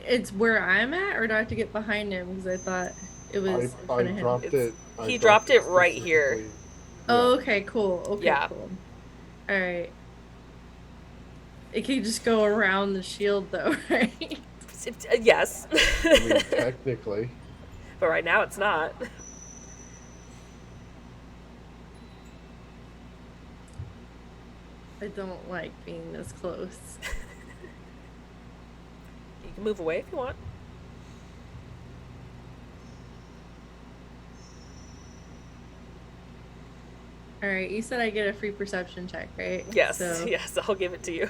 It's where I'm at, or do I have to get behind him? Because I thought it was in I front of him. dropped It's- it. I he dropped it right here. specifically- Oh, okay, cool. Okay, Yeah. cool. All right. It can just go around the shield, though, right? Yes, I mean, technically. but right now it's not. I don't like being this close. You can move away if you want. All right, you said I get a free perception check, right? Yes, So yes, I'll give it to you.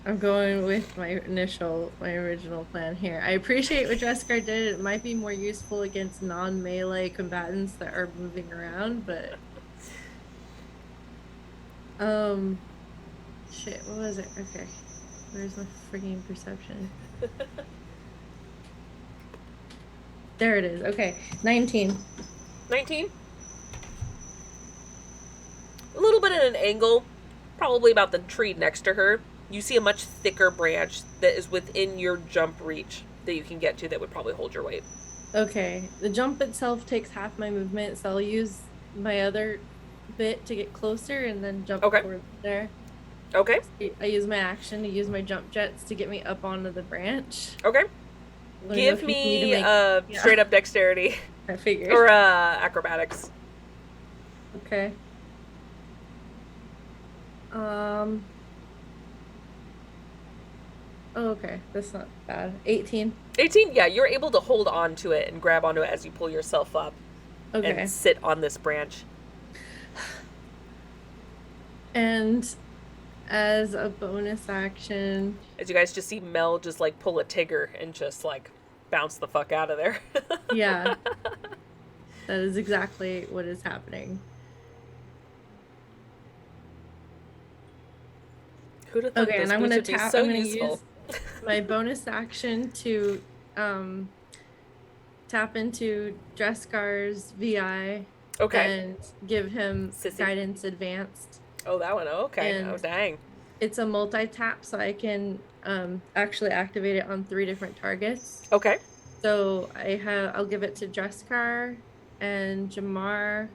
I'm going with my original plan here. I appreciate what Dreskar did. It might be more useful against non-melee combatants that are moving around, but shit, what was it? Okay, where's my freaking perception? There it is. Okay, 19. 19. A little bit at an angle, probably about the tree next to her. you see a much thicker branch that is within your jump reach that you can get to that would probably hold your weight. Okay, the jump itself takes half my movement, so I'll use my other bit to get closer and then jump Okay. towards there. Okay. I use my action to use my jump jets to get me up onto the branch. Okay. Let me know if Give you need to me make- yeah. straight up dexterity I figured. or acrobatics. Okay. Oh, okay, that's not bad. 18. 18. Yeah, you're able to hold on to it and grab onto it as you pull yourself up Okay. and sit on this branch. And as a bonus action, As you guys just see Mel just like pull a Tigger and just like bounce the fuck out of there. yeah, that is exactly what is happening. Who'd have thought Okay, this and I'm boost gonna would be tap. so I'm gonna useful? use my bonus action to tap into Dreskar's VI Okay. and give him Sissy. guidance advanced. Oh, that one. Oh, okay. And- Oh, dang. It's a multi-tap, so I can actually activate it on 3 different targets. Okay. So I'll give it to Dreskar and Jamar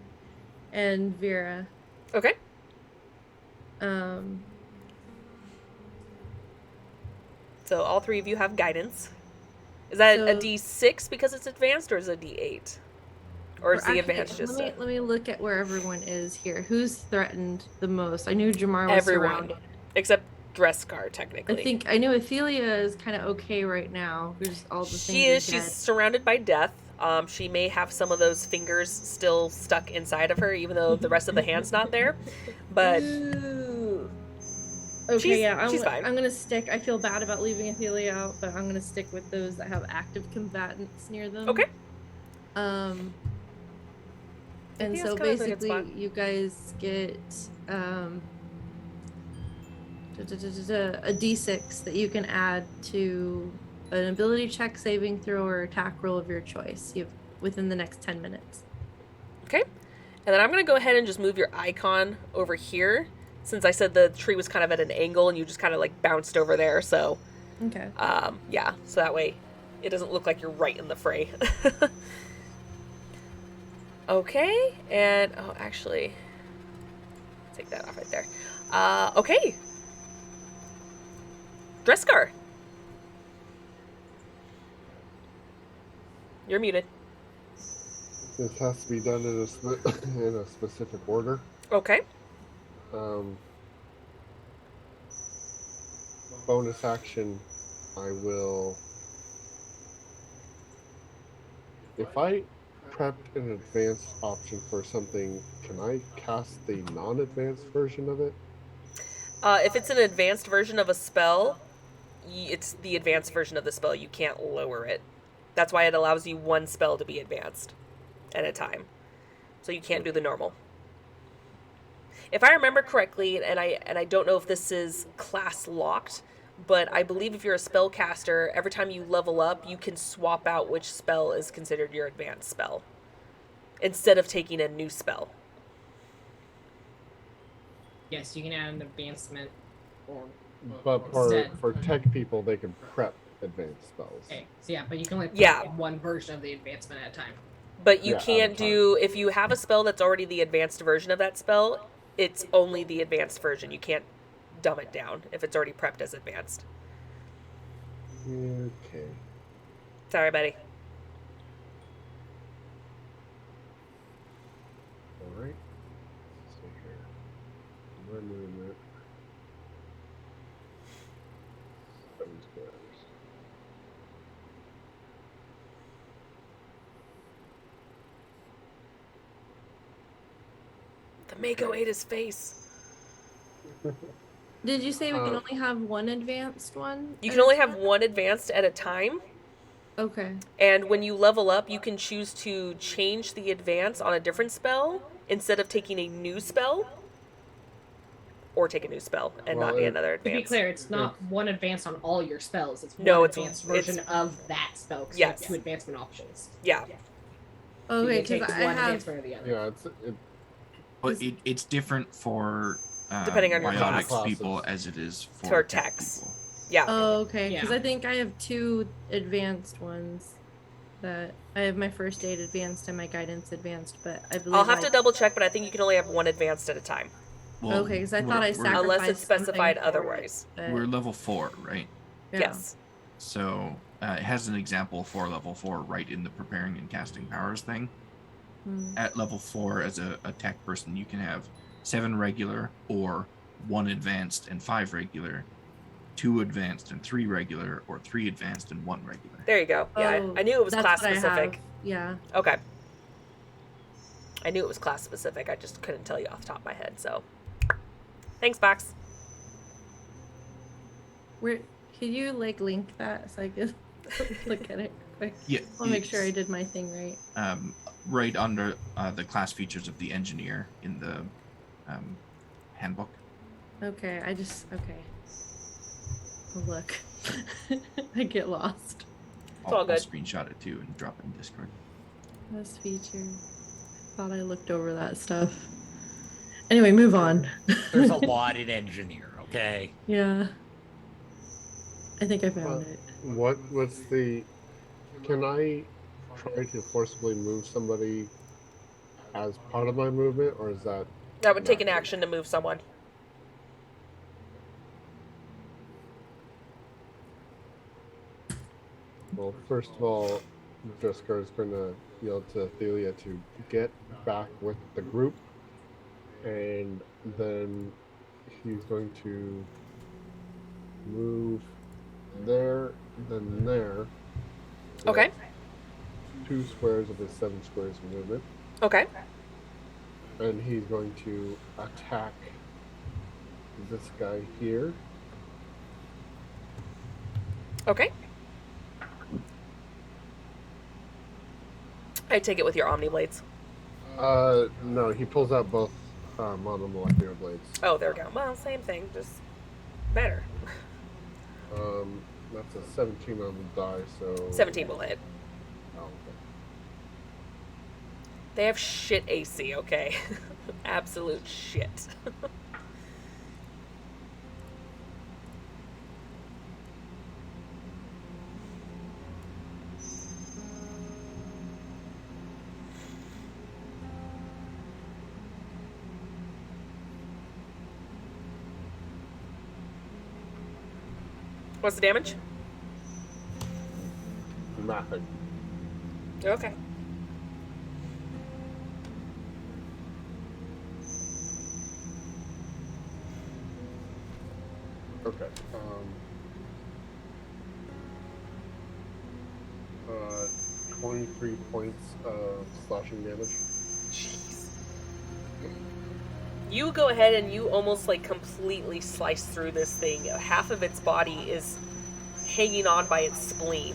and Vera. Okay. So all 3 of you have guidance. Is that a So- D6 because it's advanced, or is it a D8? Or is the Actually, advanced just let me look at where everyone is here. Who's threatened the most? I knew Jamar was everyone surrounded. except Dreskar technically? I know Athelia is kind of okay right now. There's all the She things is. are She's dead. surrounded by death. She may have some of those fingers still stuck inside of her, even though the rest of the hand's not there. But Ooh. Okay, she's- yeah, she's fine. I'm gonna stick. I feel bad about leaving Athelia out, but I'm gonna stick with those that have active combatants near them. Okay. And Athelia's so kind of a good basically, spot. you guys get a D6 that you can add to an ability check, saving throw, or attack roll of your choice. You have within the next 10 minutes. okay. And then I'm gonna go ahead and just move your icon over here, since I said the tree was kind of at an angle and you just kind of like bounced over there. So Okay. yeah. So that way, it doesn't look like you're right in the fray. Okay, and oh, actually, take that off right there. Okay, Dreskar, you're muted. This has to be done in in a specific order. Okay, Bonus action, I will. If I prepped an advanced option for something, can I cast the non-advanced version of it? if it's an advanced version of a spell, it's the advanced version of the spell. You can't lower it. That's why it allows you one spell to be advanced at a time. So you can't do the normal. If I remember correctly, and I don't know if this is class locked, but I believe if you're a spellcaster, every time you level up, you can swap out which spell is considered your advanced spell instead of taking a new spell. Yes, you can add an advancement or But Instead. for tech people, they can prep advanced spells. okay. So yeah, but you can only put Yeah. one version of the advancement at a time. But you Yeah, can't at a time. do, if you have a spell that's already the advanced version of that spell, it's only the advanced version. You can't dumb it down if it's already prepped as advanced. Okay. Sorry, buddy. All right. So here, my movement. 7 squares. The Mako ate his face. Did you say we can Uh, only have one advanced one? You at can a only have time? one advanced at a time, Okay. and when you level up, you can choose to change the advance on a different spell instead of taking a new spell, or take a new spell and Well, not be it- another To be advance. clear, it's not one advance on all your spells. It's No, one it's- advanced it's- version of that spell. 'Cause you have Yes. 2 advancement options. Yeah. So you Okay, can take because one I have advancement or the other. Yeah, But it's different for Depending on your biotics class. people as it is for For tech techs. people. Yeah. Oh, okay. Because Yeah. I think I have 2 advanced ones. That I have my first aid advanced and my guidance advanced, but I believe I'll have to like- double check, but I think you can only have one advanced at a time. Well, Okay, because I we're- thought I we're- sacrificed Unless it's something specified for it, otherwise. but- We're level 4, right? yeah. Yes. So it has an example for level 4 right in the preparing and casting powers thing. Hmm. At level 4, as a tech person, you can have 7 regular or 1 advanced and 5 regular, 2 advanced and 3 regular, or 3 advanced and 1 regular. There you go. Yeah, Oh, I knew it was that's class what I specific. have. Yeah. Okay. I knew it was class specific. I just couldn't tell you off the top of my head. So, thanks, Box. Where could you like link that so I could look at it quick? Yeah, I'll make sure I it's, did my thing right. right under the class features of the engineer in the handbook. Okay, okay. I'll look. I get lost. It's all I'll good. screenshot it too and drop it in Discord. This feature. Thought I looked over that stuff. Anyway, move on. There's a lot in engineer, okay? Yeah. I think I found it. What's the? Can I try to forcibly move somebody as part of my movement, or is that? That would take an not- action to move someone. Well, first of all, Driscoll is going to yell to Athelia to get back with the group, and then he's going to move there, then there. So Okay. that's 2 squares of his 7 squares of movement, Okay. and he's going to attack this guy here. Okay. I take it with your Omni Blades. No, he pulls out both monomolecular blades. Oh, there we go. Well, same thing, just better. That's a 17 on the die, so 17 will hit. Oh, okay. They have shit AC, okay? Absolute shit. What's the damage? Nothing. Okay. Okay. 23 points of slashing damage. Jeez. You go ahead and you almost like completely slice through this thing. Half of its body is hanging on by its spleen.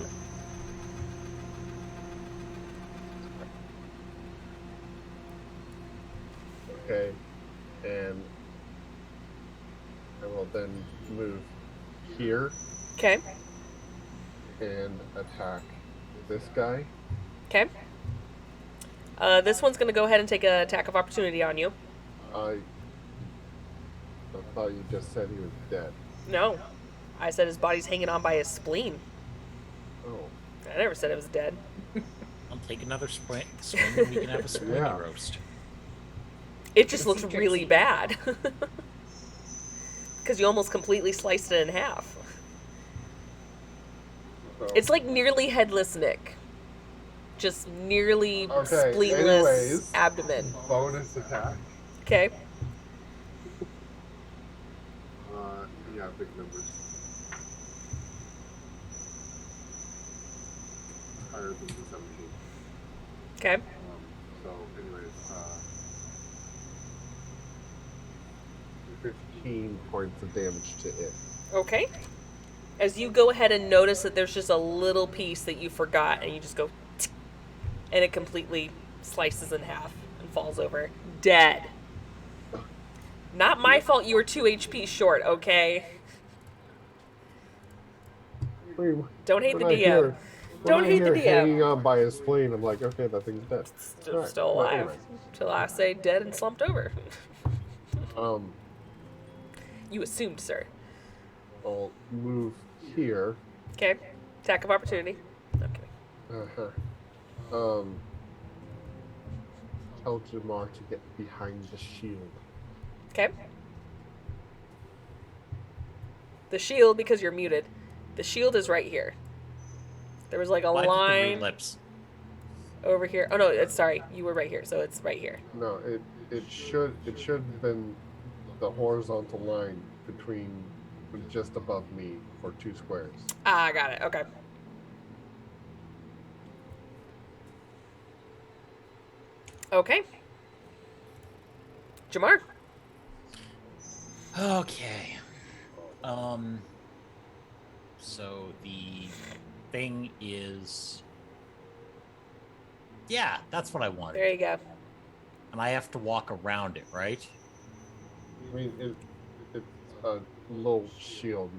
Okay. And I will then move here Okay. and attack this guy. Okay. This one's gonna go ahead and take an attack of opportunity on you. I thought you just said he was dead. No. I said his body's hanging on by his spleen. Oh. I never said it was dead. I'll take another swing and we can have a splinty Yeah. roast. It just looks really bad. Because you almost completely sliced it in half. So, It's like nearly headless Nick. Just nearly Okay, spleenless anyways. abdomen. bonus attack. Okay. Yeah, big numbers. Higher than the 17. Okay. So, anyways, 15 points of damage to it. Okay. As you go ahead and notice that there's just a little piece that you forgot, and you just go, tick, and it completely slices in half and falls over. Dead. Not my fault you were 2 HP short, okay? Wait, Don't hate the when I DM. hear- Don't when I hate the hear hanging DM. on by his spleen, I'm like, okay, that thing's dead. Still, Alright, still but alive. anyways. Till I say dead and slumped over. You assumed, sir. I'll move here. Okay. Attack of opportunity. Okay. Uh-huh. Tell Jamar to get behind the shield. Okay. The shield, because you're muted, the shield is right here. There was like a Why did you line read lips? over here. Oh no, it's sorry. You were right here, so it's right here. No, it should have been the horizontal line between just above me for 2 squares. Ah, got it. Okay. Okay. Jamar. Okay. So the thing is. Yeah, that's what I wanted. There you go. And I have to walk around it, right? I mean, it's a little shield.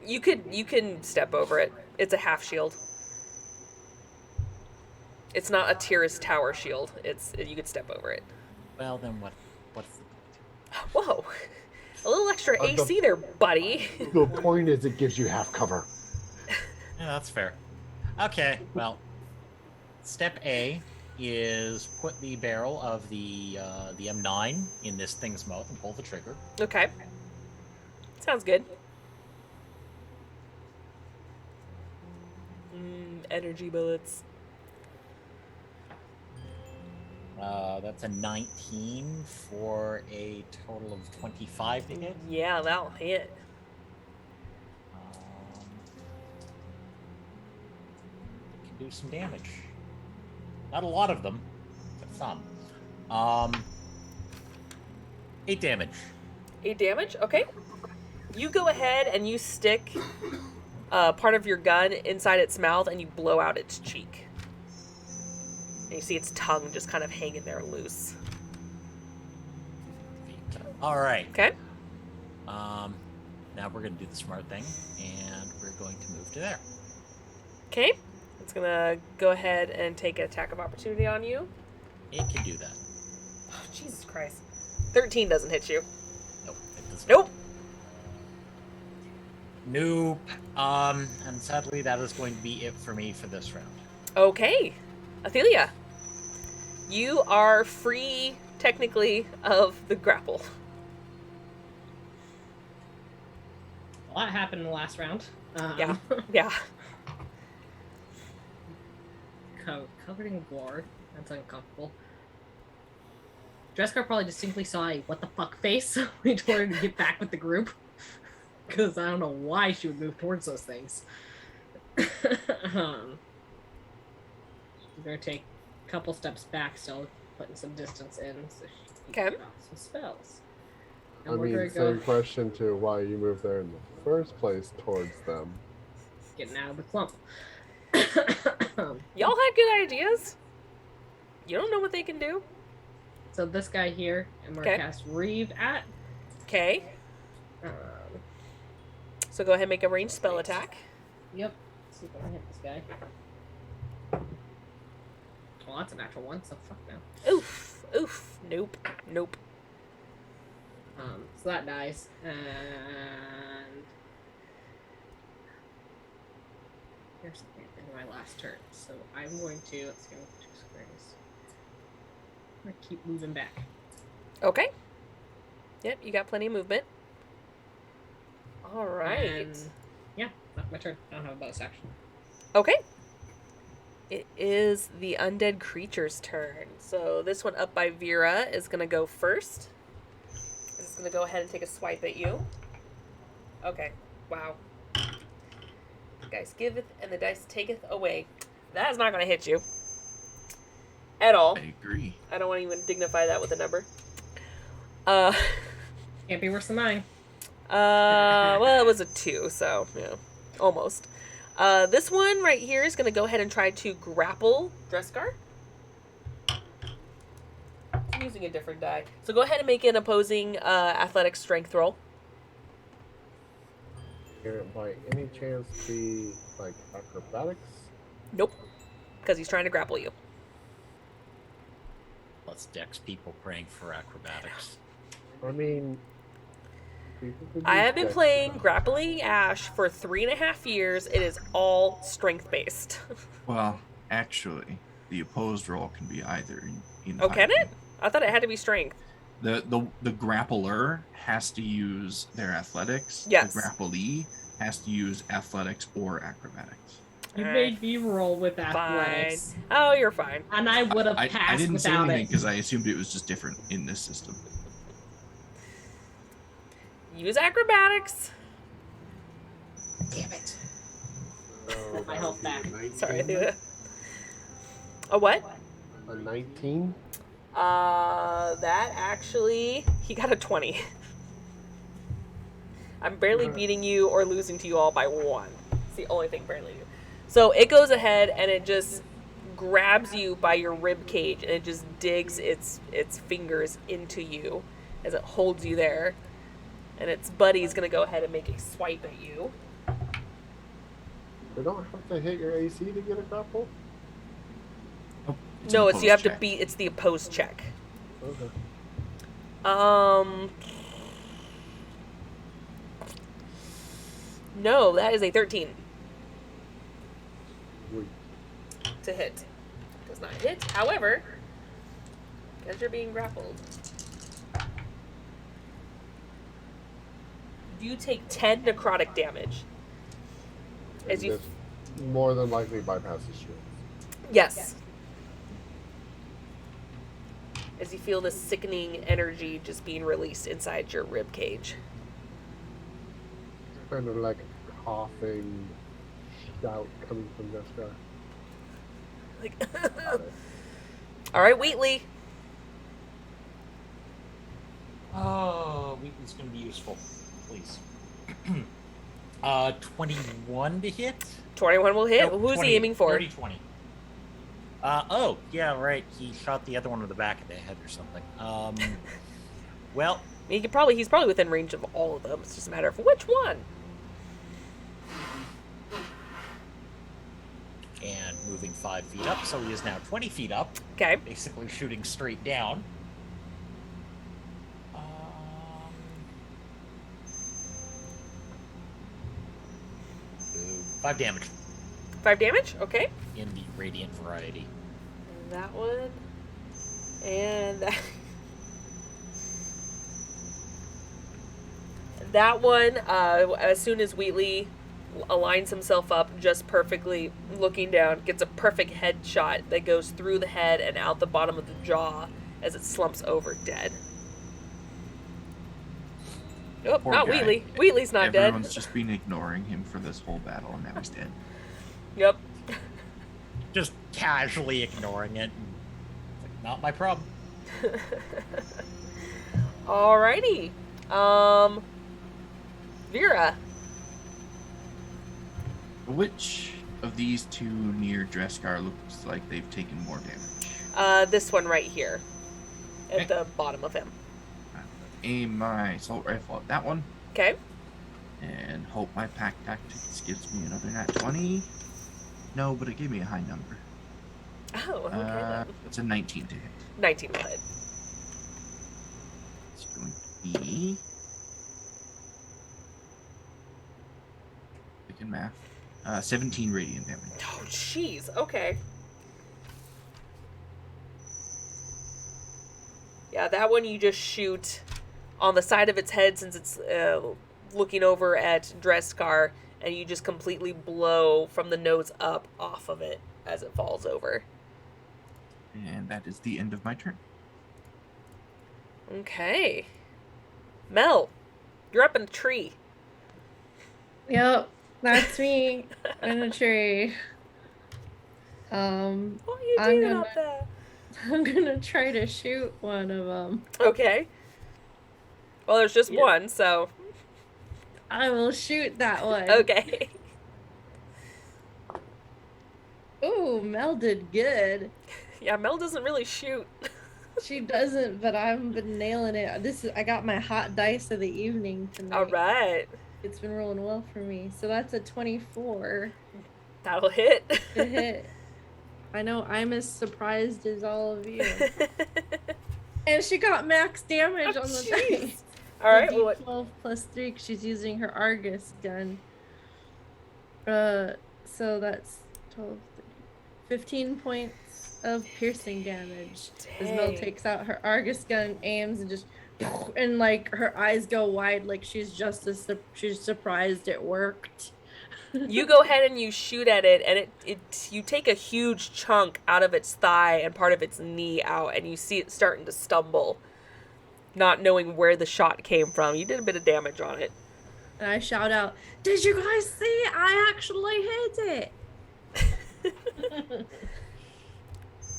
You can step over it. It's a half shield. It's not a Tyrus Tower shield. You could step over it. Well, then what's the point? Whoa. A little extra The- AC there, buddy. The point is, it gives you half cover. Yeah, that's fair. Okay, well, step A is put the barrel of the M9 in this thing's mouth and pull the trigger. Okay. Sounds good. Energy bullets. That's a 19 for a total of 25 to hit. Yeah, that'll hit. It can do some damage. Not a lot of them, but some. 8 damage. 8 damage? Okay. You go ahead and you stick part of your gun inside its mouth and you blow out its cheek. And you see its tongue just kind of hanging there loose. All right. Okay. Now we're gonna do the smart thing, and we're going to move to there. Okay. It's gonna go ahead and take an attack of opportunity on you. It can do that. Oh, Jesus Christ. 13 doesn't hit you. Nope. It does Nope. Nope. And sadly, that is going to be it for me for this round. Okay. Athelia. You are free, technically, of the grapple. A lot happened in the last round. Yeah. Yeah. Covered in gore. That's uncomfortable. Dreskar probably distinctly saw a what the fuck face when he told her to get back with the group. Because I don't know why she would move towards those things. She's gonna take a couple steps back still, putting some distance in so she can get off some spells. And I we're mean, gonna same go question to why you moved there in the first place towards them. getting out of the clump. Y'all had good ideas. You don't know what they can do. So this guy here, and we're Okay. cast Reeve at. Okay. So go ahead and make a ranged spell attack. Yep. Let's see if I can hit this guy. Well, that's a natural one, so fuck now. Oof. Oof. Nope. Nope. So that dies, and here's the end of my last turn. So I'm going to let's go 2 squares. I'm gonna keep moving back. Okay. Yep, you got plenty of movement. All right. And, yeah, that's my turn. I don't have a bonus action. Okay. It is the undead creature's turn. So this one up by Vera is going to go first. It's going to go ahead and take a swipe at you. Okay. Wow. The dice giveth and the dice taketh away. That is not going to hit you. At all. I agree. I don't want to even dignify that with a number. Can't be worse than mine. Well, it was a 2, so, yeah, almost. This one right here is going to go ahead and try to grapple Dreskar. I'm using a different die. So go ahead and make an opposing athletic strength roll. Can it by any chance be like acrobatics? Nope. Because he's trying to grapple you. Let's dex people praying for acrobatics. I mean, I have been playing Grappling Ash for 3.5 years. It is all strength based. Well, actually, the opposed roll can be either in Oh, can fighting. it? I thought it had to be strength. The grappler has to use their athletics. Yes. The grapplee has to use athletics or acrobatics. You Alright. made me roll with Fine. athletics, Oh, you're fine. and I would have I passed didn't say without anything it. because I assumed it was just different in this system. Use acrobatics. Damn it. Oh, My that health would be back. a 19. Sorry, I threw that. A what? A 19? That actually, he got a 20. I'm barely beating you or losing to you all by 1. It's the only thing barely do. So it goes ahead and it just grabs you by your rib cage and it just digs its fingers into you as it holds you there. And its buddy's gonna go ahead and make a swipe at you. You don't have to hit your AC to get a grapple? Oh, No, an it's you have opposed to check. beat. It's the opposed check. Okay. No, that is a 13 Wait. to hit. Does not hit. However, because you're being grappled, you take 10 necrotic damage. As And you, this more than likely bypasses shield. yes. As you feel this sickening energy just being released inside your rib cage. Kind of like a coughing shout coming from this guy. Like, all right, Wheatley. Oh, Wheatley's going to be useful. Please. 21 to hit? 21 will hit. No, Who's 20, he aiming for? 30, 20. Oh, yeah, right. He shot the other one in the back of the head or something. Well, He's probably within range of all of them. It's just a matter of which one. and moving 5 feet up, so he is now 20 feet up, Okay. basically shooting straight down. 5 damage 5 damage. Okay. in the radiant variety. That one. And that. That one, as soon as Wheatley aligns himself up just perfectly, looking down, gets a perfect headshot that goes through the head and out the bottom of the jaw as it slumps over dead. Oh, Poor not guy. Wheatley. Wheatley's not Everyone's dead. just been ignoring him for this whole battle, and now he's dead. Yep. Just casually ignoring it. It's like, not my problem. Alrighty. Vera. Which of these two near Dreskar looks like they've taken more damage? This one right here. At Okay. the bottom of him. Aim my assault rifle at that one, Okay. and hope my pack tactics gives me another nat 20. No, but it gave me a high number. Oh, okay then. It's a 19 to hit. 19 will hit. It's going to be... Quick in math. 17 radiant damage. Oh, jeez. Okay. Yeah, that one you just shoot on the side of its head since it's looking over at Dreskar, and you just completely blow from the nose up off of it as it falls over. And that is the end of my turn. Okay. Mel, you're up in a tree. Yep, that's me in a tree. What are you I'm doing gonna- up there? I'm gonna try to shoot one of them. Okay. Well, there's just Yeah. one, so I will shoot that one. okay. Ooh, Mel did good. Yeah, Mel doesn't really shoot. She doesn't, but I've been nailing it. I got my hot dice of the evening tonight. All right. It's been rolling well for me. So that's a 24 That'll hit. to hit. I know I'm as surprised as all of you. And she got max damage Oh, on the jeez. dice. All right. The Well, what- D12 plus 3 'cause she's using her Argus gun. So that's 12, 15 points of piercing damage. Isabel Dang. takes out her Argus gun, aims, and just, and like her eyes go wide, like she's just she's surprised it worked. you go ahead and you shoot at it, and you take a huge chunk out of its thigh and part of its knee out, and you see it starting to stumble, not knowing where the shot came from. You did a bit of damage on it. And I shout out, "Did you guys see it? I actually hit it!"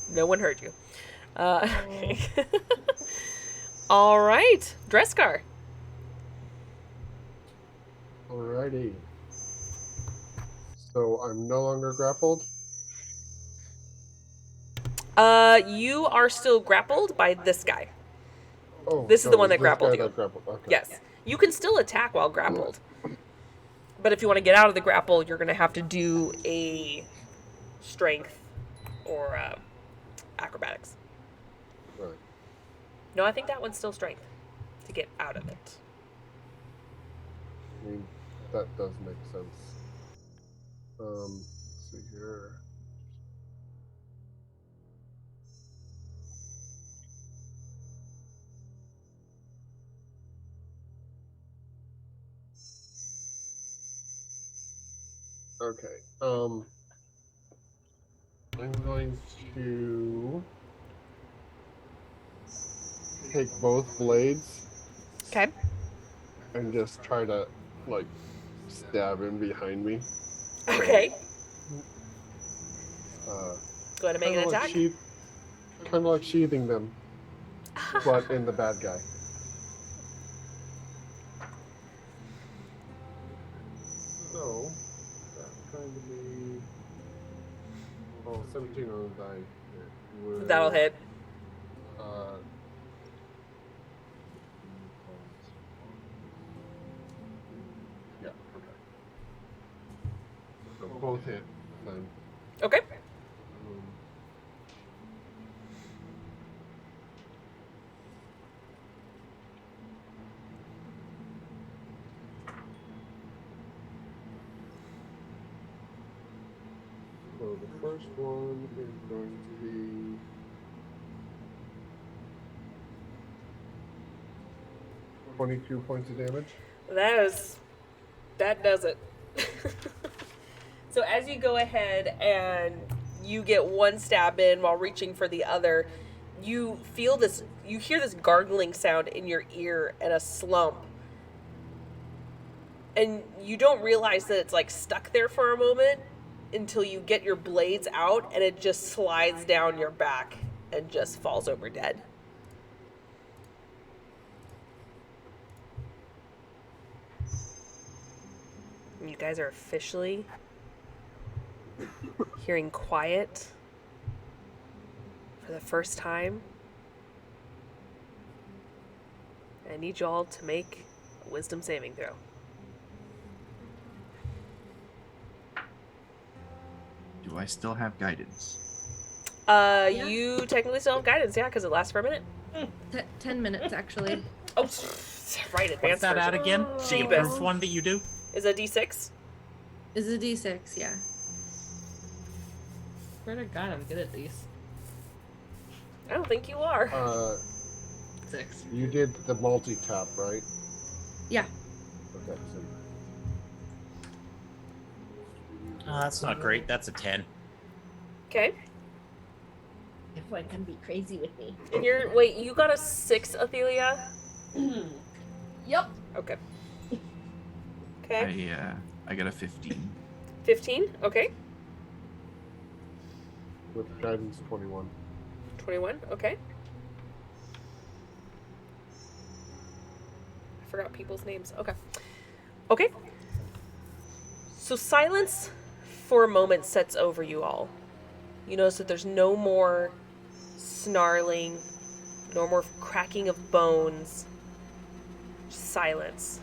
No one heard you. All right, Dreskar. Alrighty. So I'm no longer grappled. You are still grappled by this guy. Oh, This is the one that it's this guy grappled you. that grappled. Okay. Yes. You can still attack while grappled. But if you want to get out of the grapple, you're going to have to do a strength or acrobatics. Right. No, I think that one's still strength to get out of it. I mean, that does make sense. Let's see here. Okay. I'm going to take both blades Okay. and just try to like stab him behind me. Okay. Uh, Go ahead and make an attack. Kind of like sheathing them, but in the bad guy. So that's going to be 17 on the die. It will, That'll hit. Uh, yeah. Okay. So both hit. Then. Okay. So the first one is going to be 22 points of damage. That does it. So as you go ahead and you get one stab in while reaching for the other, you hear this gargling sound in your ear and a slump. And you don't realize that it's like stuck there for a moment until you get your blades out and it just slides down your back and just falls over dead. You guys are officially hearing quiet for the first time. I need you all to make a wisdom saving throw. Do I still have guidance? You technically still have guidance, yeah, because it lasts for a minute. 10 minutes, actually. Oh, right, advanced What's that version. at again? The Jeebus. improved one that you do? Is a D6? Is a D6, yeah. Swear to God, I'm good at these. I don't think you are. 6. You did the multi-tap, right? Yeah. Okay, so That's not great. That's a 10. Okay. Everyone can be crazy with me. And wait, you got a 6, Athelia? Yep. Okay. Okay. I got a 15. 15? Okay. with guidance 21. 21? Okay. I forgot people's names. Okay. Okay. So silence for a moment sets over you all. You notice that there's no more snarling, no more cracking of bones. Just silence.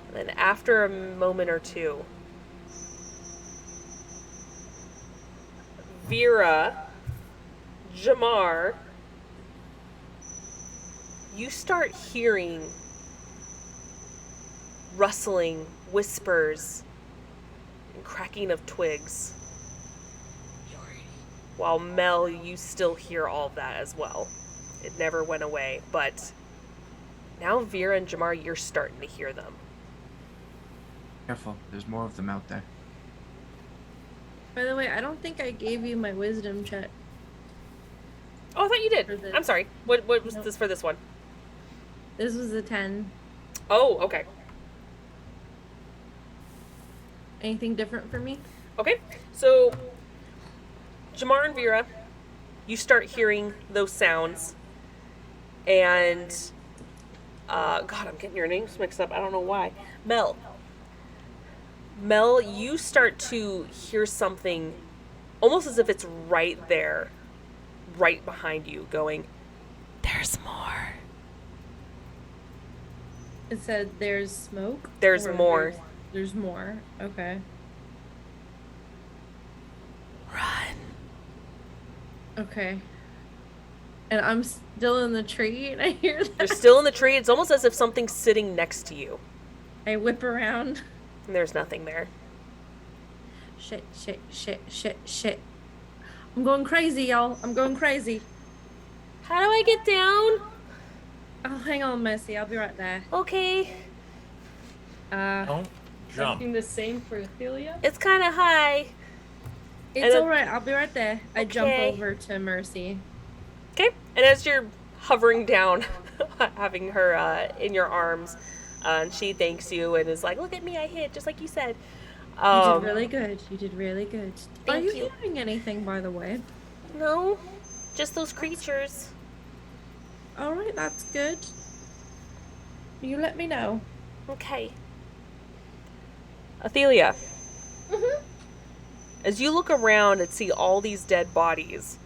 And then after a moment or two, Vera, Jamar, you start hearing rustling, whispers, and cracking of twigs. While Mel, you still hear all of that as well. It never went away, but now Vera and Jamar, you're starting to hear them. Careful, there's more of them out there. By the way, I don't think I gave you my wisdom check. Oh, I thought you For did. this. I'm sorry. What was Nope. this for this one? This was a 10. Oh, okay. Anything different for me? Okay, so Jamar and Vera, you start hearing those sounds, and God, I'm getting your names mixed up. I don't know why. Mel, you start to hear something, almost as if it's right there, right behind you, going, "There's more. It said there's smoke. There's or more. There's more. Okay. Run." Okay. And I'm still in the tree and I hear that. You're still in the tree. It's almost as if something's sitting next to you, I whip around. and there's nothing there. Shit. I'm going crazy, y'all. I'm going crazy. How do I get down? Oh, hang on, Mercy. I'll be right there. Okay. Don't jump. Something the same for Athelia? It's kind of high. It's And alright. I'll be right there. I jump Okay. over to Mercy. Okay. And as you're hovering down, having her in your arms, and she thanks you and is like, "Look at me, I hit just like you said." You did really good. You did really good. Are Thank you you. hearing anything, by the way? No, just those creatures. Alright, that's good. You let me know. Okay. Athelia. As you look around and see all these dead bodies,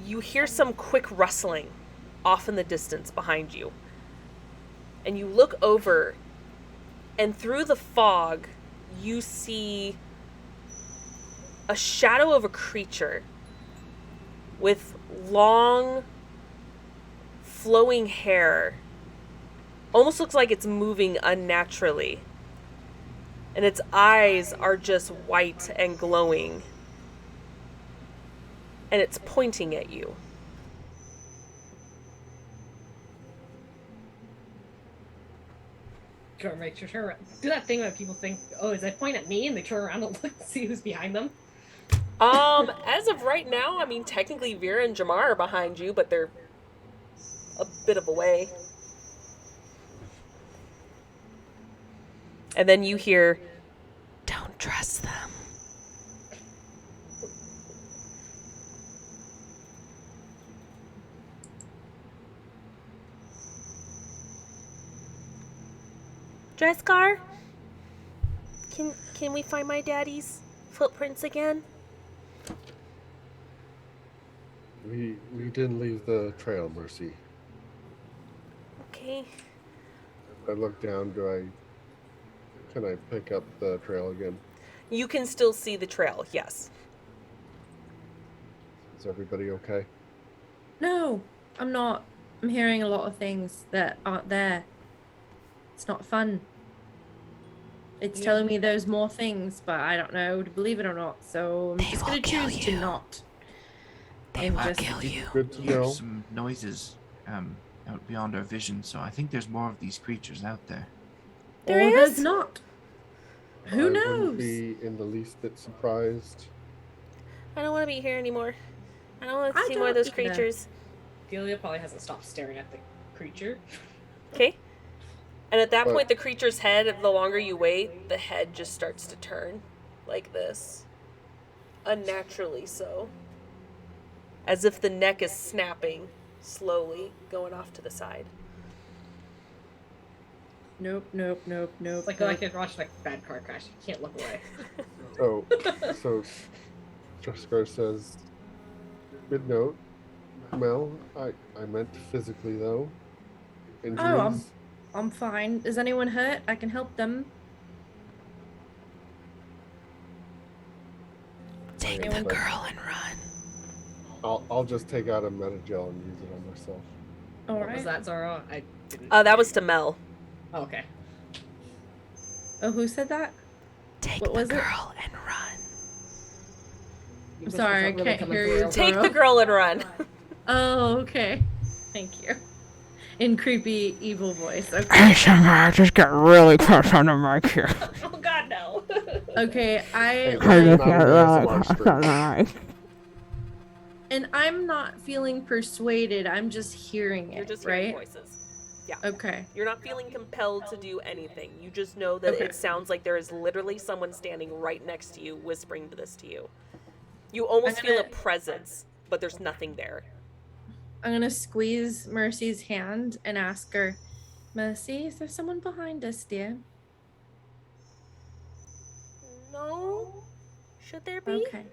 you hear some quick rustling off in the distance behind you. And you look over, and through the fog, you see a shadow of a creature with long, flowing hair. Almost looks like it's moving unnaturally. And its eyes are just white and glowing. And it's pointing at you. Try to make sure turn around. Do that thing that people think, oh, is that point at me? And they turn around and look to see who's behind them. As of right now, I mean, technically Vera and Jamar are behind you, but they're a bit of a way. And then you hear, "Don't trust them." Drescar? Can we find my daddy's footprints again? We didn't leave the trail, Mercy. Okay. I look down. Can I pick up the trail again? You can still see the trail, yes. Is everybody okay? No, I'm not. I'm hearing a lot of things that aren't there. It's not fun. It's telling me there's more things, but I don't know to believe it or not. So I'm just gonna choose to not. I'm just Good to Hear know. some noises out beyond our vision, so I think there's more of these creatures out there. There or there's is? not. Who I wouldn't knows? be in the least bit surprised. I don't want to be here anymore. I don't want to I see more of those don't either. creatures. Athelia probably hasn't stopped staring at the creature. Okay? And at that But- point, the creature's head, the longer you wait, the head just starts to turn like this. Unnaturally so. As if the neck is snapping, slowly, going off to the side. Nope. It's like I could watch like a bad car crash. You can't look away. So Drescar says, "Good note, Mel. I meant physically though. Injuries. I'm fine. Is anyone hurt? I can help them. Take the girl and run. I'll just take out a Metagel and use it on myself. All What was right. that, Zara? I didn't. That was to Mel. Oh, okay. Oh, who said that? Take What was the it? girl and run. I'm sorry, I can't hear you. Take the Zoro. girl and run. Oh, okay. Thank you. In creepy, evil voice. Okay. I just got really close on the mic here. Oh God, no. Okay, Hey, I that's just not got an really ASMR close on stream. the mic. and I'm not feeling persuaded. I'm just hearing it, You're just right? hearing voices. Yeah. Okay. You're not feeling compelled to do anything. You just know that Okay. it sounds like there is literally someone standing right next to you whispering this to you. You almost I'm feel a gonna- presence, but there's nothing there. I'm gonna squeeze Mercy's hand and ask her, Mercy, is there someone behind us, dear? No? Should there be? Okay.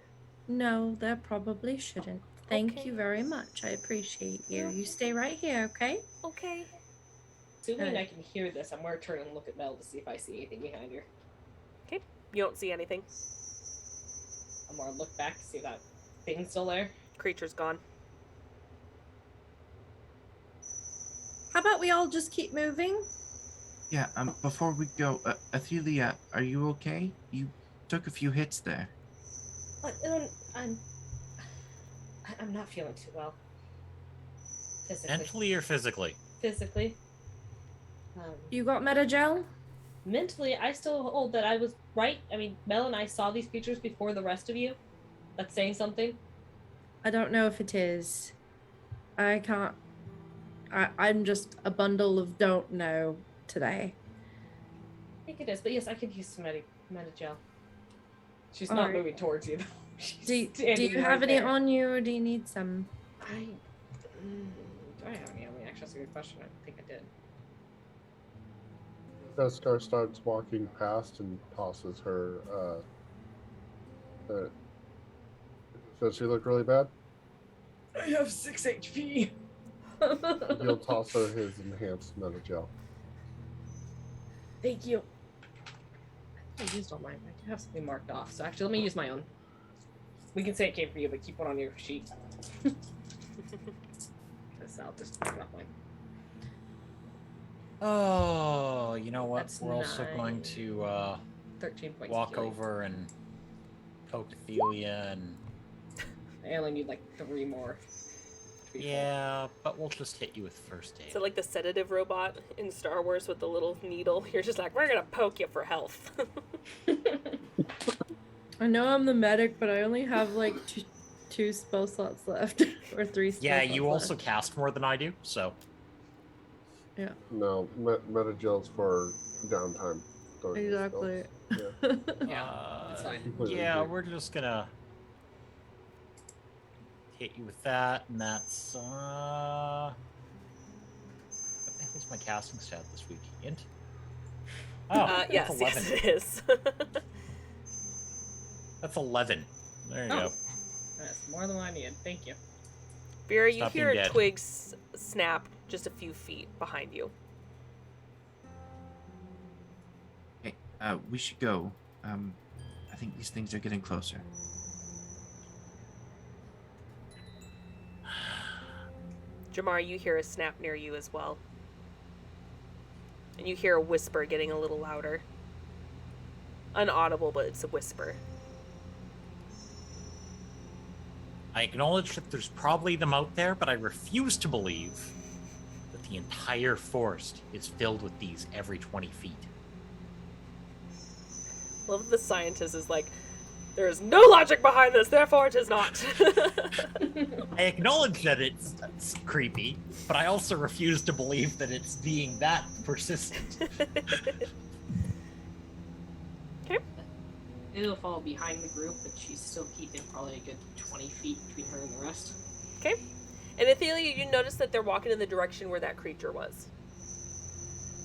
No, there probably shouldn't. Thank Okay. you very much. I appreciate you. Yeah. You stay right here, okay? Okay. Assuming I can hear this, I'm gonna turn and look at Mel to see if I see anything behind her. You don't see anything. I'm gonna look back to see if that thing's still there. Creature's gone. How about we all just keep moving? Yeah, before we go, Athelia, are you okay? You took a few hits there. I'm not feeling too well. Physically. Mentally or physically? Physically. You got Metagel? Mentally, I still hold that I was right. I mean, Mel and I saw these creatures before the rest of you. That's saying something. I don't know if it is. I can't. I'm just a bundle of don't know today. I think it is, but yes, I could use some Metagel. She's not Alright. moving towards you, though. She's Do standing you have right any there. on you, or do you need some? Do I have any on me? Actually, that's a good question. I think I did. Beskar starts walking past and tosses her. Does she look really bad? I have 6 HP. You'll toss her his enhanced Metagel. Thank you. I used all mine. I do have something marked off. So actually, let me use my own. We can say it came from you, but keep one on your sheet. Because I'll just mark it off mine. Oh, you know what? That's We're also going to 13 points. walk of healing. over and poke Athelia and I only need like 3 more. to be full. yeah, but we'll just hit you with first aid. So like the sedative robot in Star Wars with the little needle. You're just like, we're gonna poke you for health. I know I'm the medic, but I only have like two spell slots left, or 3 spell Yeah, slots you also left. cast more than I do, so No, Metagel's for downtime. during the Exactly. spells. Yeah, that's fine. Completely yeah, agree. we're just gonna hit you with that, and that's what the hell's my casting stat this week? Int? Oh, that's Yes, 11. yes it is. That's 11. There you Oh. go. That's more than what I needed. Thank you. Vera, you Stop hear being a dead. twig snap just a few feet behind you. Okay, we should go. I think these things are getting closer. Jamar, you hear a snap near you as well. And you hear a whisper getting a little louder. Unaudible, but it's a whisper. I acknowledge that there's probably them out there, but I refuse to believe that the entire forest is filled with these every 20 feet. Love the scientist is like, there is no logic behind this, therefore it is not. I acknowledge that it's creepy, but I also refuse to believe that it's being that persistent. It'll fall behind the group, but she's still keeping probably a good 20 feet between her and the rest. Okay. And Athelia, you notice that they're walking in the direction where that creature was.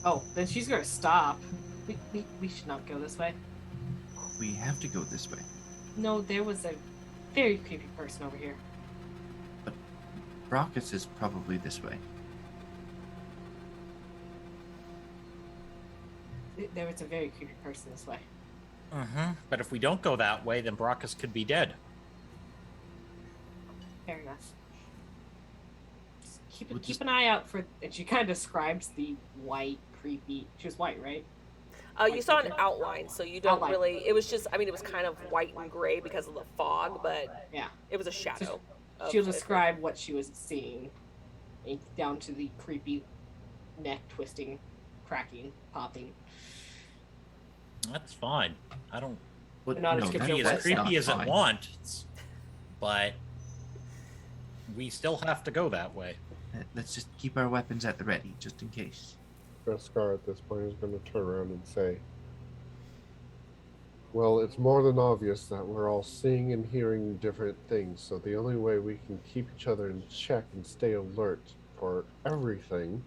Oh, then she's gonna stop. We should not go this way. We have to go this way. No, there was a very creepy person over here. Brockus is probably this way. There was a very creepy person this way. But if we don't go that way, then Brockus could be dead. Fair enough. Just keep We'll keep just- an eye out for. And she kind of describes the white, creepy. She was white, right? You saw an outline, so you don't Outline. really. It was just. I mean, it was kind of white and gray because of the fog, but Yeah. it was a shadow. of She'll it. describe what she was seeing, down to the creepy neck twisting, cracking, popping. That's fine. I don't But not no, as be creepy as as creepy as it fine. wants, but we still have to go that way. Let's just keep our weapons at the ready, just in case. Beskar at this point is going to turn around and say, well, it's more than obvious that we're all seeing and hearing different things, so the only way we can keep each other in check and stay alert for everything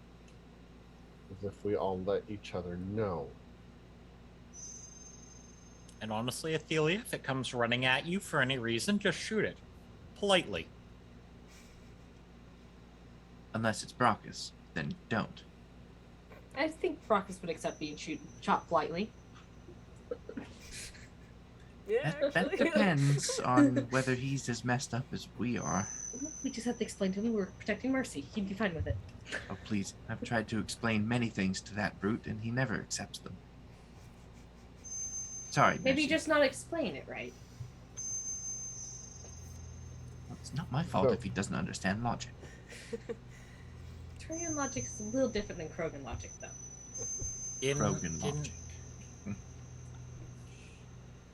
is if we all let each other know. And honestly, Athelia, if it comes running at you for any reason, just shoot it. Politely. Unless it's Brockus, then don't. I think Brockus would accept being shot politely. Yeah, That actually. depends on whether he's as messed up as we are. We just have to explain to him we're protecting Mercy. He'd be fine with it. Oh, please. I've tried to explain many things to that brute, and he never accepts them. Sorry, Maybe Mercy. just not explain it right. Well, it's not my fault So- if he doesn't understand logic. Turian logic is a little different than Krogan logic, though. Krogan logic. I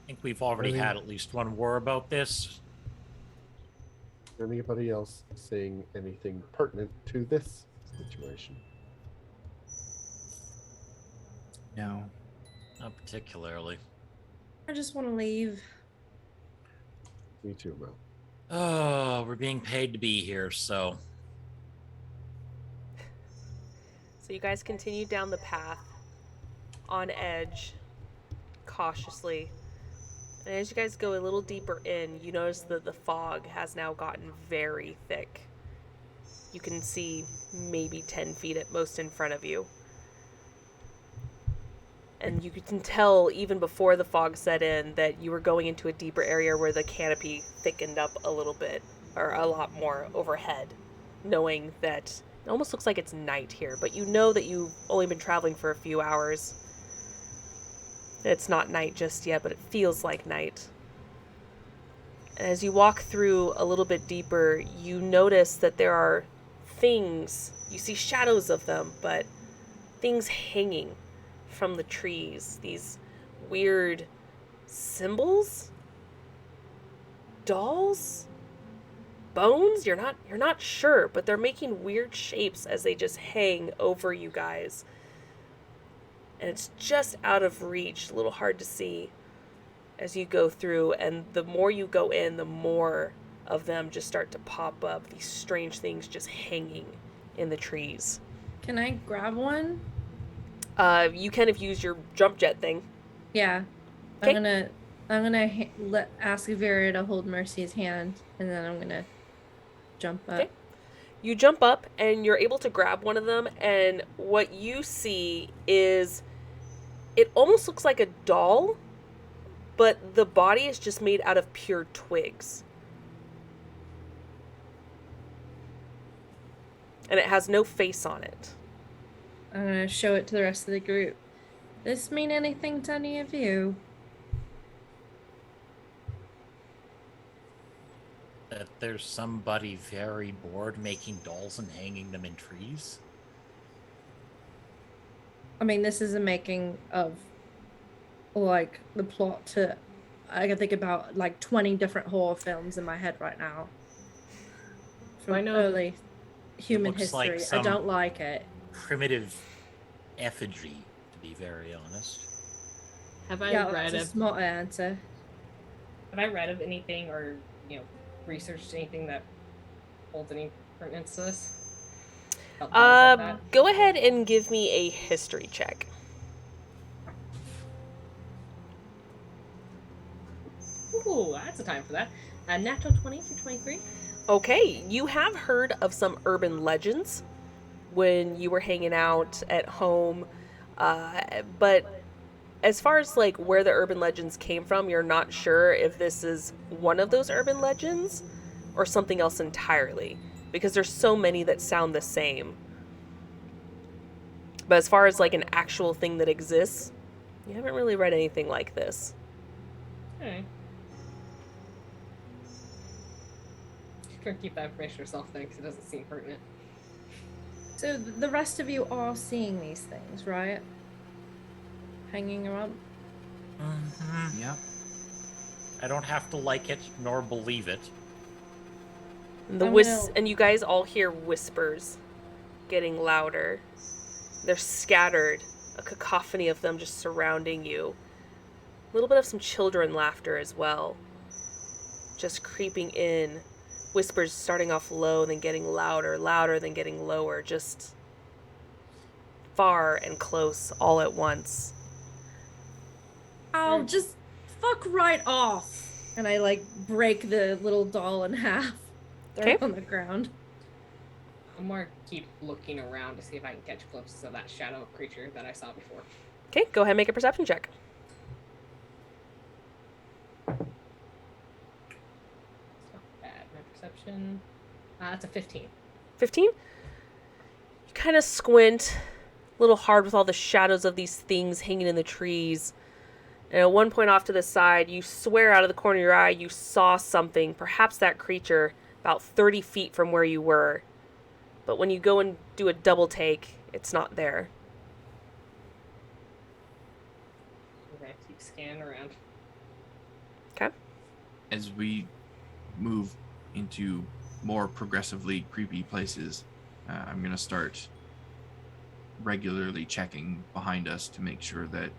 think we've already Really? had at least one war about this. Anybody else seeing anything pertinent to this situation? No. Not particularly. I just want to leave. Me too, Mel. Oh, we're being paid to be here, so So you guys continue down the path, on edge, cautiously. And as you guys go a little deeper in, you notice that the fog has now gotten very thick. You can see maybe 10 feet at most in front of you. And you can tell even before the fog set in that you were going into a deeper area where the canopy thickened up a little bit, or a lot more overhead, knowing that it almost looks like it's night here, but you know that you've only been traveling for a few hours. It's not night just yet, but it feels like night. And as you walk through a little bit deeper, you notice that there are things, you see shadows of them, but things hanging from the trees. These weird symbols? Dolls? Bones? You're not sure, but they're making weird shapes as they just hang over you guys. And it's just out of reach, a little hard to see as you go through, and the more you go in, the more of them just start to pop up, these strange things just hanging in the trees. Can I grab one? You kind of use your jump jet thing. Yeah. Okay. I'm gonna ask Vera to hold Mercy's hand, and then I'm gonna jump up. Okay. You jump up and you're able to grab one of them, and what you see is it almost looks like a doll, but the body is just made out of pure twigs. And it has no face on it. I'm gonna show it to the rest of the group. This mean anything to any of you? that there's somebody very bored making dolls and hanging them in trees. I mean, this is a making of, like, the plot to. I can think about like 20 different horror films in my head right now. From I know- early human looks like history. I some- don't like it. Primitive effigy, to be very honest. Have I Yeah, read that's a of smart answer. Have I read of anything or researched anything that holds any pertinence to this? About dolls like that? Go ahead and give me a history check. Ooh, that's a time for that. Natural 20 for 23. Okay, you have heard of some urban legends when you were hanging out at home, but as far as like where the urban legends came from, you're not sure if this is one of those urban legends or something else entirely, because there's so many that sound the same. But as far as like an actual thing that exists, You haven't really read anything like this. Alright. She's trying to keep that information herself then, because it doesn't seem pertinent. So the rest of you are seeing these things, right? Hanging around. Yep. I don't have to like it nor believe it. And I'm gonna- and you guys all hear whispers getting louder. They're scattered, a cacophony of them just surrounding you. A little bit of some children laughter as well. Just creeping in. Whispers starting off low, then getting louder, louder, then getting lower. Just far and close all at once. Oh, just fuck right off. And I like break the little doll in half. Throw it Okay. on the ground. I'm gonna keep looking around to see if I can catch glimpses of that shadow creature that I saw before. Okay, go ahead and make a perception check. It's not bad. My perception. That's a 15. 15? You kind of squint, a little hard with all the shadows of these things hanging in the trees. And at one point off to the side, you swear out of the corner of your eye you saw something, perhaps that creature, about 30 feet from where you were. But when you go and do a double take, it's not there. Okay, keep scanning around. Okay? As we move into more progressively creepy places, I'm going to start regularly checking behind us to make sure that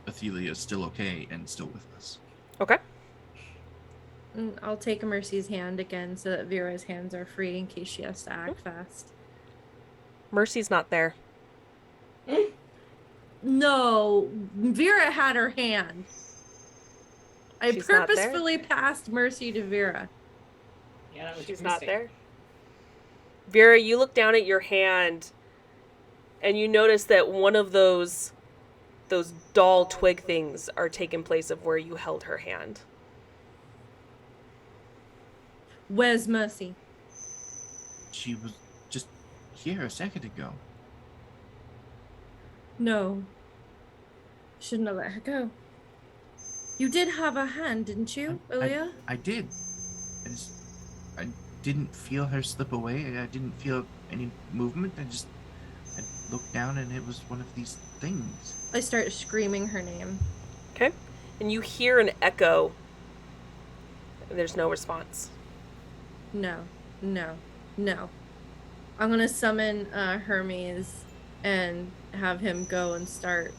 Athelia is still okay and still with us. Okay. And I'll take Mercy's hand again so that Vera's hands are free in case she has to act fast. Mercy's not there. No, Vera had her hand. I She's not there? purposefully passed Mercy to Vera. Yeah, that was She's your not mistake. there. Vera, you look down at your hand and you notice that one of those doll twig things are taking place of where you held her hand. Where's Mercy? She was just here a second ago. No. Shouldn't have let her go. You did have a hand, didn't you, Ilya? I did. I didn't feel her slip away. I didn't feel any movement. I looked down and it was one of these things. I start screaming her name. Okay? And you hear an echo. There's no response. No, no, no. I'm gonna summon Hermes and have him go and start,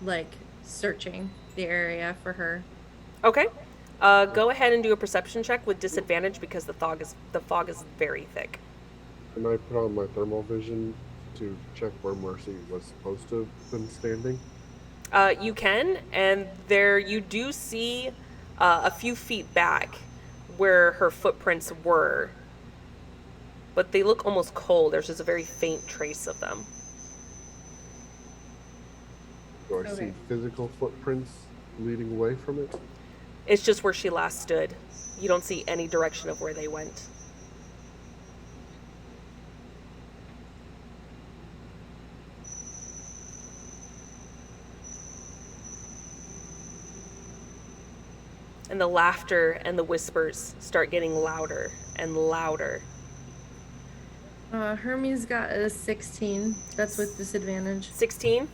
like, searching the area for her. Okay. Go ahead and do a perception check with disadvantage because the fog is very thick. Can I put on my thermal vision to check where Mercy was supposed to have been standing? You can, and there you do see a few feet back where her footprints were, but they look almost cold. There's just a very faint trace of them. Do I see Okay. physical footprints leading away from it? It's just where she last stood. You don't see any direction of where they went. And the laughter and the whispers start getting louder and louder. Hermes got a 16. That's with disadvantage. 16?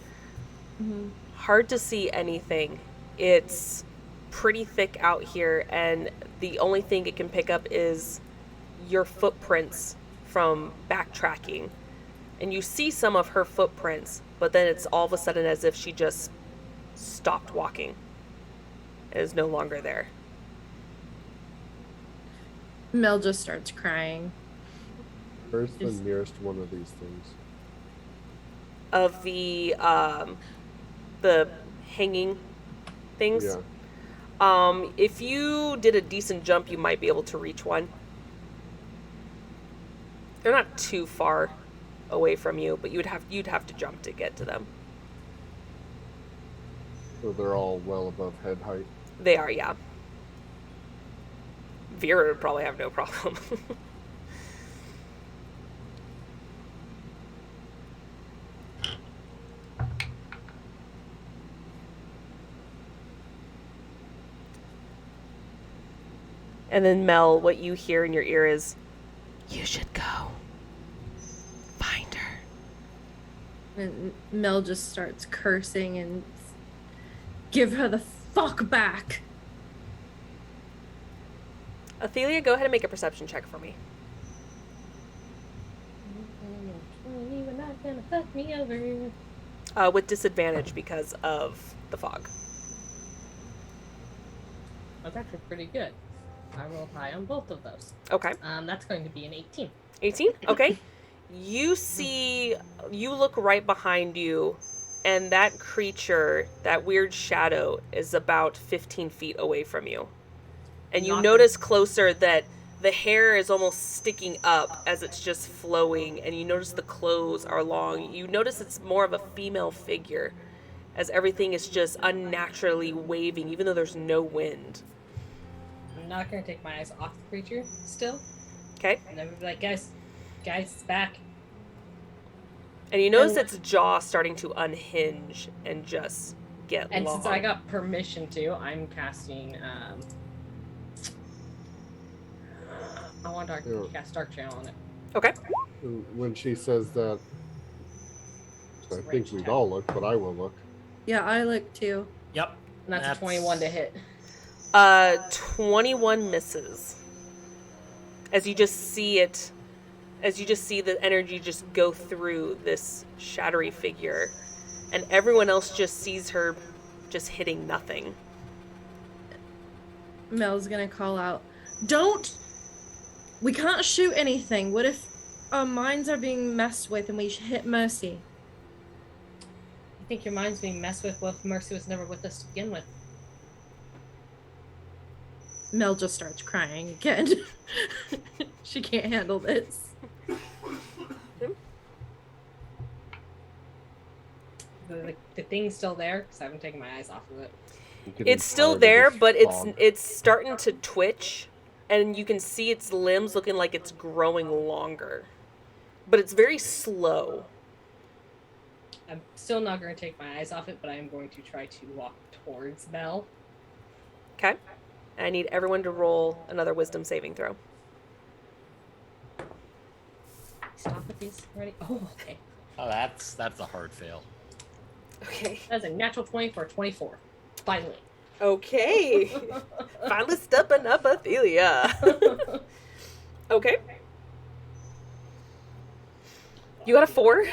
Mm-hmm. Hard to see anything. It's pretty thick out here, and the only thing it can pick up is your footprints from backtracking. And you see some of her footprints, but then it's all of a sudden as if she just stopped walking. It is no longer there. Mel just starts crying. Where's the Is- nearest one of these things? Of the hanging things. Yeah. If you did a decent jump, you might be able to reach one. They're not too far away from you, but you'd have to jump to get to them. So they're all well above head height. They are, yeah. Vera would probably have no problem. And then Mel, what you hear in your ear is, "You should go. Find her." And Mel just starts cursing and give her the fuck back. Athelia, go ahead and make a perception check for me. You were not gonna fuck me over. With disadvantage because of the fog. That's actually pretty good. I rolled high on both of those. Okay. That's going to be an 18. 18? Okay. You look right behind you, and that creature, that weird shadow, is about 15 feet away from you. And you Not notice closer that the hair is almost sticking up as it's just flowing, and you notice the clothes are long. You notice it's more of a female figure, as everything is just unnaturally waving, even though there's no wind. I'm not going to take my eyes off the creature still. Okay? And I'm be like, guys, it's back. And you notice its jaw starting to unhinge and just get And long. since I got permission to, I'm casting, I want to cast Dark Channel on it. Okay. When she says that, I think we'd all look, but I will look. Yeah, I look too. Yep. And that's a 21 to hit. 21 misses. As you just see the energy just go through this shadowy figure, and everyone else just sees her just hitting nothing. Mel's gonna call out, we can't shoot anything. What if our minds are being messed with and we hit Mercy? You think your mind's being messed with? Well, if Mercy was never with us to begin with. Mel just starts crying again. She can't handle this. The thing's still there because I haven't taken my eyes off of it. It's still there, but it's starting to twitch, and you can see its limbs looking like it's growing longer. But it's very slow. I'm still not going to take my eyes off it, but I am going to try to walk towards Mel. Okay? I need everyone to roll another wisdom saving throw. Stop with these already. Oh, okay. Oh, that's a hard fail. Okay. That's a natural 20 for a 24. Finally. Okay. Finally stepping up, Athelia. Okay. You got a 4? And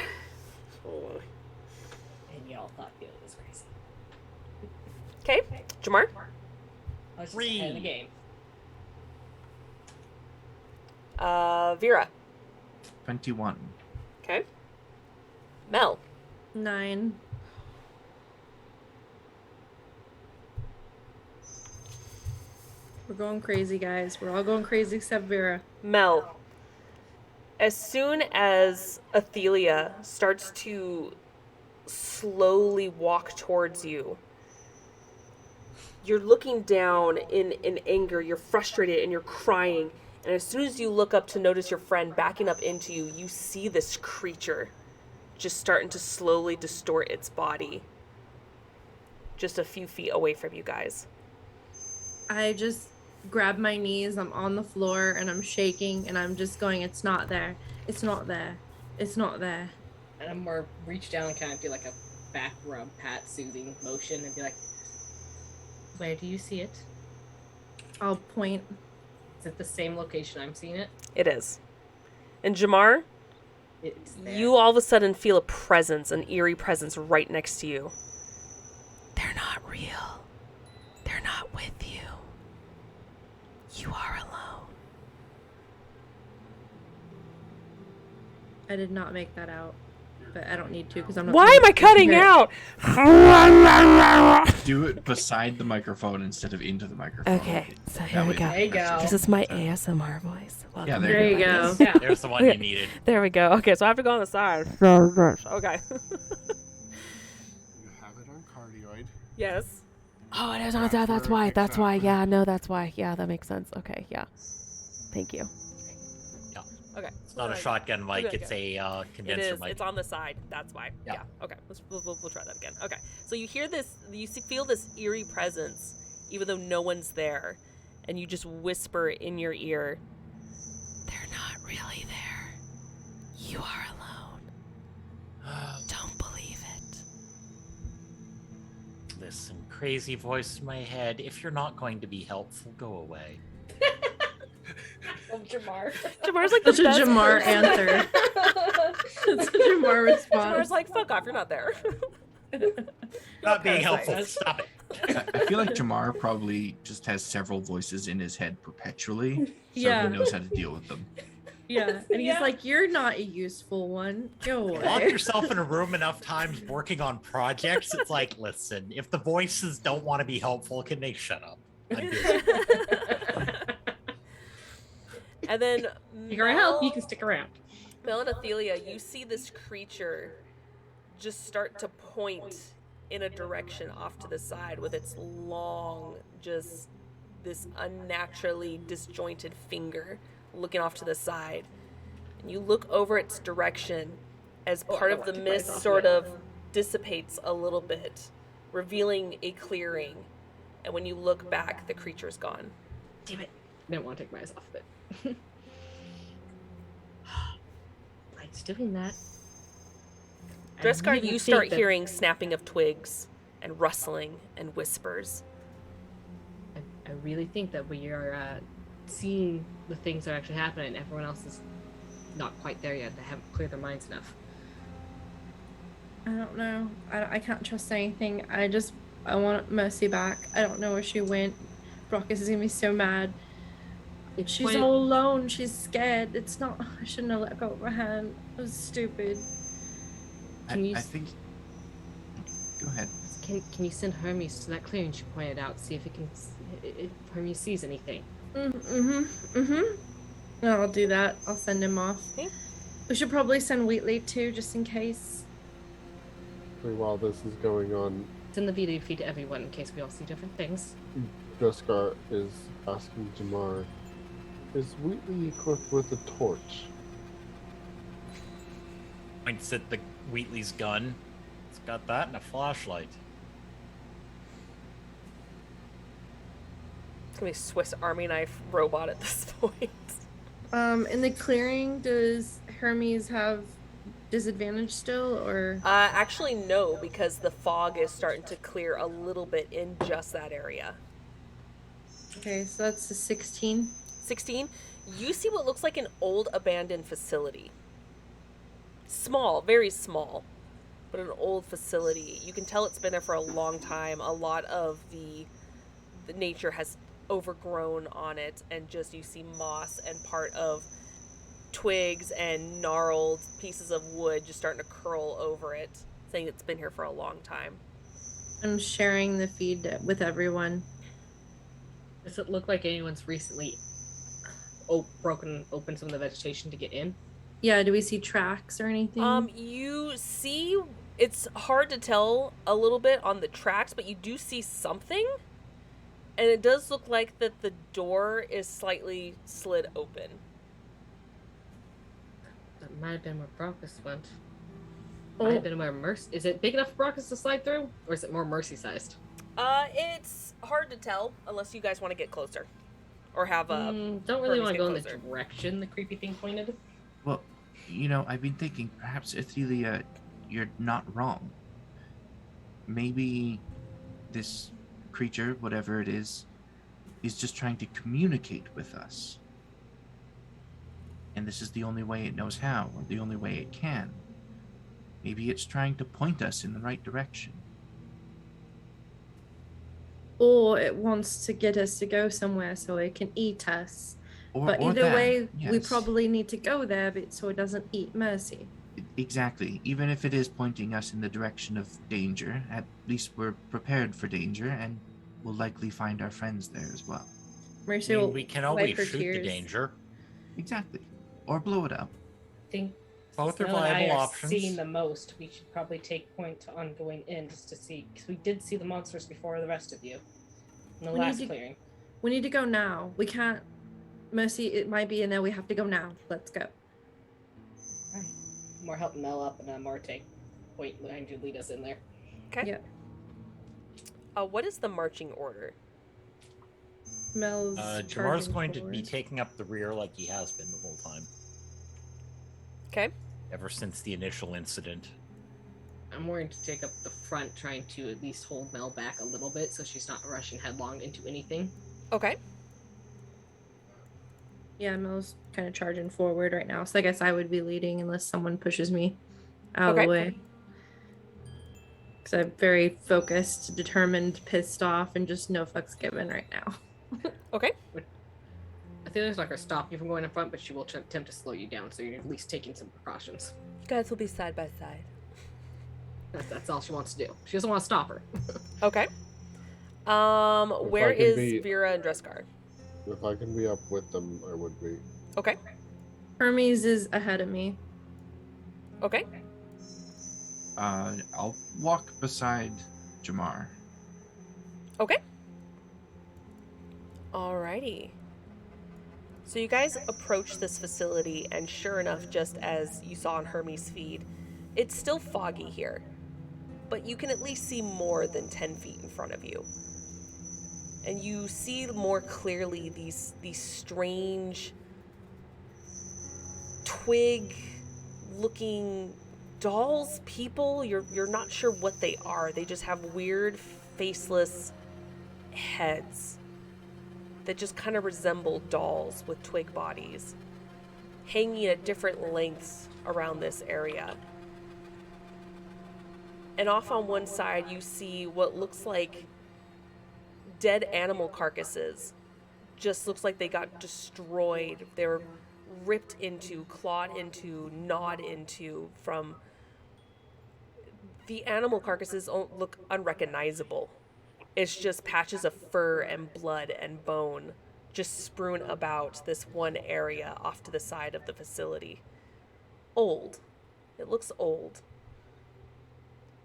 y'all thought it was crazy. Okay. Jamar? I was just ahead of the game. Vera? 21. Okay. Mel? 9. We're going crazy, guys. We're all going crazy except Vera. Mel, as soon as Athelia starts to slowly walk towards you, you're looking down in anger, you're frustrated, and you're crying. And as soon as you look up to notice your friend backing up into you, you see this creature just starting to slowly distort its body just a few feet away from you guys. I just grab my knees, I'm on the floor, and I'm shaking, and I'm just going, it's not there. It's not there. It's not there. And I'm more reach down and kind of do like a back rub, pat, soothing motion and be like, where do you see it? I'll point. Is it the same location I'm seeing it? It is. And Jamar, It's there. you all of a sudden feel a presence, an eerie presence right next to you. They're not real. They're not with you. You are alone. I did not make that out, but I don't need to because I'm not. Why am I cutting hear it. out? Do it beside the microphone instead of into the microphone. Okay, so That here we way go. There you go. This is my ASMR voice. Welcome, Yeah, There you everybody. go. Yeah. There's the one you needed. There we go. Okay, so I have to go on the side. Okay. You have it on cardioid. Yes. Oh, it is on that. That's why. That's why. Yeah, no, that's why. Yeah, that makes sense. Okay, yeah. Thank you. Yeah. Okay. It's not a shotgun mic, Okay, it's a It condenser is. mic. It's on the side. That's why. Yeah. Yeah. Okay. We'll try that again. Okay. So you hear this. Feel this eerie presence, even though no one's there, and you just whisper in your ear, They're not really there. You are alone. Don't believe it. Listen, crazy voice in my head. If you're not going to be helpful, go away. Oh, Jamar. Jamar's like the Such a best Jamar person. answer. Such a Jamar response. Jamar's like, fuck off, you're not there. Not being parasite helpful. us. Stop it. I feel like Jamar probably just has several voices in his head perpetually, so Yeah. he knows how to deal with them. Yeah, and he's Yeah. like, "You're not a useful one. Go Lock away." yourself in a room enough times working on projects. It's like, listen, if the voices don't want to be helpful, can they shut up? I'm busy. And then If you're gonna help, you can stick around. Mel and Athelia, you see this creature just start to point in a direction off to the side with its long, just this unnaturally disjointed finger looking off to the side. And you look over its direction as part I of the want to take my eyes mist off sort it. of dissipates a little bit, revealing a clearing. And when you look back, the creature's gone. Damn it. Didn't want to take my eyes off of it. Light's doing that. I Dreskar, really you think start that- hearing snapping of twigs and rustling and whispers. I really think that we are seeing the things that are actually happening, and everyone else is not quite there yet. They haven't cleared their minds enough. I don't know. I can't trust anything. I want Mercy back. I don't know where she went. Brockus is gonna be so mad. She's Wait. all alone. She's scared. It's not. I shouldn't have let go of her hand. It was stupid. Can you I s- think. Go ahead. Can you send Hermes to that clearing she pointed out? See if if Hermes sees anything. I'll do that. I'll send him off. Okay. We should probably send Wheatley too, just in case. While this is going on, Send the video feed to everyone in case we all see different things. Dreskar is asking Jamar, is Wheatley equipped with a torch? Points at the Wheatley's gun. It's got that and a flashlight. It's gonna be Swiss Army knife robot at this point. In the clearing, does Hermes have disadvantage still, or? Actually, no, because the fog is starting to clear a little bit in just that area. Okay, so that's a 16. 16, you see what looks like an old abandoned facility. Small, very small, but an old facility. You can tell it's been there for a long time. A lot of the nature has overgrown on it, and just you see moss and part of twigs and gnarled pieces of wood just starting to curl over it, saying it's been here for a long time. I'm sharing the feed with everyone. Does it look like anyone's recently broken open some of the vegetation to get in? Yeah, do we see tracks or anything? You see, it's hard to tell a little bit on the tracks, but you do see something, and it does look like that the door is slightly slid open. That might have been where Brockus went. Oh. Might have been where Mercy. Is it big enough for Brockus to slide through, or is it more Mercy sized? It's hard to tell unless you guys want to get closer, or have a. Don't really Hermes want to get go in the closer. direction the creepy thing pointed. Well, I've been thinking perhaps Athelia, you're not wrong. Maybe this creature, whatever it is just trying to communicate with us. And this is the only way it knows how, or the only way it can. Maybe it's trying to point us in the right direction. Or it wants to get us to go somewhere so it can eat us. But Or either that, way, we yes. probably need to go there so it doesn't eat Mercy. Exactly. Even if it is pointing us in the direction of danger, at least we're prepared for danger, and we'll likely find our friends there as well. Mercy I mean, will we can wipe always her shoot tears. the danger. Exactly. Or blow it up. I think Both are Snell and I viable are options. seeing the most. We should probably take point on going in just to see, because we did see the monsters before the rest of you in the We last need to- clearing. We need to go now. We can't. Mercy, it might be in there. We have to go now. Let's go. More help Mel up and more take point behind you, lead us in there. Okay. Yeah. What is the marching order? Mel's Jamar's charging going to be forward. taking up the rear like he has been the whole time, Okay. ever since the initial incident. I'm going to take up the front, trying to at least hold Mel back a little bit so she's not rushing headlong into anything. Okay. Yeah, Mel's kind of charging forward right now, so I guess I would be leading unless someone pushes me out of Okay. the way. Because I'm very focused, determined, pissed off, and just no fucks given right now. Okay. Athelia's not going to stop you from going in front, but she will attempt to slow you down, so you're at least taking some precautions. You guys will be side by side. That's all she wants to do. She doesn't want to stop her. Okay. If Where I can is be- Vera and Dressguard? If I can be up with them, I would be. Okay. Hermes is ahead of me. Okay. I'll walk beside Jamar. Okay. Alrighty. So you guys approach this facility, and sure enough, just as you saw on Hermes' feed, it's still foggy here. But you can at least see more than 10 feet in front of you. And you see more clearly these strange twig-looking dolls, people. You're not sure what they are. They just have weird, faceless heads that just kind of resemble dolls with twig bodies, hanging at different lengths around this area. And off on one side, you see what looks like dead animal carcasses. Just looks like they got destroyed. They were ripped into, clawed into, gnawed into from... The animal carcasses don't look unrecognizable. It's just patches of fur and blood and bone just strewn about this one area off to the side of the facility. Old. It looks old.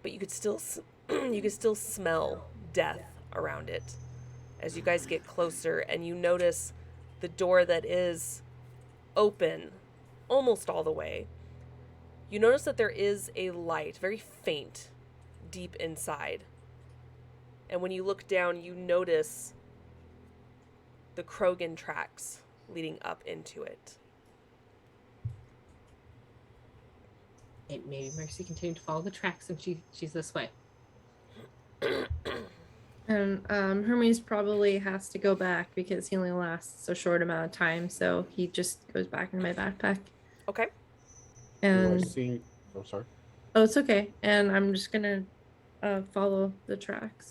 But you could still smell death around it as you guys get closer, and you notice the door that is open almost all the way. You notice that there is a light, very faint, deep inside. And when you look down, you notice the Krogan tracks leading up into it. Hey, maybe Mercy continue to follow the tracks, and she's this way. And Hermes probably has to go back because he only lasts a short amount of time, so he just goes back in my backpack. Okay. Do I And see? I'm sorry. oh, it's okay. And I'm just gonna follow the tracks.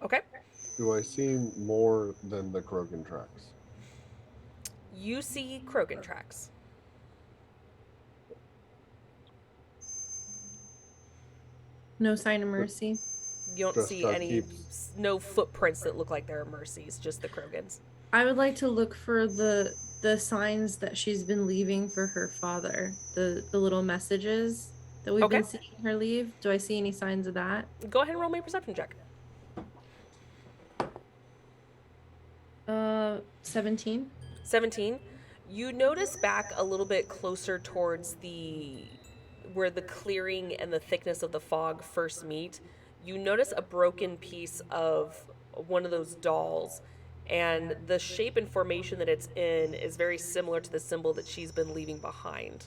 Okay. Do I see more than the Krogan tracks? You see Krogan tracks. No sign of Mercy. You don't Just see that any, keeps- no footprints that look like they're Mercy's, just the Krogans. I would like to look for the signs that she's been leaving for her father. The little messages that we've Okay. been seeing her leave. Do I see any signs of that? Go ahead and roll me a perception check. 17. 17. You notice back a little bit closer towards where the clearing and the thickness of the fog first meet. You notice a broken piece of one of those dolls, and the shape and formation that it's in is very similar to the symbol that she's been leaving behind.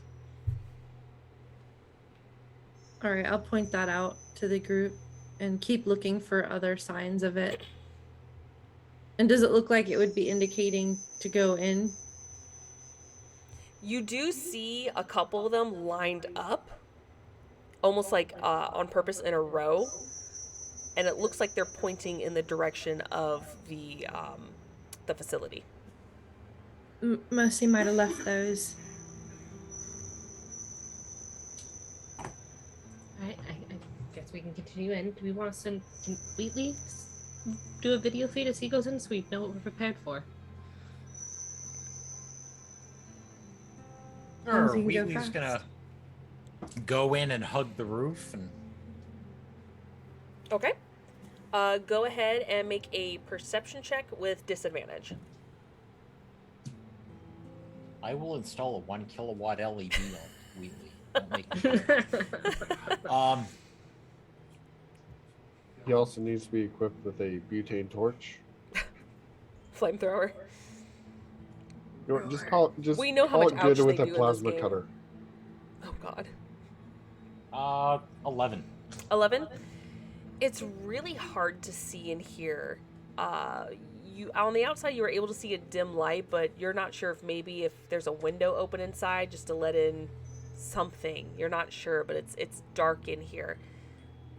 All right, I'll point that out to the group and keep looking for other signs of it. And does it look like it would be indicating to go in? You do see a couple of them lined up, almost like on purpose in a row, and it looks like they're pointing in the direction of the facility. Mercy might have left those. Alright, I guess we can continue in. Do we want to completely do a video feed as he goes in so we know what we're prepared for? long as Sure, you can go Wheatley's fast. gonna go in and hug the roof, and Okay. Go ahead and make a perception check with disadvantage. I will install a 1 kilowatt LED on Wheatley. Don't make me do it. He also needs to be equipped with a butane torch. flamethrower. Just call just We know how call much it good ouch with they a do in this plasma game. cutter. Oh god. 11. 11. It's really hard to see in here. You on the outside you were able to see a dim light, but you're not sure if there's a window open inside just to let in something. You're not sure, but it's dark in here.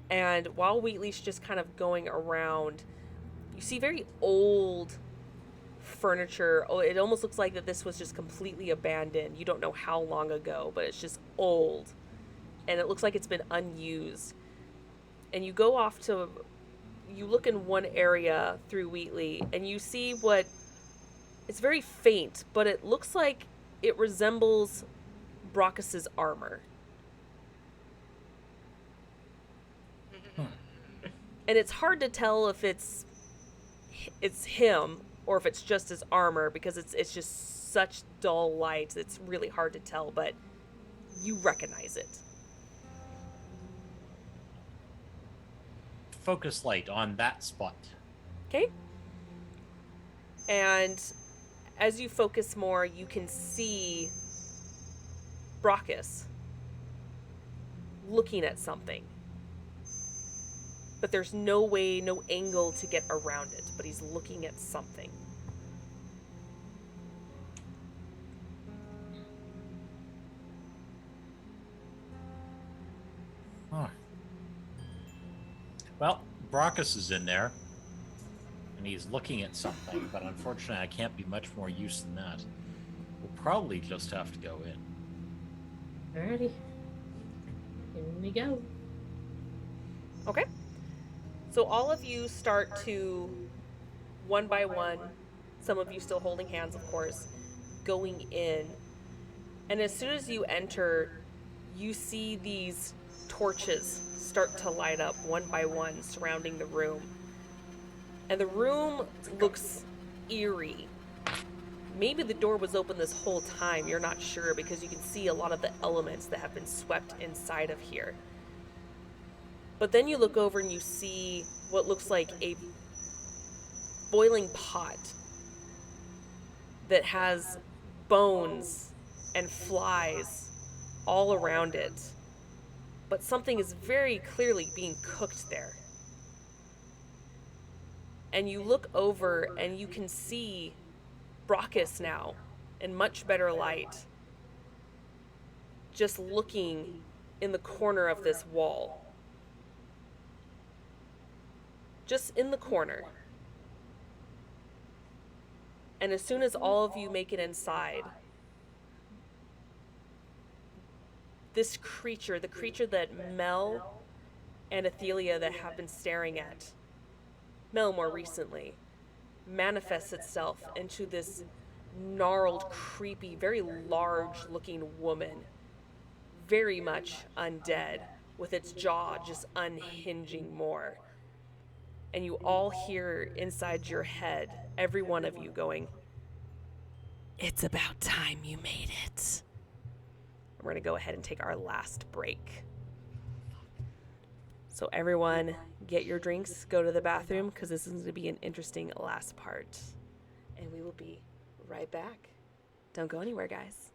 And while Wheatley's just kind of going around, you see very old furniture. Oh, it almost looks like that this was just completely abandoned. You don't know how long ago, but it's just old. And it looks like it's been unused. And you go off to, you look in one area through Wheatley, and you see what, it's very faint, but it looks like it resembles Brockus's armor. And it's hard to tell if it's him or if it's just his armor, because it's just such dull light. It's really hard to tell, but you recognize it. Focus light on that spot. Okay. And as you focus more, you can see Brockus looking at something. But there's no way, no angle to get around it, but he's looking at something. Huh. Well, Brockus is in there, and he's looking at something, but unfortunately I can't be much more use than that. We'll probably just have to go in. Alrighty. In we go. Okay. So all of you start to, one by one, some of you still holding hands, of course, going in. And as soon as you enter, you see these torches start to light up one by one surrounding the room. And the room looks eerie. Maybe the door was open this whole time, you're not sure, because you can see a lot of the elements that have been swept inside of here. But then you look over and you see what looks like a boiling pot that has bones and flies all around it. But something is very clearly being cooked there. And you look over and you can see Brockus now in much better light, just looking in the corner of this wall. Just in the corner. And as soon as all of you make it inside, this creature, the creature that Mel and Athelia that have been staring at, Mel more recently, manifests itself into this gnarled, creepy, very large-looking woman, very much undead, with its jaw just unhinging more. And you all hear inside your head, every one of you going, "It's about time you made it." We're going to go ahead and take our last break. So everyone, get your drinks, go to the bathroom, because this is going to be an interesting last part. And we will be right back. Don't go anywhere, guys.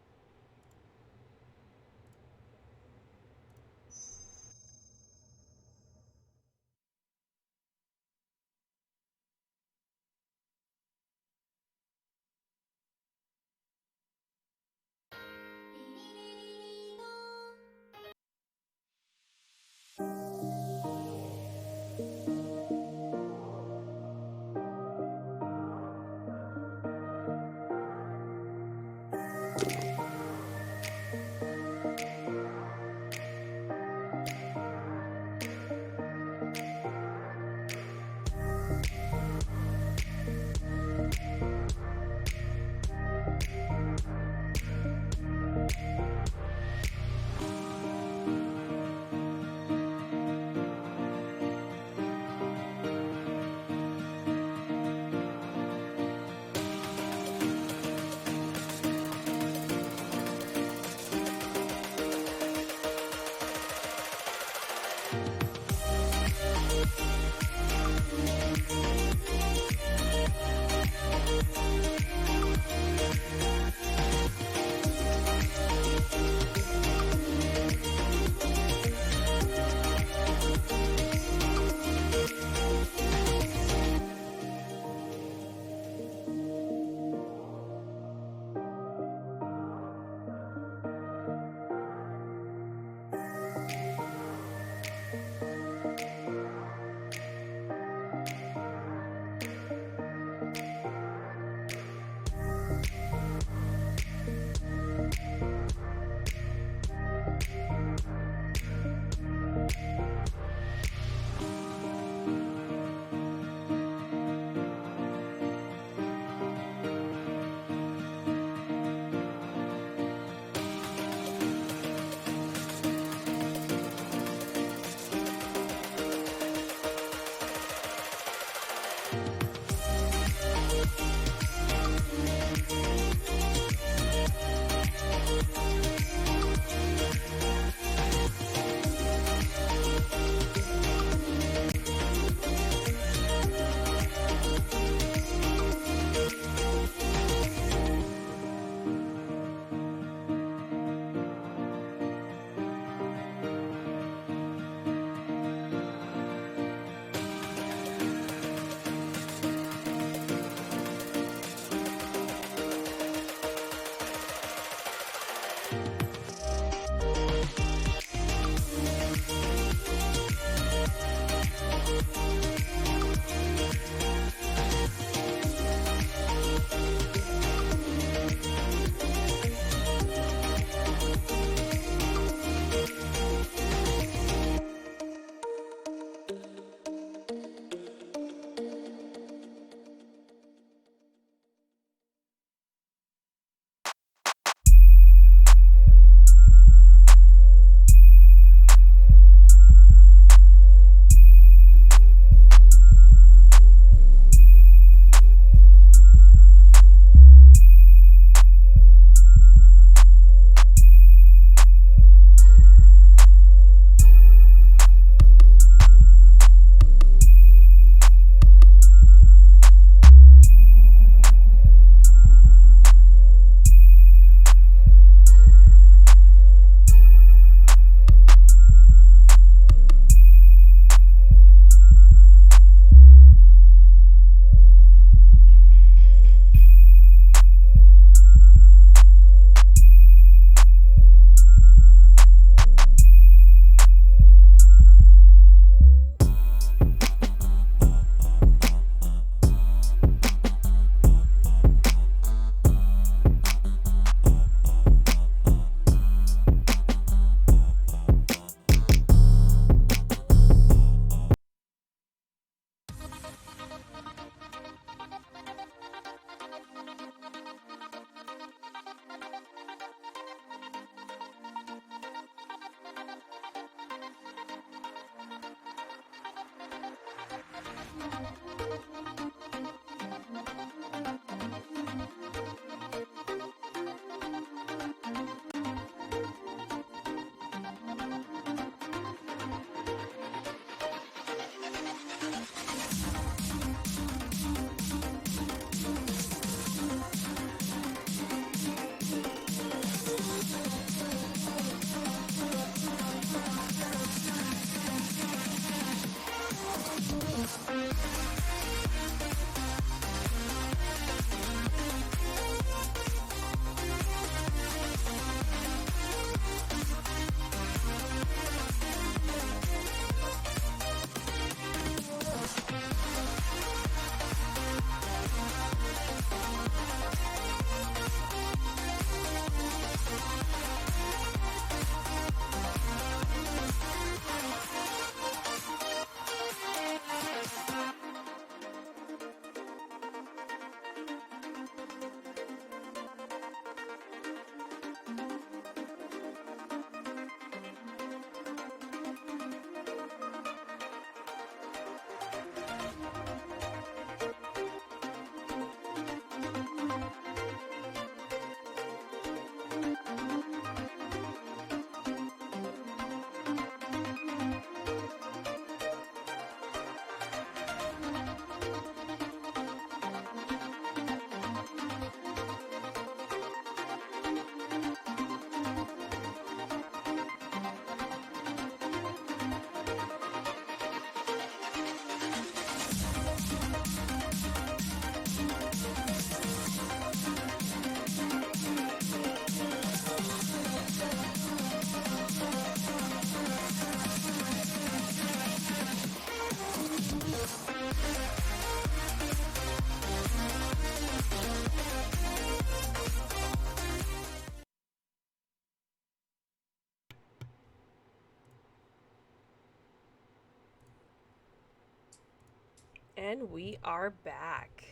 And we are back.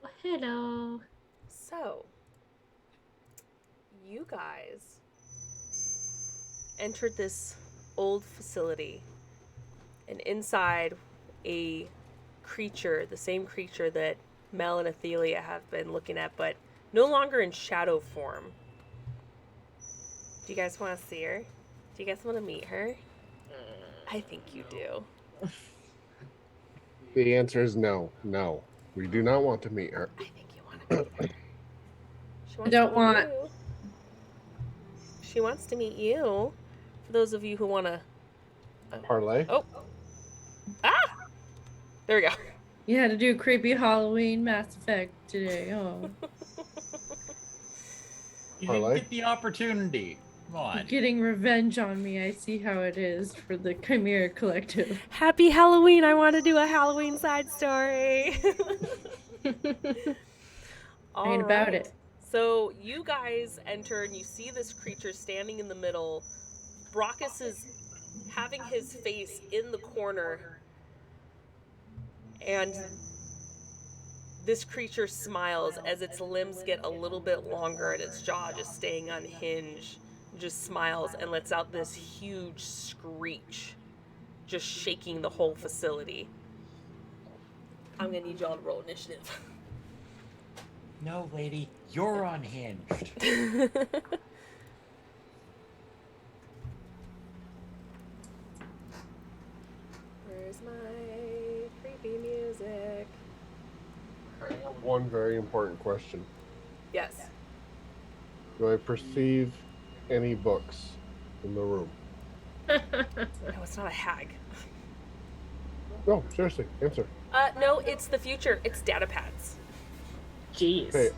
Oh, hello. So, you guys entered this old facility, and inside a creature, the same creature that Mel and Athelia have been looking at, but no longer in shadow form. Do you guys want to see her? Do you guys want to meet her? I think you do. The answer is no. No. We do not want to meet her. I think you want to meet her. She wants don't to meet want- you. She wants to meet you. For those of you who want to... Parlay? Oh. Ah! There we go. You had to do creepy Halloween Mass Effect today. Oh, You Parlay? didn't get the opportunity. Come you're on. getting revenge on me. I see how it is for the Chimera Collective. Happy Halloween! I want to do a Halloween side story. All Ain't about right. it. So you guys enter and you see this creature standing in the middle. Brockus is having his face in the corner. And this creature smiles as its limbs get a little bit longer and its jaw just staying unhinged. Just smiles and lets out this huge screech, just shaking the whole facility. I'm gonna need y'all to roll initiative. No, lady, you're unhinged. Where's my creepy music? I have one very important question. Yes. Do I perceive any books in the room? No, it's not a hag. No, seriously, answer. No, it's the future. It's data pads. Jeez. Okay.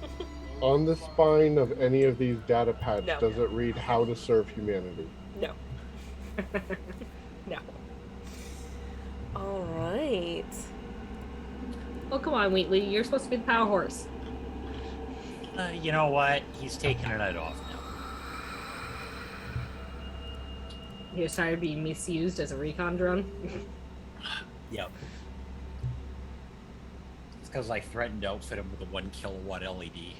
On the spine of any of these data pads, No. does it read how to serve humanity? No. No. All right. Oh, come on, Wheatley. You're supposed to be the power horse. You know what? He's taking a night off now. You're starting to be misused as a recon drone. Yep. It's because I threatened to outfit him with a 1 kilowatt LED.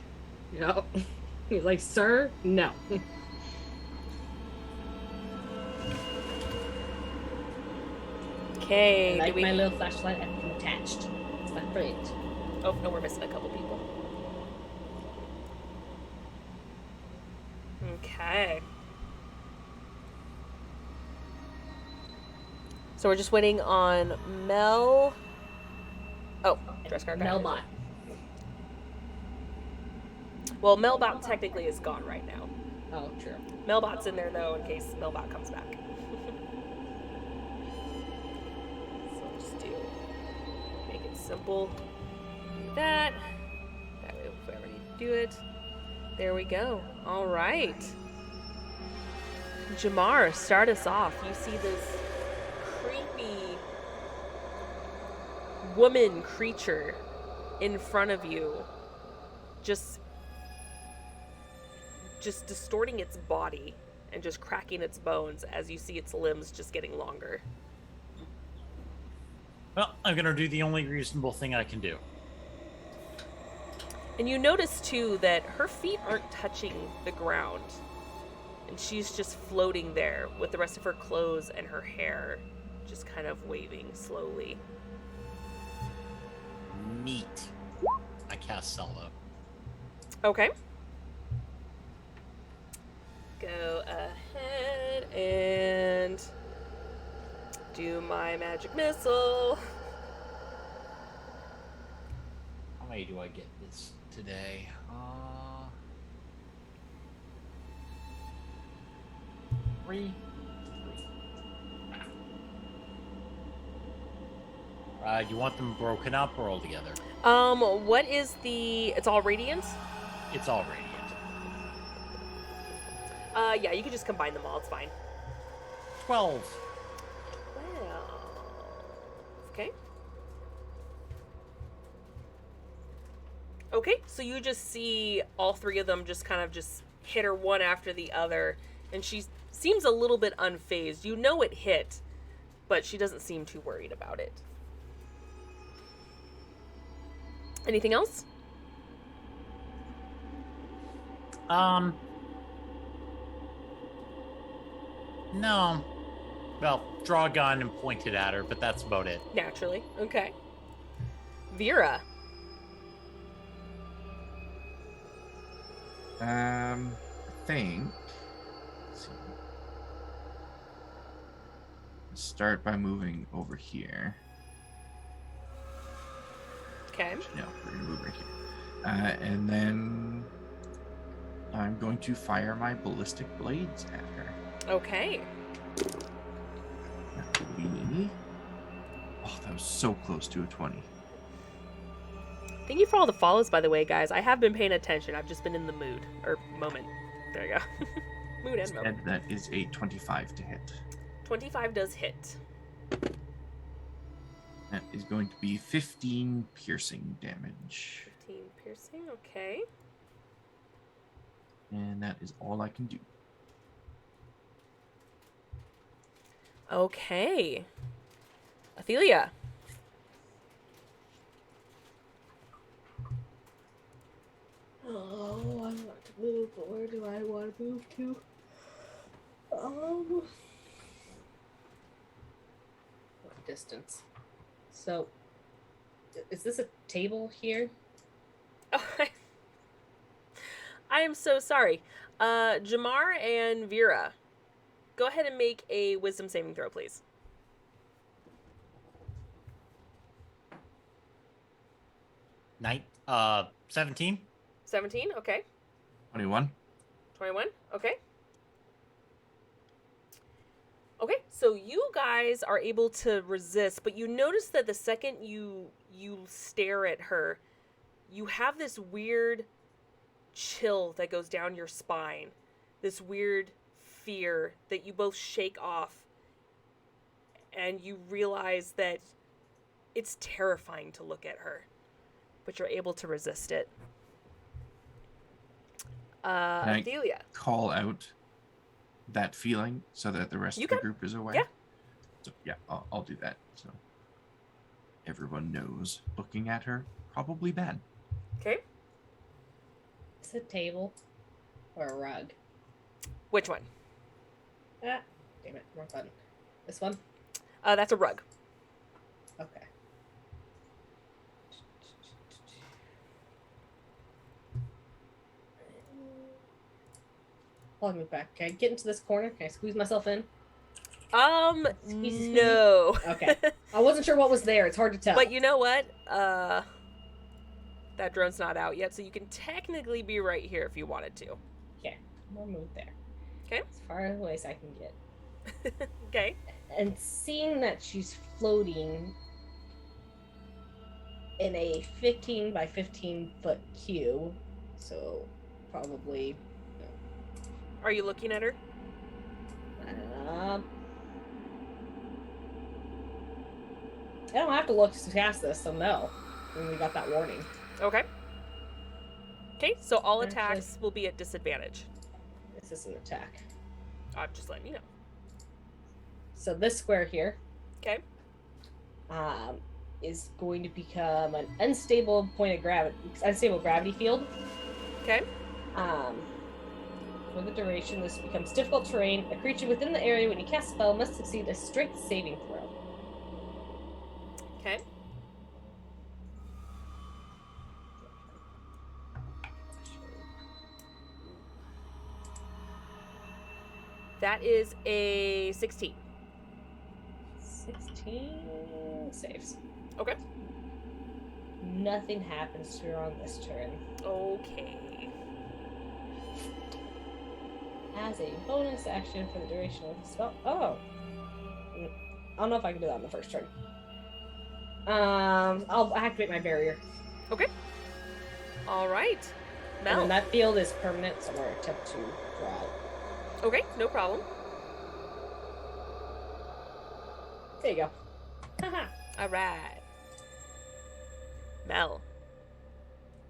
Yep. He's like, sir, no. Okay. I Do like we... my little flashlight and attached. It's not brilliant. Oh no, we're missing a couple people. Okay. So we're just waiting on Mel. Oh, Dresscar got Melbot. Well, Melbot technically is gone right now. Oh, true. Melbot's in there though, in case Melbot comes back. So just make it simple. Do that. That way, if we ever need to do it. There we go. All right. Jamar, start us off. You see this creepy woman creature in front of you, just distorting its body and just cracking its bones as you see its limbs just getting longer. Well, I'm gonna do the only reasonable thing I can do. And you notice too that her feet aren't touching the ground, and she's just floating there with the rest of her clothes and her hair just kind of waving slowly. Neat. I cast Selda. Okay. Go ahead and do my magic missile. How many do I get this today? Three. You want them broken up or all together? What is it's all radiant? It's all radiant. Yeah, you can just combine them all, it's fine. 12. Well, okay. Okay, so you just see all three of them just kind of just hit her one after the other, and she seems a little bit unfazed. You know it hit, but she doesn't seem too worried about it. Anything else? No. Well, draw a gun and point it at her, but that's about it. Naturally. Okay. Vera. I think. Let's see. Start by moving over here. Okay. No, we're gonna move right here. And then I'm going to fire my ballistic blades at her. Okay. That will be. Oh, that was so close to a 20. Thank you for all the follows, by the way, guys. I have been paying attention. I've just been in the mood. Or moment. There you go. Mood and moment. And that is a 25 to hit. 25 does hit. That is going to be 15 piercing damage. 15 piercing, okay. And that is all I can do. Okay. Athelia. Oh, I want to move, but where do I want to move to? What distance? So, is this a table here? Oh, I am so sorry. Jamar and Vera, go ahead and make a wisdom saving throw, please. Night. 17. 17, okay. 21. 21, okay. Okay, so you guys are able to resist, but you notice that the second you stare at her, you have this weird chill that goes down your spine. This weird fear that you both shake off. And you realize that it's terrifying to look at her, but you're able to resist it. I Athelia. call out that feeling so that the rest You of the can. group is aware? Yeah. So, yeah, I'll do that. So everyone knows looking at her, probably bad. Okay. Is it a table or a rug? Which one? Ah, damn it, wrong button. This one? That's a rug. Okay. I'll move back. Can I get into this corner? Can I squeeze myself in? Squeeze. No. Okay. I wasn't sure what was there. It's hard to tell. But you know what? That drone's not out yet, so you can technically be right here if you wanted to. Okay, we'll move there. Okay. As far away as I can get. Okay. And seeing that she's floating in a 15 by 15 foot cube, so probably. Are you looking at her? I don't have to look to cast this, so no. When we got that warning. Okay. Okay, so all Actually- attacks will be at disadvantage. This is an attack. I'm just letting you know. So this square here Okay. is going to become an unstable gravity field. Okay. For the duration, this becomes difficult terrain. A creature within the area when you cast a spell must succeed a strength saving throw. Okay. That is a 16. 16 saves. Okay. Nothing happens to her on this turn. Okay. As a bonus action for the duration of the spell. Oh. I don't know if I can do that on the first turn. I'll activate my barrier. Okay. All right. And Mel. then that field is permanent, so I'm going to attempt to draw it. Okay, no problem. There you go. Haha. All right. Mel.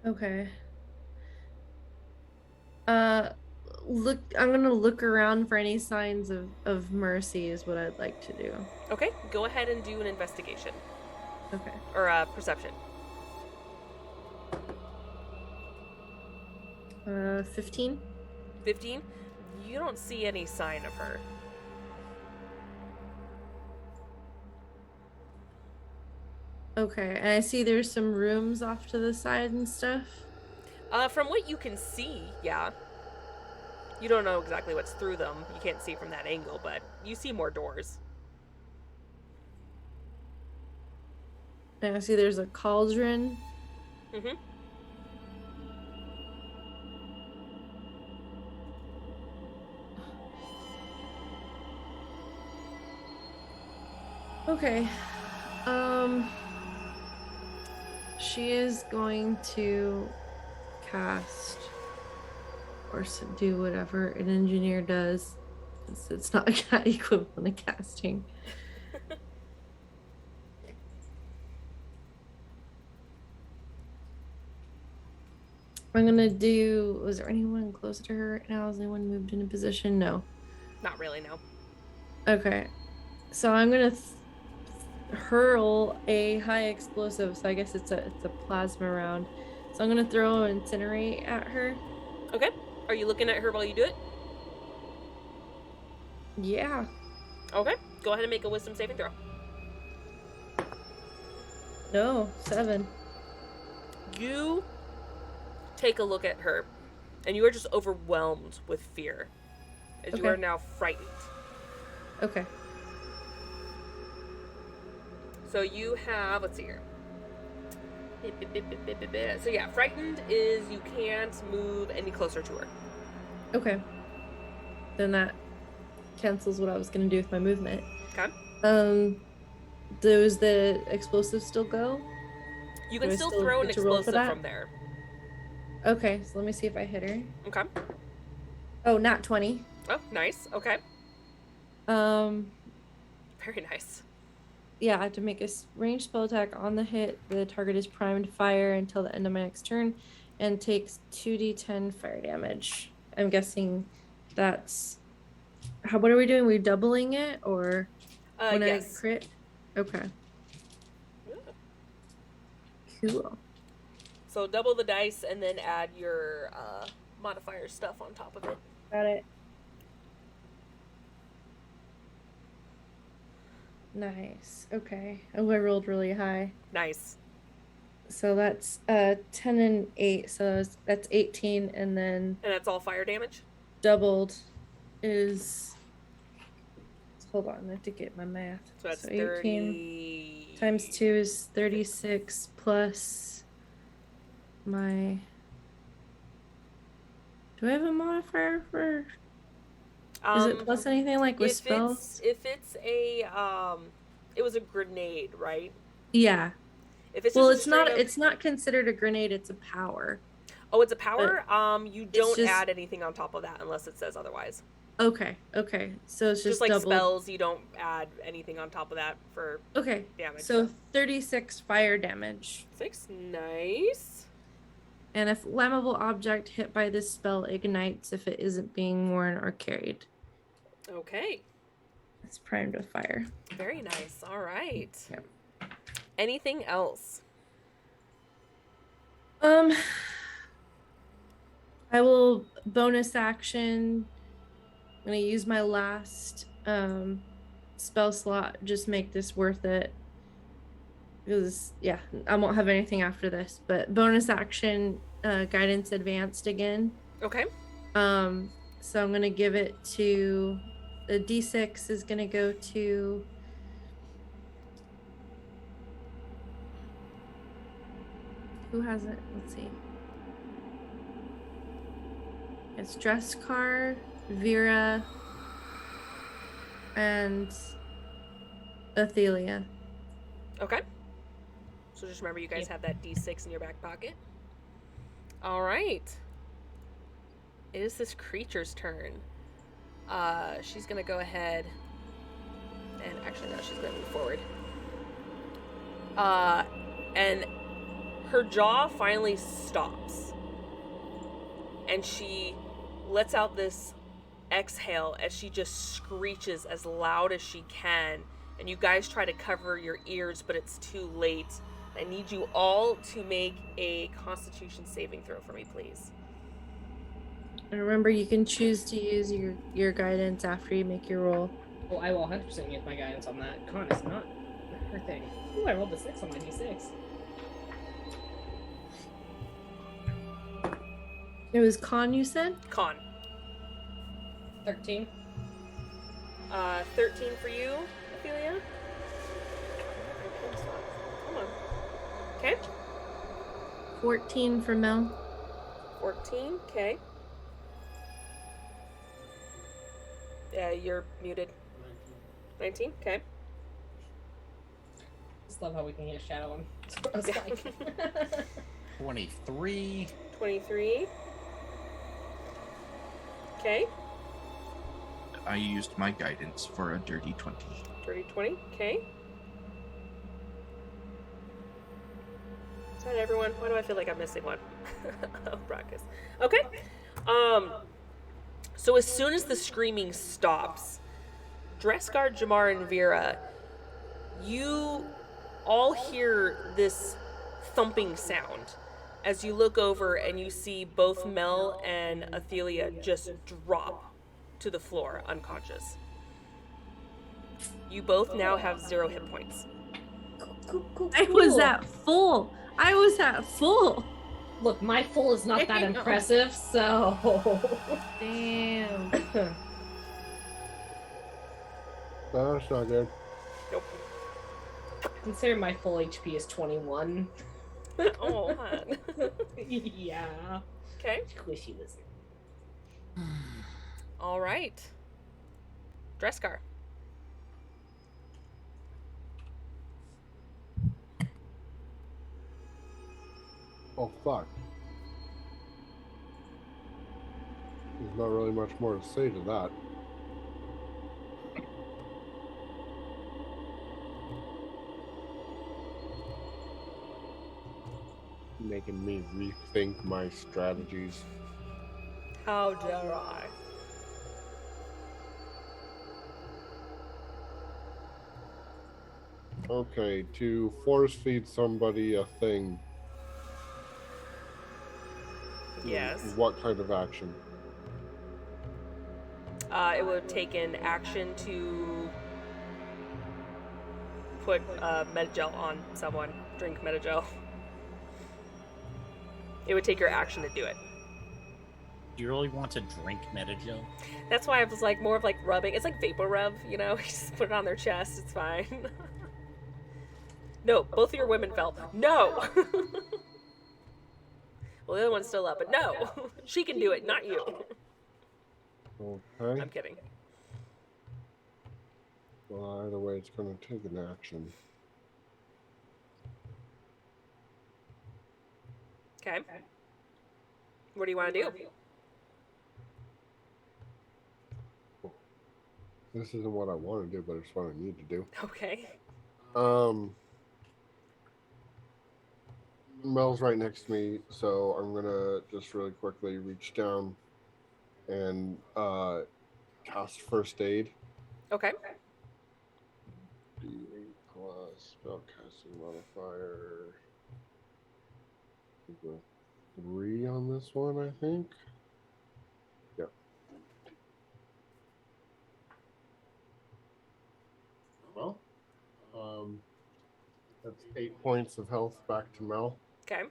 Okay. Look, I'm gonna look around for any signs of mercy is what I'd like to do. Okay, go ahead and do an investigation. Okay. Or perception. 15. 15. You don't see any sign of her. Okay, and I see there's some rooms off to the side and stuff. From what you can see, yeah. You don't know exactly what's through them. You can't see from that angle, but you see more doors. And I see there's a cauldron. Mm-hmm. Okay. She is going to cast or do whatever an engineer does. It's not equivalent of casting. I'm gonna do. Was there anyone close to her right now? Has anyone moved into position? No. Not really, no. Okay. So I'm gonna hurl a high explosive. So I guess it's a plasma round. So I'm gonna throw an incinerate at her. Okay. Are you looking at her while you do it? Yeah. Okay. Go ahead and make a wisdom saving throw. No, 7. You take a look at her, and you are just overwhelmed with fear, as you are now frightened. Okay. So you have, let's see here. So yeah, frightened is you can't move any closer to her. Okay. Then that cancels what I was gonna do with my movement. Okay. Does the explosive still go? You can Do I still still throw an get to roll for explosive that? from there. Okay, so let me see if I hit her. Okay. Oh, not 20. Oh, nice. Okay. Um, Very nice. yeah, I have to make a ranged spell attack on the hit. The target is primed fire until the end of my next turn and takes 2d10 fire damage. I'm guessing that's... what are we doing? We doubling it or when Yes. I crit? Okay. Cool. So double the dice and then add your modifier stuff on top of it. Got it. Nice. Okay. Oh, I rolled really high. Nice. So that's 10 and 8. So that's 18, and then And that's all fire damage? doubled is. Hold on, I have to get my math. So that's 18 30 times 2 is 36 plus my. Do I have a modifier for? Is it plus anything like with spells? If it's a it was a grenade, right? Yeah. If it's Well, just a it's not. straight up- It's not considered a grenade. It's a power. Oh, it's a power. You don't just- add anything on top of that unless it says otherwise. Okay. Okay. So it's Just just like doubled. spells, you don't add anything on top of that for Okay. damage. So 36 fire damage. 6, nice. And if flammable object hit by this spell ignites if it isn't being worn or carried. Okay, It's primed with fire. very nice. All right. Yep. Anything else? I will bonus action. I'm gonna use my last spell slot. Just make this worth it. Because yeah, I won't have anything after this. But bonus action, guidance advanced again. Okay. So I'm gonna give it to the D6 is gonna go to who has it? Let's see. It's Dresscar, Vera, and Athelia. Okay. So just remember, you guys have that D6 in your back pocket. All right. It is this creature's turn. She's gonna go ahead and actually no, she's gonna move forward. And her jaw finally stops, and she lets out this exhale as she just screeches as loud as she can. And you guys try to cover your ears, but it's too late. I need you all to make a Constitution saving throw for me, please. And remember, you can choose to use your guidance after you make your roll. Oh, I will 100% use my guidance on that. Con is not her thing. Ooh, I rolled a 6 on my d6. It was con, you said? Con. 13. 13 for you, Ophelia. Come on. Okay. 14 for Mel. 14. Okay. Yeah, you're muted. 19. Okay. Just love how we can hear Shadow on Skype. 23. 23. Okay. I used my guidance for a dirty 20. Dirty 20. Okay. Is that everyone? Why do I feel like I'm missing one? Oh, Brackus. Okay. So as soon as the screaming stops, Dressguard, Jamar, and Vera, you all hear this thumping sound as you look over and you see both Mel and Athelia just drop to the floor unconscious. You both now have 0 hit points. I was at full. Look, my full is not that impressive, so. Damn. That's not good. Nope. Consider my full HP is 21. Oh, man. Yeah. Okay. Wish he was. All right. Dresscar. Oh, fuck. There's not really much more to say to that. Making me rethink my strategies. How dare I? Okay, to force feed somebody a thing. Yes. What kind of action? It would take an action to put Metagel on someone. Drink Metagel. It would take your action to do it. Do you really want to drink Metagel? That's why I was like more of like rubbing. It's like vapor rub, you know. You just put it on their chest. It's fine. No, both of your women fell. No. Well, the other one's still up, but no, she can do it, not you. Okay. I'm kidding. Well, either way, it's going to take an action. Okay. What do you want to do? This isn't what I want to do, but it's what I need to do. Okay. Mel's right next to me, so I'm gonna just really quickly reach down and cast first aid. Okay. D8 plus spellcasting modifier. 3 on this one, I think. Yep. Well, that's 8 points of health back to Mel. Okay.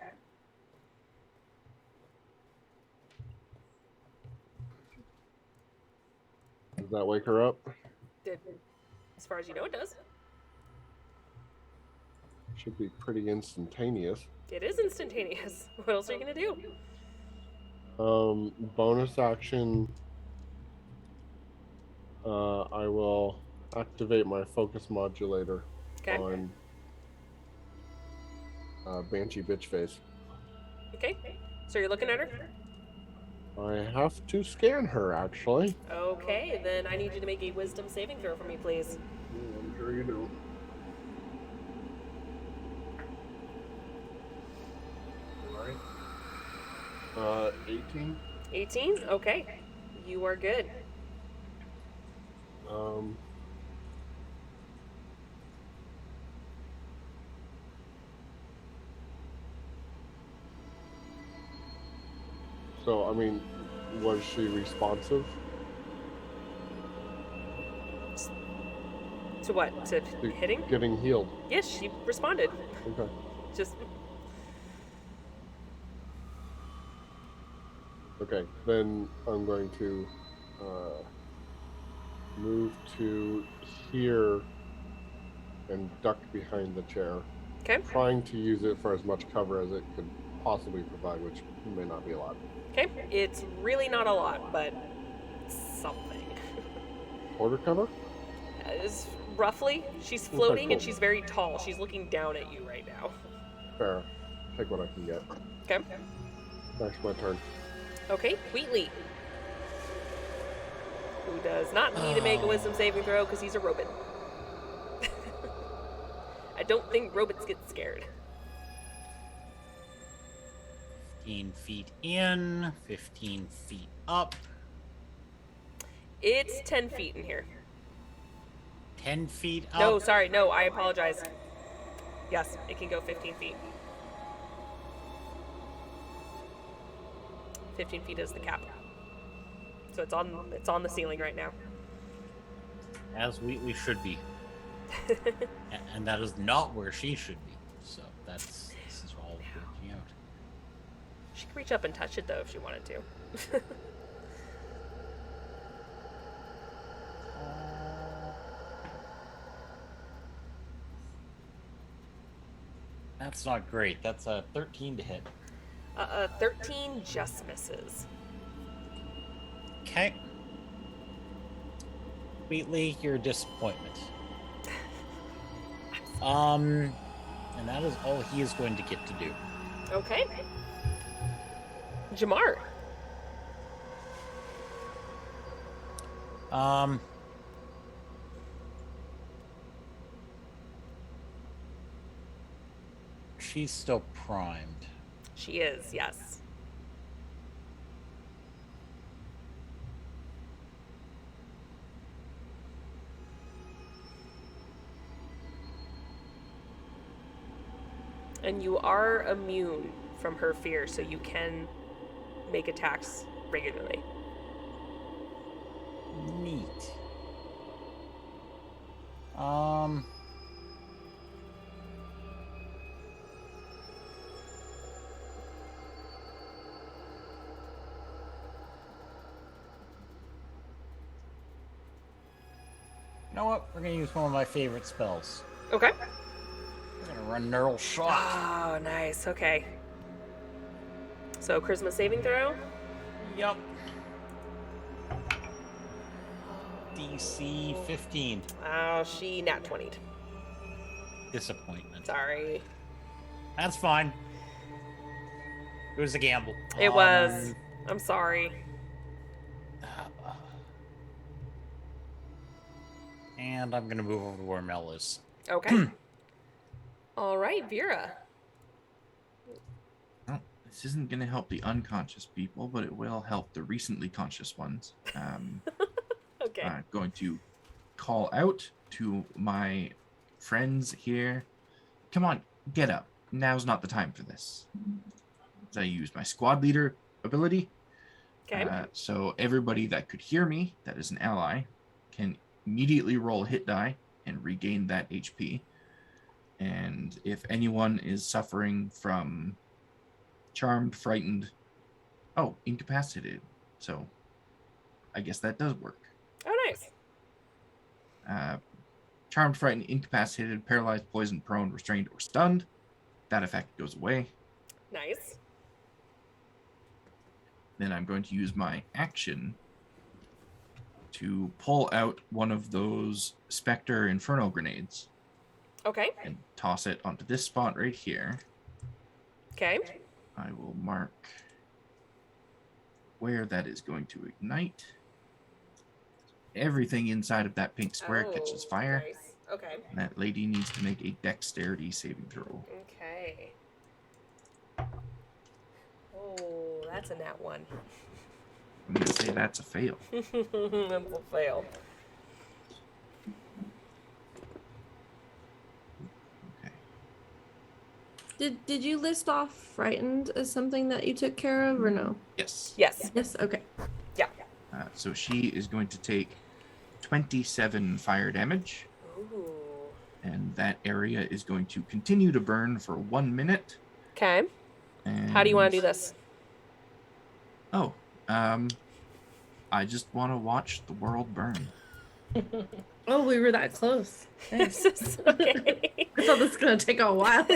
Does that wake her up? As far as you know, it does. Should be pretty instantaneous. It is instantaneous. What else are you gonna do? Bonus action. I will activate my focus modulator on Banshee Bitchface. Okay. So you're looking at her? I have to scan her, actually. Okay, then I need you to make a wisdom saving throw for me, please. I'm sure you do. Alright. 18. 18? Okay. You are good. So, I mean, Was she responsive? To what? To To hitting? Getting healed. Yes, she responded. Okay. Just Okay, then I'm going to move to here and duck behind the chair, okay. trying to use it for as much cover as it could possibly provide, which may not be a lot. Okay. It's really not a lot, but something. Quarter cover? Is roughly. She's floating and she's very tall. She's looking down at you right now. Fair. Take what I can get. Okay. That's my turn. Okay, Wheatley. Who does not need to make a wisdom saving throw because he's a robot. I don't think robots get scared. 15 feet in, 15 feet up. It's 10 feet in here. 10 feet up. No, sorry, no, I apologize. Yes, it can go 15 feet. 15 feet is the cap. So it's on the ceiling right now. As we should be. And that is not where she should be. So this is all working out. She could reach up and touch it though if she wanted to. That's not great. That's a 13 to hit. 13 just misses. Okay. Wheatley, your disappointment. And that is all he is going to get to do. Okay. Jamar. She's still primed. She is, yes. And you are immune from her fear, so you can make attacks regularly. Neat. You know what? We're gonna use one of my favorite spells. Okay. We're gonna run Neural Shot. Oh, nice. Okay. So, charisma saving throw? Yup. DC 15. Oh, she nat 20'd. Disappointment. Sorry. That's fine. It was a gamble. It was. I'm sorry. And I'm gonna move over to where Mel is. Okay. All right, Vera. Well, this isn't going to help the unconscious people, but it will help the recently conscious ones. Okay. I'm going to call out to my friends here. Come on, get up. Now's not the time for this. So I use my squad leader ability. Okay. So everybody that could hear me, that is an ally, can immediately roll a hit die and regain that HP. And if anyone is suffering from charmed, frightened, incapacitated. So I guess that does work. Oh, nice. Charmed, frightened, incapacitated, paralyzed, poisoned, prone, restrained, or stunned. That effect goes away. Nice. Then I'm going to use my action to pull out one of those Spectre Inferno grenades. Okay. And toss it onto this spot right here. Okay. I will mark where that is going to ignite. Everything inside of that pink square catches fire. Nice. Okay. And that lady needs to make a dexterity saving throw. Okay. Oh, that's a nat 1. I'm going to say that's a fail. That's a fail. Okay. Did you list off frightened as something that you took care of or no? Yes. Yes. Yes. Okay. Yeah. So she is going to take 27 fire damage, Ooh. and that area is going to continue to burn for 1 minute. Okay. And... How do you want to do this? Oh, I just want to watch the world burn. Oh, we were that close. Thanks. Okay. I thought this was gonna take a while.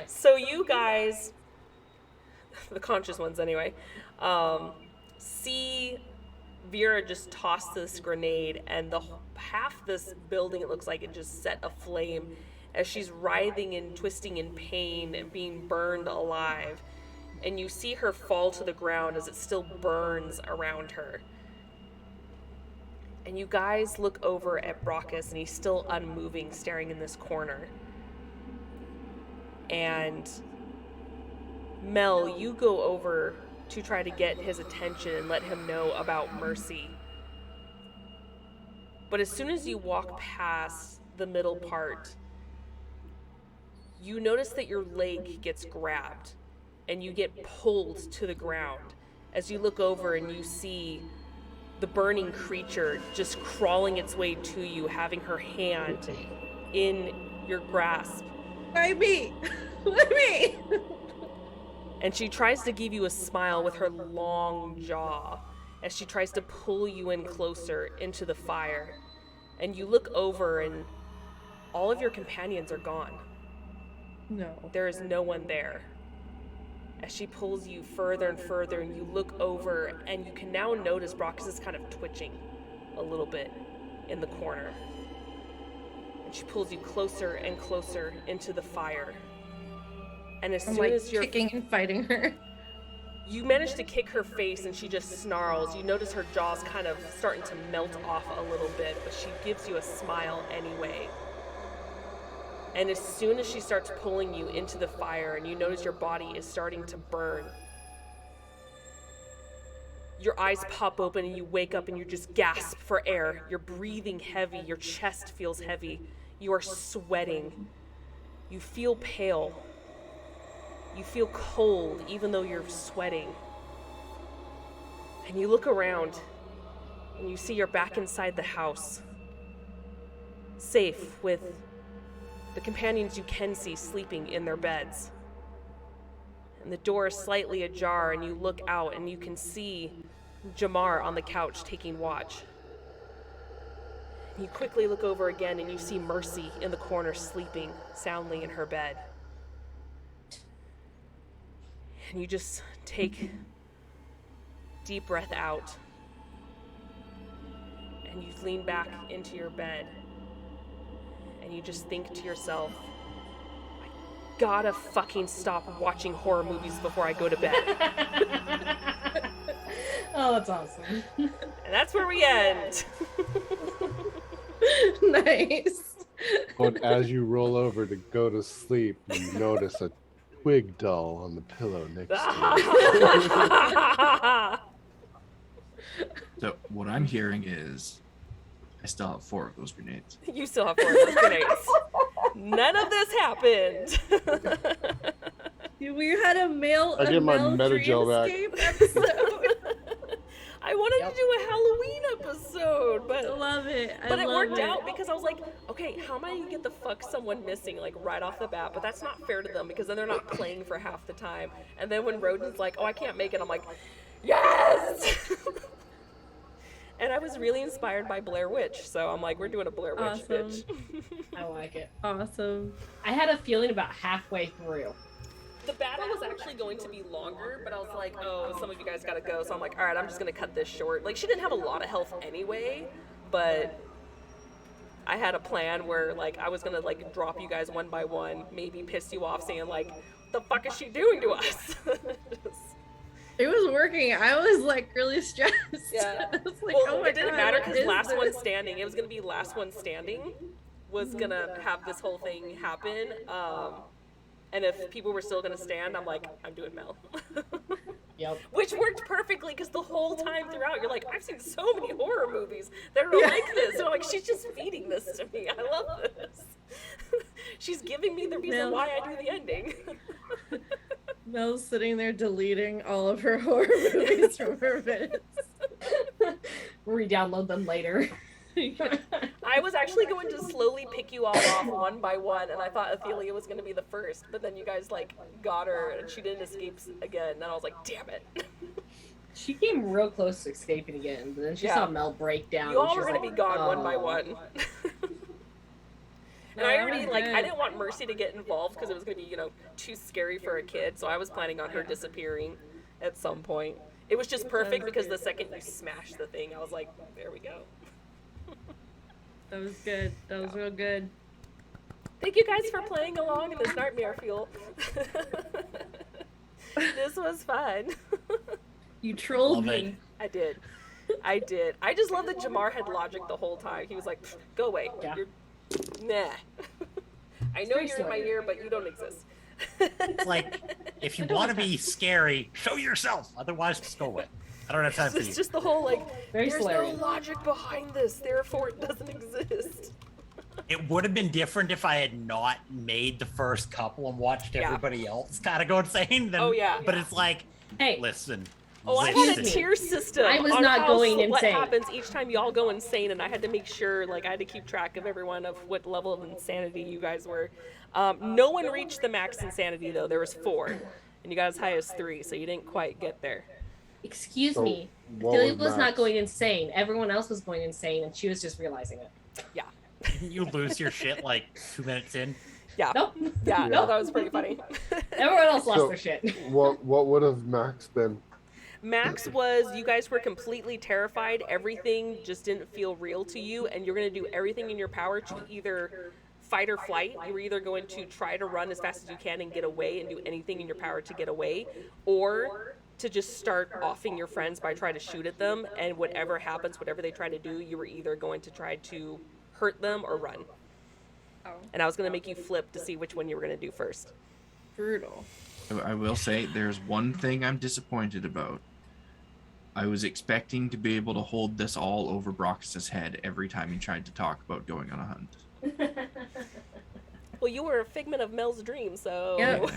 So you guys, the conscious ones anyway, see Vera just toss this grenade, and half this building, it looks like it just set aflame as she's writhing and twisting in pain and being burned alive. And you see her fall to the ground as it still burns around her. And you guys look over at Brockus, and he's still unmoving, staring in this corner. And Mel, you go over to try to get his attention and let him know about Mercy. But as soon as you walk past the middle part, you notice that your leg gets grabbed and you get pulled to the ground as you look over and you see the burning creature just crawling its way to you, having her hand in your grasp. Let me! Let me! And she tries to give you a smile with her long jaw as she tries to pull you in closer into the fire. And you look over and all of your companions are gone. No. There is no one there. As she pulls you further and further, and you look over, and you can now notice Brockus is kind of twitching a little bit in the corner. And she pulls you closer and closer into the fire. And as I'm soon like as you're kicking and fighting her. You manage to kick her face, and she just snarls. You notice her jaw's kind of starting to melt off a little bit, but she gives you a smile anyway. And as soon as she starts pulling you into the fire and you notice your body is starting to burn, your eyes pop open and you wake up and you just gasp for air. You're breathing heavy. Your chest feels heavy. You are sweating. You feel pale. You feel cold even though you're sweating. And you look around and you see you're back inside the house, safe with the companions you can see sleeping in their beds. And the door is slightly ajar, and you look out and you can see Jamar on the couch taking watch. You quickly look over again and you see Mercy in the corner sleeping soundly in her bed. And you just take deep breath out and you lean back into your bed. And you just think to yourself, I gotta fucking stop watching horror movies before I go to bed. Oh, that's awesome. And that's where we end. Nice. But as you roll over to go to sleep, you notice a twig doll on the pillow next to you. So what I'm hearing is I still have 4 of those grenades. You still have 4 of those grenades. None of this happened. We had a male. I get my Metagel back. episode. I wanted to do a Halloween episode, but I love it. But it worked out because I was like, okay, how am I gonna get the fuck someone missing like right off the bat? But that's not fair to them because then they're not playing for half the time. And then when Rodin's like, oh, I can't make it, I'm like, yes. And I was really inspired by Blair Witch, so I'm like, we're doing a Blair Witch, Awesome. bitch. I like it. Awesome. I had a feeling about halfway through. The battle was actually going to be longer, but I was like, oh, some of you guys gotta go, so I'm like, all right, I'm just gonna cut this short. Like, she didn't have a lot of health anyway, but I had a plan where, like, I was gonna, like, drop you guys one by one, maybe piss you off saying, like, what the fuck is she doing to us? It was working. I was like really stressed. Yeah. I was like, Well, oh my it didn't God, matter what because is last one this? standing, it was gonna be last one standing was gonna have this whole thing happen. And if people were still gonna stand, I'm like, I'm doing Mel. Yep. Which worked perfectly because the whole time throughout, you're like, I've seen so many horror movies that are like this. And I'm like, she's just feeding this to me. I love this. She's giving me the reason Mel. why I do the ending. Mel's sitting there deleting all of her horror movies from her minutes. Re-download them later. I was actually going to slowly pick you all off one by one, and I thought Athelia was going to be the first, but then you guys, like, got her, and she didn't escape again, and I was like, damn it. She came real close to escaping again, but then she saw Mel break down. You and all she were was going to like, be gone "Oh." one by one. And I already, like, I good. didn't want Mercy to get involved because it was going to be, too scary for a kid, so I was planning on her disappearing at some point. It was just perfect because the second you smashed the thing, I was like, there we go. That was good. That was real good. Thank you guys for playing along in this Nightmare Fuel. This was fun. You trolled Love it. me. I did. I just love that Jamar had logic the whole time. He was like, go away. Yeah. You're... Nah. I know very you're in my silly. ear, but you don't exist. It's like, if you want to be scary, show yourself. Otherwise, just go away. I don't have time for you. It's just the whole, like, Very there's Solarian. no logic behind this, therefore it doesn't exist. It would have been different if I had not made the first couple and watched Yeah. everybody else kind of go insane. Then, Oh, yeah. But it's like, Hey, listen. Oh, I had a Excuse me. tier system. I was on not how going what insane. happens each time y'all go insane, and I had to make sure, like, I had to keep track of everyone of what level of insanity you guys were. No one reached the max insanity though. There was 4, and you got as high as 3, so you didn't quite get there. excuse So, me. what Philly was was not Max? going insane. Everyone else was going insane, and she was just realizing it. Yeah, You lose your shit like 2 minutes in. yeah, Nope. yeah. No, Yeah. that was pretty funny. Everyone else lost So- their shit. What would have Max been? Max was you guys were completely terrified. Everything just didn't feel real to you, and you're going to do everything in your power to either fight or flight. You were either going to try to run as fast as you can and get away and do anything in your power to get away, or to just start offing your friends by trying to shoot at them, and whatever happens, whatever they try to do, you were either going to try to hurt them or run. And I was going to make you flip to see which one you were going to do first. Brutal. I will say there's one thing I'm disappointed about. I was expecting to be able to hold this all over Brox's head every time he tried to talk about going on a hunt. Well, you were a figment of Mel's dream, so... Yep.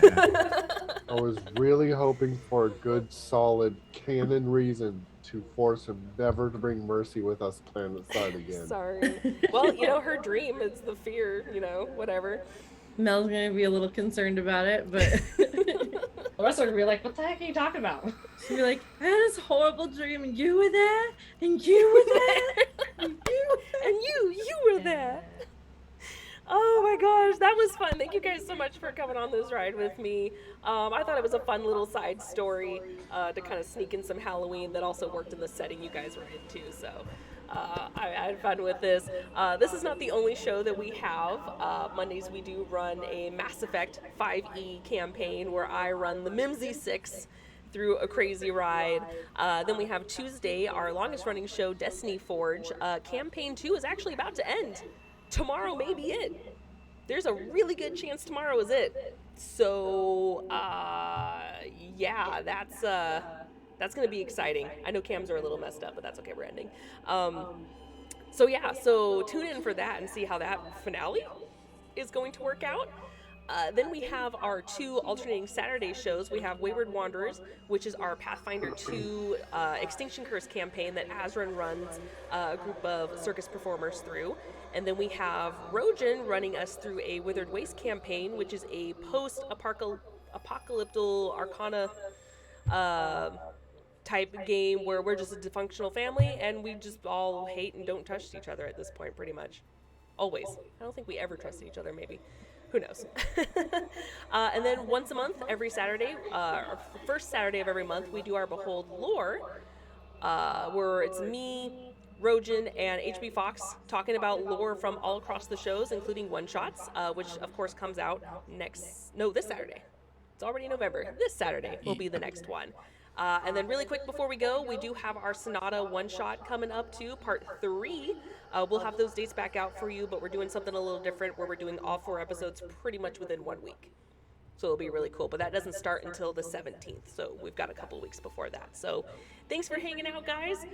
I was really hoping for a good, solid canon reason to force him never to bring Mercy with us planet-side again. Sorry. Well, her dream is the fear, whatever. Mel's gonna be a little concerned about it, but The rest are gonna be like, "What the heck are you talking about?" she'll be like, I had this horrible dream and you were there, and you were there, and you And you were there. Oh my gosh, that was fun. Thank you guys so much for coming on this ride with me. I thought it was a fun little side story to kind of sneak in some Halloween that also worked in the setting you guys were in too. So I had fun with this. This is not the only show that we have. Mondays we do run a Mass Effect 5e campaign where I run the Mimsy 6 through a crazy ride. Then we have Tuesday, our longest running show, Destiny Forge. Campaign 2 is actually about to end. Tomorrow may be it. There's a really good chance tomorrow is it. So, yeah, that's gonna be exciting. I know cams are a little messed up, but that's okay, we're ending. So yeah, so tune in for that and see how that finale is going to work out. Then we have our 2 alternating Saturday shows. We have Wayward Wanderers, which is our Pathfinder 2 Extinction Curse campaign that Azran runs a group of circus performers through. And then we have Rojan running us through a Withered Waste campaign, which is a post-apocalyptic Arcana type game where we're just a dysfunctional family and we just all hate and don't trust each other at this point, pretty much. Always. I don't think we ever trusted each other, maybe. Who knows? And then once a month, every Saturday, our first Saturday of every month, we do our Behold Lore, where it's me, Rojan, and HB Fox talking about lore from all across the shows, including one-shots, which of course comes out this Saturday. It's already November. This Saturday will be the next one. And then really quick before we go, we do have our Sonata one-shot coming up too, part 3. We'll have those dates back out for you, but we're doing something a little different where we're doing all 4 episodes pretty much within 1 week. So it'll be really cool, but that doesn't start until the 17th, so we've got a couple weeks before that. So thanks for hanging out, guys.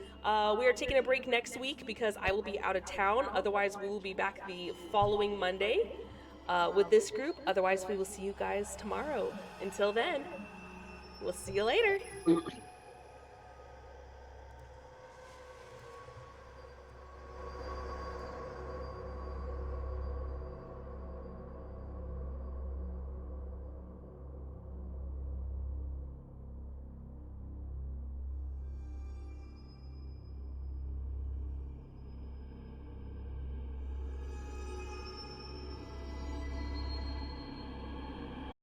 We are taking a break next week because I will be out of town. Otherwise, we will be back the following Monday. with this group. Otherwise, we will see you guys tomorrow. Until then, we'll see you later.